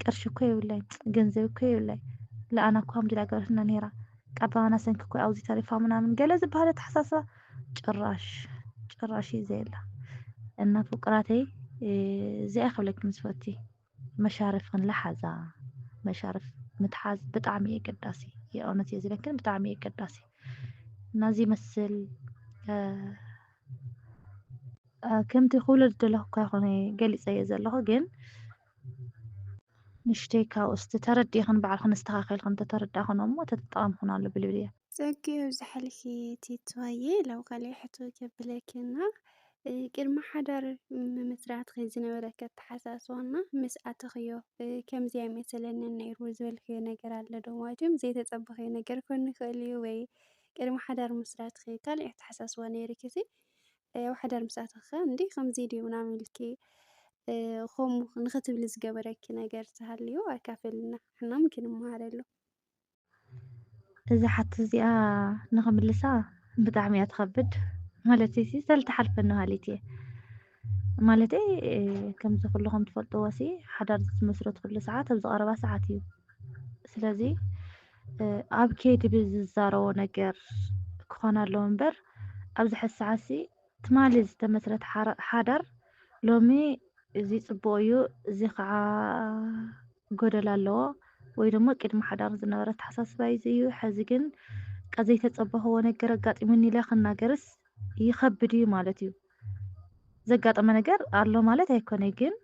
ቅርሺ እኮ ይብላኝ ገንዘብ እኮ ይብላኝ ለኣና እኮ ከምዚ ዳገርና ነይራ ቀባና ሰንክ እኮ ኣውዚ ታሪፋ ምናምን ገለ ዝበሃለ ተሓሳስባ ጭራሽ ዘየላ እና ፍቅራተይ እዚኣ ክብለክ ምስፈቲ መሻርፍ ክንለሓዛ መሻርፍ ምትሓዝ ብጣዕሚ እየ ገዳሲ የእውነት እየ ዝለክን ብጣዕሚ እየ ገዳሲ ናዚ መስል ከምቲ ክውለድ ዘለኹ እኳ ይኾነ ገሊፀ እየ ዘለኹ ግን نشتي كاوست تردي خن بعد خن استخاخيل خن تتردى خن أمو تتطعم خن على بالبلية زكي وزحلكي تيتواي لو قالي حتو كبلكنا قرما حدر مسرات خيزنا ولكت حساسونا مسأت خيو كم زي مثلا النير وزول خي نجر على دواجم زي تطبخي نجر كن خلي وي قرما حدر مسرات خي قال حساسونا يركزي وحدر مسأت خان دي خمزي دي ونعمل كي خم نختب لزجبرك نجار تهليو أكافلنا إحنا ممكن نمهرلو إذا حتى زي نغم اللسا بتعمي أتخبد مالتي سلت حرف إنه هالتي مالتي كم تقول لهم تفضوا وسي حضرت مسرة كل ساعات أبز 4 ساعات ስለዚ ኣብ ከይዲ ብዝዛረቦ ነገር ክኾን ኣለዎ እምበር ኣብዚ ሕዚ ሰዓት ሲ ትማሊ ዝተመስረተ ሓዳር ሎሚ እዚ ፅቡቅ እዩ እዚ ከዓ ጎደሎ ኣለዎ ወይ ድማ ቅድሚ ሓዳር ዝነበረ ኣተሓሳስባ እዚ እዩ ሕዚ ግን ዘይተፀበኽዎ ነገር ኣጋጢሙኒ ኢለ ክናገርስ ይኸብድ እዩ ማለት እዩ። ዘጋጠመ ነገር ኣሎ ማለት ኣይኮነይ ግን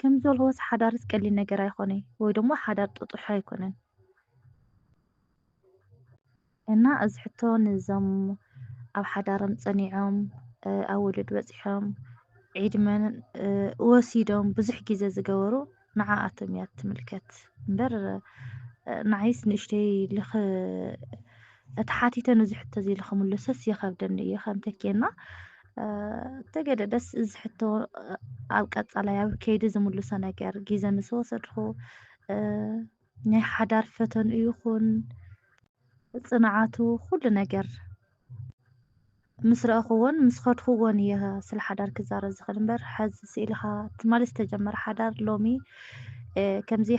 ከም ዝበልክዎስ ሓዳርስ ቀሊል ነገር ኣይኮነይ ወይ ድማ ሓዳር ጥጡሕ ኣይኮነን እና እዚ ሕቶ ንዞም ኣብ ሓዳሮም ፀኒዖም ኣብ ውሉድ በፂሖም ዒድመን ወሲዶም ብዙሕ ግዜ ዝገበሩ ንዓኣቶም እያ ትምልከት እምበር ንዓይስ ንእሽተይ ተሓቲተ ነዚ ሕቶ እዚ ንክምልሶስ ይከብደኒ እዩ ከም ተኪአና ተገደደስ እዚ ሕቶ ኣብ ቀፃላይ ኣብ ከይዲ ዝምልሶ ነገር ግዜ ምስ ወሰድኩ ናይ ሓዳር ፈተኑ ይኹን ፅንዓቱ ኩሉ ነገር ምስ ረአኽዎን ምስ ከድኽዎን እየ ስለ ሓዳር ክዛረብ ዝኽእል እምበር ሕዚ ስኢልካ ትማሊ ዝተጀመረ ሓዳር ሎሚ ከምዚ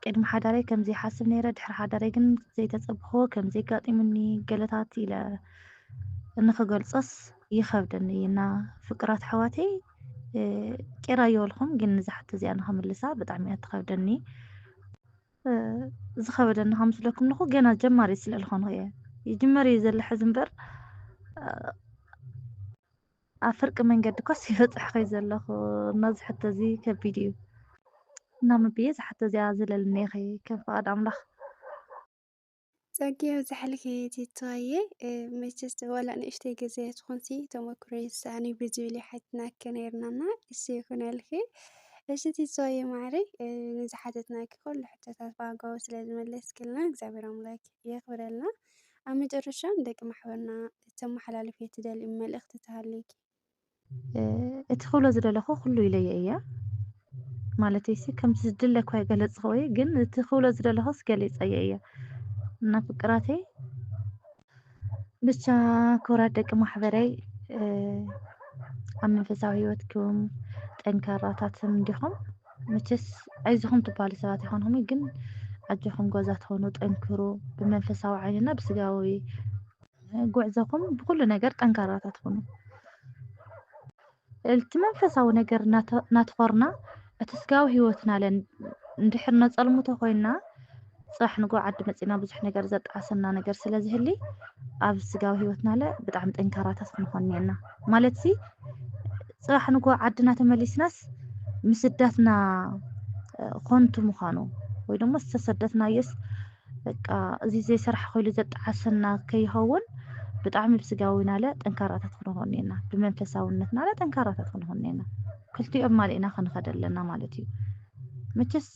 ቅድሚ ሓዳረይ ከምዚ ይሓስብ ነይረ ድሕሪ ሓዳረይ ግን ዘይተፀብሖ ከምዚ ኣጋጢሙኒ ገለታት ኢለ ንክገልፆስ ይከብደኒ እና ፍቅራት ኣሕዋተይ ቄራዮ በልኩም ግን ነዛ ሕቶ እዚኣ ንክምልሳ ብጣዕሚ እያ ትከብደኒ ዝኸበደኒ ከም መስለኩም ንኹ ገና ጀማሪ ስለ ዝኾንኩ እየ ይጅመር እዩ ዘሎ ሕዚ እምበር ኣብ ፍርቂ መንገዲ ኮስ ይበፅሕ ከይ ዘለኹ ነዚ ሕቶ እዚ ከቢድ እዩ እና መብየ እዚ ሕቶ እዚኣ ዝለልኒ ኸ ከም ፍቃድ ኣምላኽ ፀጊ ኣብዝሓልኪ ትተዋየ መቸስ ዋላ ንእሽተይ ግዜ ትኾንሲ ተመክሮ ይስኣኒ ብዝብል ሓቲትናከ ነርናና እሱ ይኹነልኪ እሺ ትተዋየ ማዕረይ ንዝሓተትናኪ ኩሉ ሕቶታት ብኣግባቡ ስለ ዝመለስክልና እግዚኣብሔር ኣምላክ የኽብረልና ኣብ መጨረሻ ንደቂ ማሕበርና ተመሓላልፍ ትደልኢ መልእኽቲ ተሃልይኪ እቲ ክብሎ ዝደለኹ ኩሉ ኢለየ እየ ማለተይ ሲ ከምቲ ዝድለኳ ይገለፅኸ ወይ ግን እቲ ክብሎ ዝደለኹስ ገሊፀየ እየ እና ፍቅራተይ ብቻ ክብራት ደቂ ማሕበረይ ኣብ መንፈሳዊ ሂወትኩም ጠንካራታትን እንዲኹም መቸስ ኣይዞኹም ትበሃሉ ሰባት ይኾንኩም ግን ዓጆኹም ገዛ ትኾኑ ጠንክሩ ብመንፈሳዊ ዓይንና ብስጋዊ ጉዕዞኹም ብኩሉ ነገር ጠንካራታት ትኾኑ እቲ መንፈሳዊ ነገር ናትኮርና እቲ ስጋዊ ሂወትና ለን እንድሕር ነፀልሙቶ ኮይና ፅራሕ ንጎ ዓዲ መፂና ብዙሕ ነገር ዘጣዓሰና ነገር ስለዝህሊ ኣብ ስጋዊ ሂወትና ለ ብጣዕሚ ጠንካራታት ክንኾን እኒአና ማለት ሲ ፅራሕ ንጎ ዓድና ተመሊስናስ ምስዳትና ኮንቱ ምዃኑ ወይ ድማ ዝተሰደትናየስ በቃ እዚ ዘይስራሕ ኮይሉ ዘጣዓሰና ከይኸውን ብጣዕሚ ብስጋዊና ለ ጠንካራታት ክንኾን እኒአና ብመንፈሳውነትና ለ ጠንካራታት ክንኾን እኒአና ክልቲኦም ማሊእና ክንኸድ ኣለና ማለት እዩ መቸስ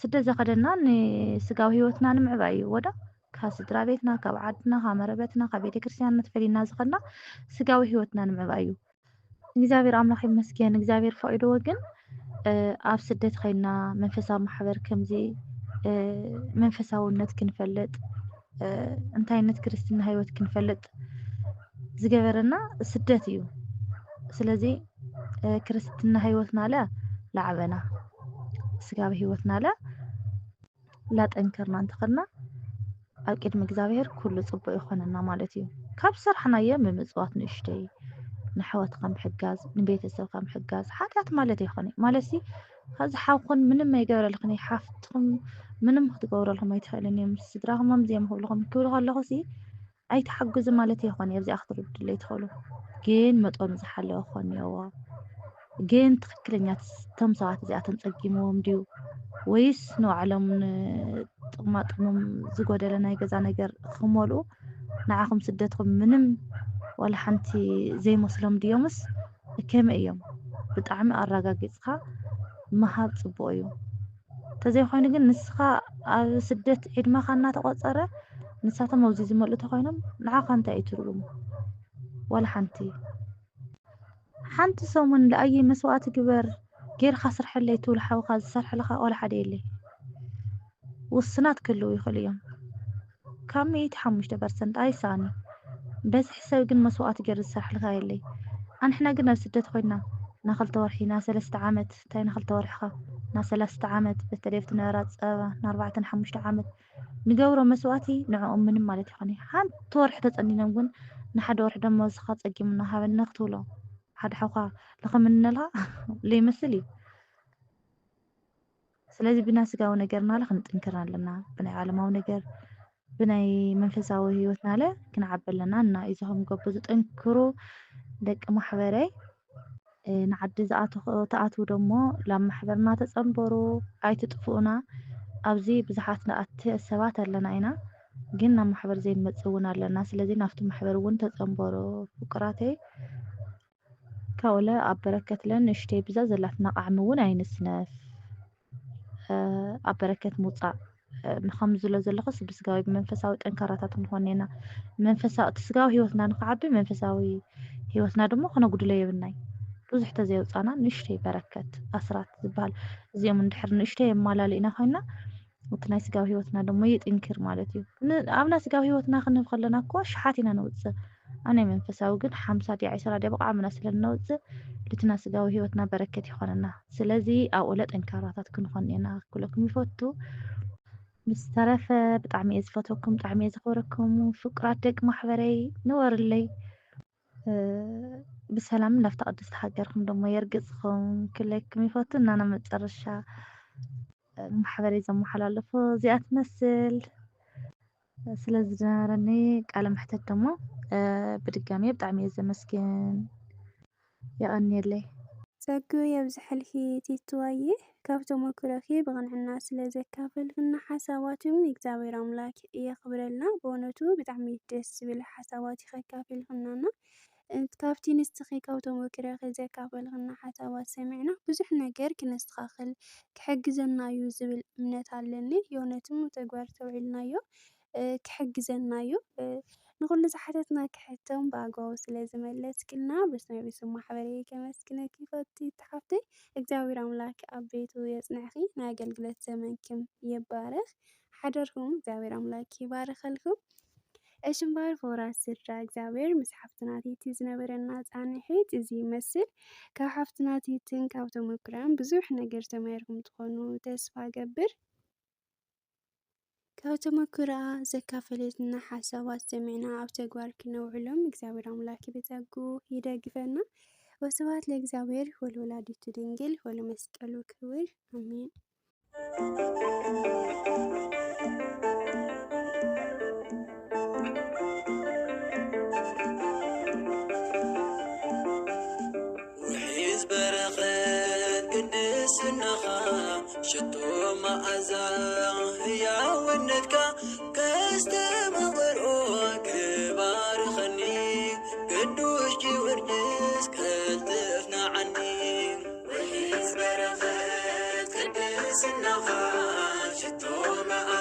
ስደት ዘኸደና ንስጋዊ ሂወትና ንምዕባይ እዩ ወዳ ካብ ስድራ ቤትና ካብ ዓድና ካብ መረበትና ካብ ቤተክርስትያንና ተፈሊና ዝኸድና ስጋዊ ሂወትና ንምዕባይ እዩ እግዚኣብሔር ኣምላኽ ይመስገን እግዚኣብሔር ፈቂድዎ ግን ኣብ ስደት ከይድና መንፈሳዊ ማሕበር ከምዚ መንፈሳውነት ክንፈልጥ እንታይ ዓይነት ክርስትና ሂወት ክንፈልጥ ዝገበረና ስደት እዩ ስለዚ ክርስትና ሂወትና ለ ላዕበና ስጋዊ ሂወትና ለ ላጠንከርና እንተኸድና ኣብ ቅድሚ እግዚኣብሔር ኩሉ ፅቡቅ ይኾነና ማለት እዩ ካብ ስራሕናየ ብምፅዋት ንእሽተይ ንሕወትካ ምሕጋዝ ንቤተሰብካ ምሕጋዝ ሓትያት ማለት ይኾነ ማለት ሲ ከዚ ሓውኹን ምንም ኣይገበረልክን ሓፍትኩም ምንም ክትገብረልኩም ኣይትኽእልን እዮም ስድራኹም ኣምዚኦም ክብልኹም ክብሉ ከለኹ ሲ ኣይተሓግዙ ማለት ይኾነ ኣብዚኣ ክትርድሉ ይትኽእሉ ግን መጠኑ ዝሓለወ ክኾን እኒአዎ ግን ትክክለኛ እቶም ሰባት እዚኣቶም ፀጊሞም ድዩ ወይስ ንባዕሎም ጥቕማጥቕሞም ዝጎደለ ናይ ገዛ ነገር ክመልኡ ንዓኹም ስደትኩም ምንም ወላ ሓንቲ ዘይመስሎም ድዮምስ ከመይ እዮም ብጣዕሚ ኣረጋጊፅካ ምሃብ ፅቡቅ እዩ ተዘይኮይኑ ግን ንስኻ ኣብ ስደት ዒድመኻ እናተቆፀረ ንሳቶም ኣብዚ ዝመልኡ ተኮይኖም ንዓኻ እንታይ እዩ ትርጉሙ ወላ ሓንቲ ሰሙን ለኣየ መስዋእቲ ግበር ጌርካ ስርሐለይ ትብል ሓውካ ዝሰርሐልካ ወላ ሓደ የለይ ውስናት ክህልው ይኽእሉ እዮም ካብ 105% ኣይሳኒ በዝሒ ሰብ ግን መስዋእቲ ገይሩ ዝሰርሐልካ የለይ ኣንሕና ግን ኣብ ስደት ኮይና ና 2 ወርሒ ና 3 ዓመት እንታይ ና 2 ወርሕኻ نا 3 ዓመት በተለይፍት ነራት ፀባ ና 4-5 ዓመት ንገብሮ መስዋእቲ ንዕኦም ምንም ማለት ይኾነ ሓንቲ ወርሒ ተጸኒኖም ግን ንሓደ ወርሒ ደሞ ዝኻ ጸጊሙና ሃበና ክትብሎ ሓደ ሓውኻ ለኸምንልኻ ለይመስል እዩ ስለዚ ብና ስጋዊ ነገርና ለ ክንጥንክር ኣለና ብናይ ዓለማዊ ነገር ብናይ መንፈሳዊ ህይወትና ለ ክንዓበለና እና ይዘኹም ገቡ ዝጠንክሩ ደቂ ማሕበረይ ንዓዲ ተኣትው ደሞ ላብ ማሕበርና ተጸንበሩ ኣይትጥፍኡና ኣብዚ ብዙሓት ንኣቲ ሰባት ኣለና ኢና ግን ናብ ማሕበር ዘይንመጽእ እውን ኣለና ስለዚ ናብቲ ማሕበር እውን ተጸንበሩ ፍቁራተይ ካውለ ኣብ በረከትለን ንእሽተይ ብዛ ዘላትና ቃዕሚ እውን ኣይንስነፍ ኣብ በረከት ምውፃእ ንኸም ዝሎ ዘለኹስ ብስጋዊ ብመንፈሳዊ ጠንካራታት ክንኾን ኢና መንፈሳዊ ስጋዊ ህይወትና ንኽዓቢ መንፈሳዊ ህይወትና ደሞ ክነጉድሎ የብልናይ ብዙሕ ተዘይውፃና ንእሽተይ በረከት ኣስራት ዝበሃል እዚኦም እንድሕር ንእሽተይ የማላሊእና ኮይና እቲ ናይ ስጋዊ ህይወትና ደሞ ይጥንክር ማለት እዩ ኣብና ስጋዊ ህይወትና ክንህብ ከለና እኮ ሽሓት ኢና ነውፅእ ኣብ ናይ መንፈሳዊ ግን 50 ዲያ 20 ዲያ ብቃዕምና ስለነውፅእ ልትና ስጋዊ ህይወትና በረከት ይኾነና ስለዚ ኣብኡ ጠንካራታት ክንኾን ኢና ኩለኩም ይፈቱ مسترف بطعمي إزفتكم طعمي إزخوركم فقرات دق محبري نورلي بسلام نفتقد استحقركم دم يرقصكم كلكم يفوتون أنا مترشة محبري زم حلال فوزي أتمثل سلازنارني على محتاج دمو بدقامي بطعمي إزمسكن يا أني لي ጸጉ የብዝሕልኪ ቲትዋየ ካብቶም ኩረኺ ብቕንዕና ስለ ዘካፈልክና ሓሳባትን እግዚአብሔር አምላክ የኽብረልና በእውነቱ ብጣዕሚ ደስ ዝብል ሓሳባት ይኸካፈልክናና ካብቲ ንስኺ ካብቶም ኩረኺ ዘካፈልክና ሓሳባት ሰሚዕና ብዙሕ ነገር ክነስተኻኽል ክሕግዘና እዩ ዝብል እምነት ኣለኒ የእውነትም ተግባር ተውዒልናዮ ክሕግዘና እዩ ንኩሉ ዝሓተትና ክሕቶም በአግባቡ ስለ ዝመለስክልና በስመ ቢስም ማሕበረይ ከመስክነኪ ፈቲ ተሓፍተይ እግዚአብሔር አምላክ ኣብ ቤቱ የጽንዕኺ ናይ አገልግሎት ዘመንክም ይባረኽ ሓደርኩም እግዚአብሔር አምላክ ይባረኸልኩም እሽምባር ፎራስ ስድራ እግዚአብሔር ምስ ሓፍትናቲት ዝነበረና ጻንሒት እዚ ይመስል ካብ ሓፍትናቲትን ካብቶም ምኩራን ብዙሕ ነገር ተማሂርኩም ትኾኑ ተስፋ ገብር ካብቶም ኩራ ዘካፈለትና ሓሳባት ሰሚዕና ኣብ ተግባር ክነውዕሎም እግዚአብሔር አምላክ በጸጉ ይደግፈና ወስብሐት ለእግዚአብሔር ወለወላዲቱ ድንግል ወለመስቀሉ ክቡር አሜን وحيز برخت قدسناخ شتو مأزا يا ونتك كاستمغرو كبار خني قدوش جورجس كالتفنا عني وحيز برخت قدسناخ شتو مأزا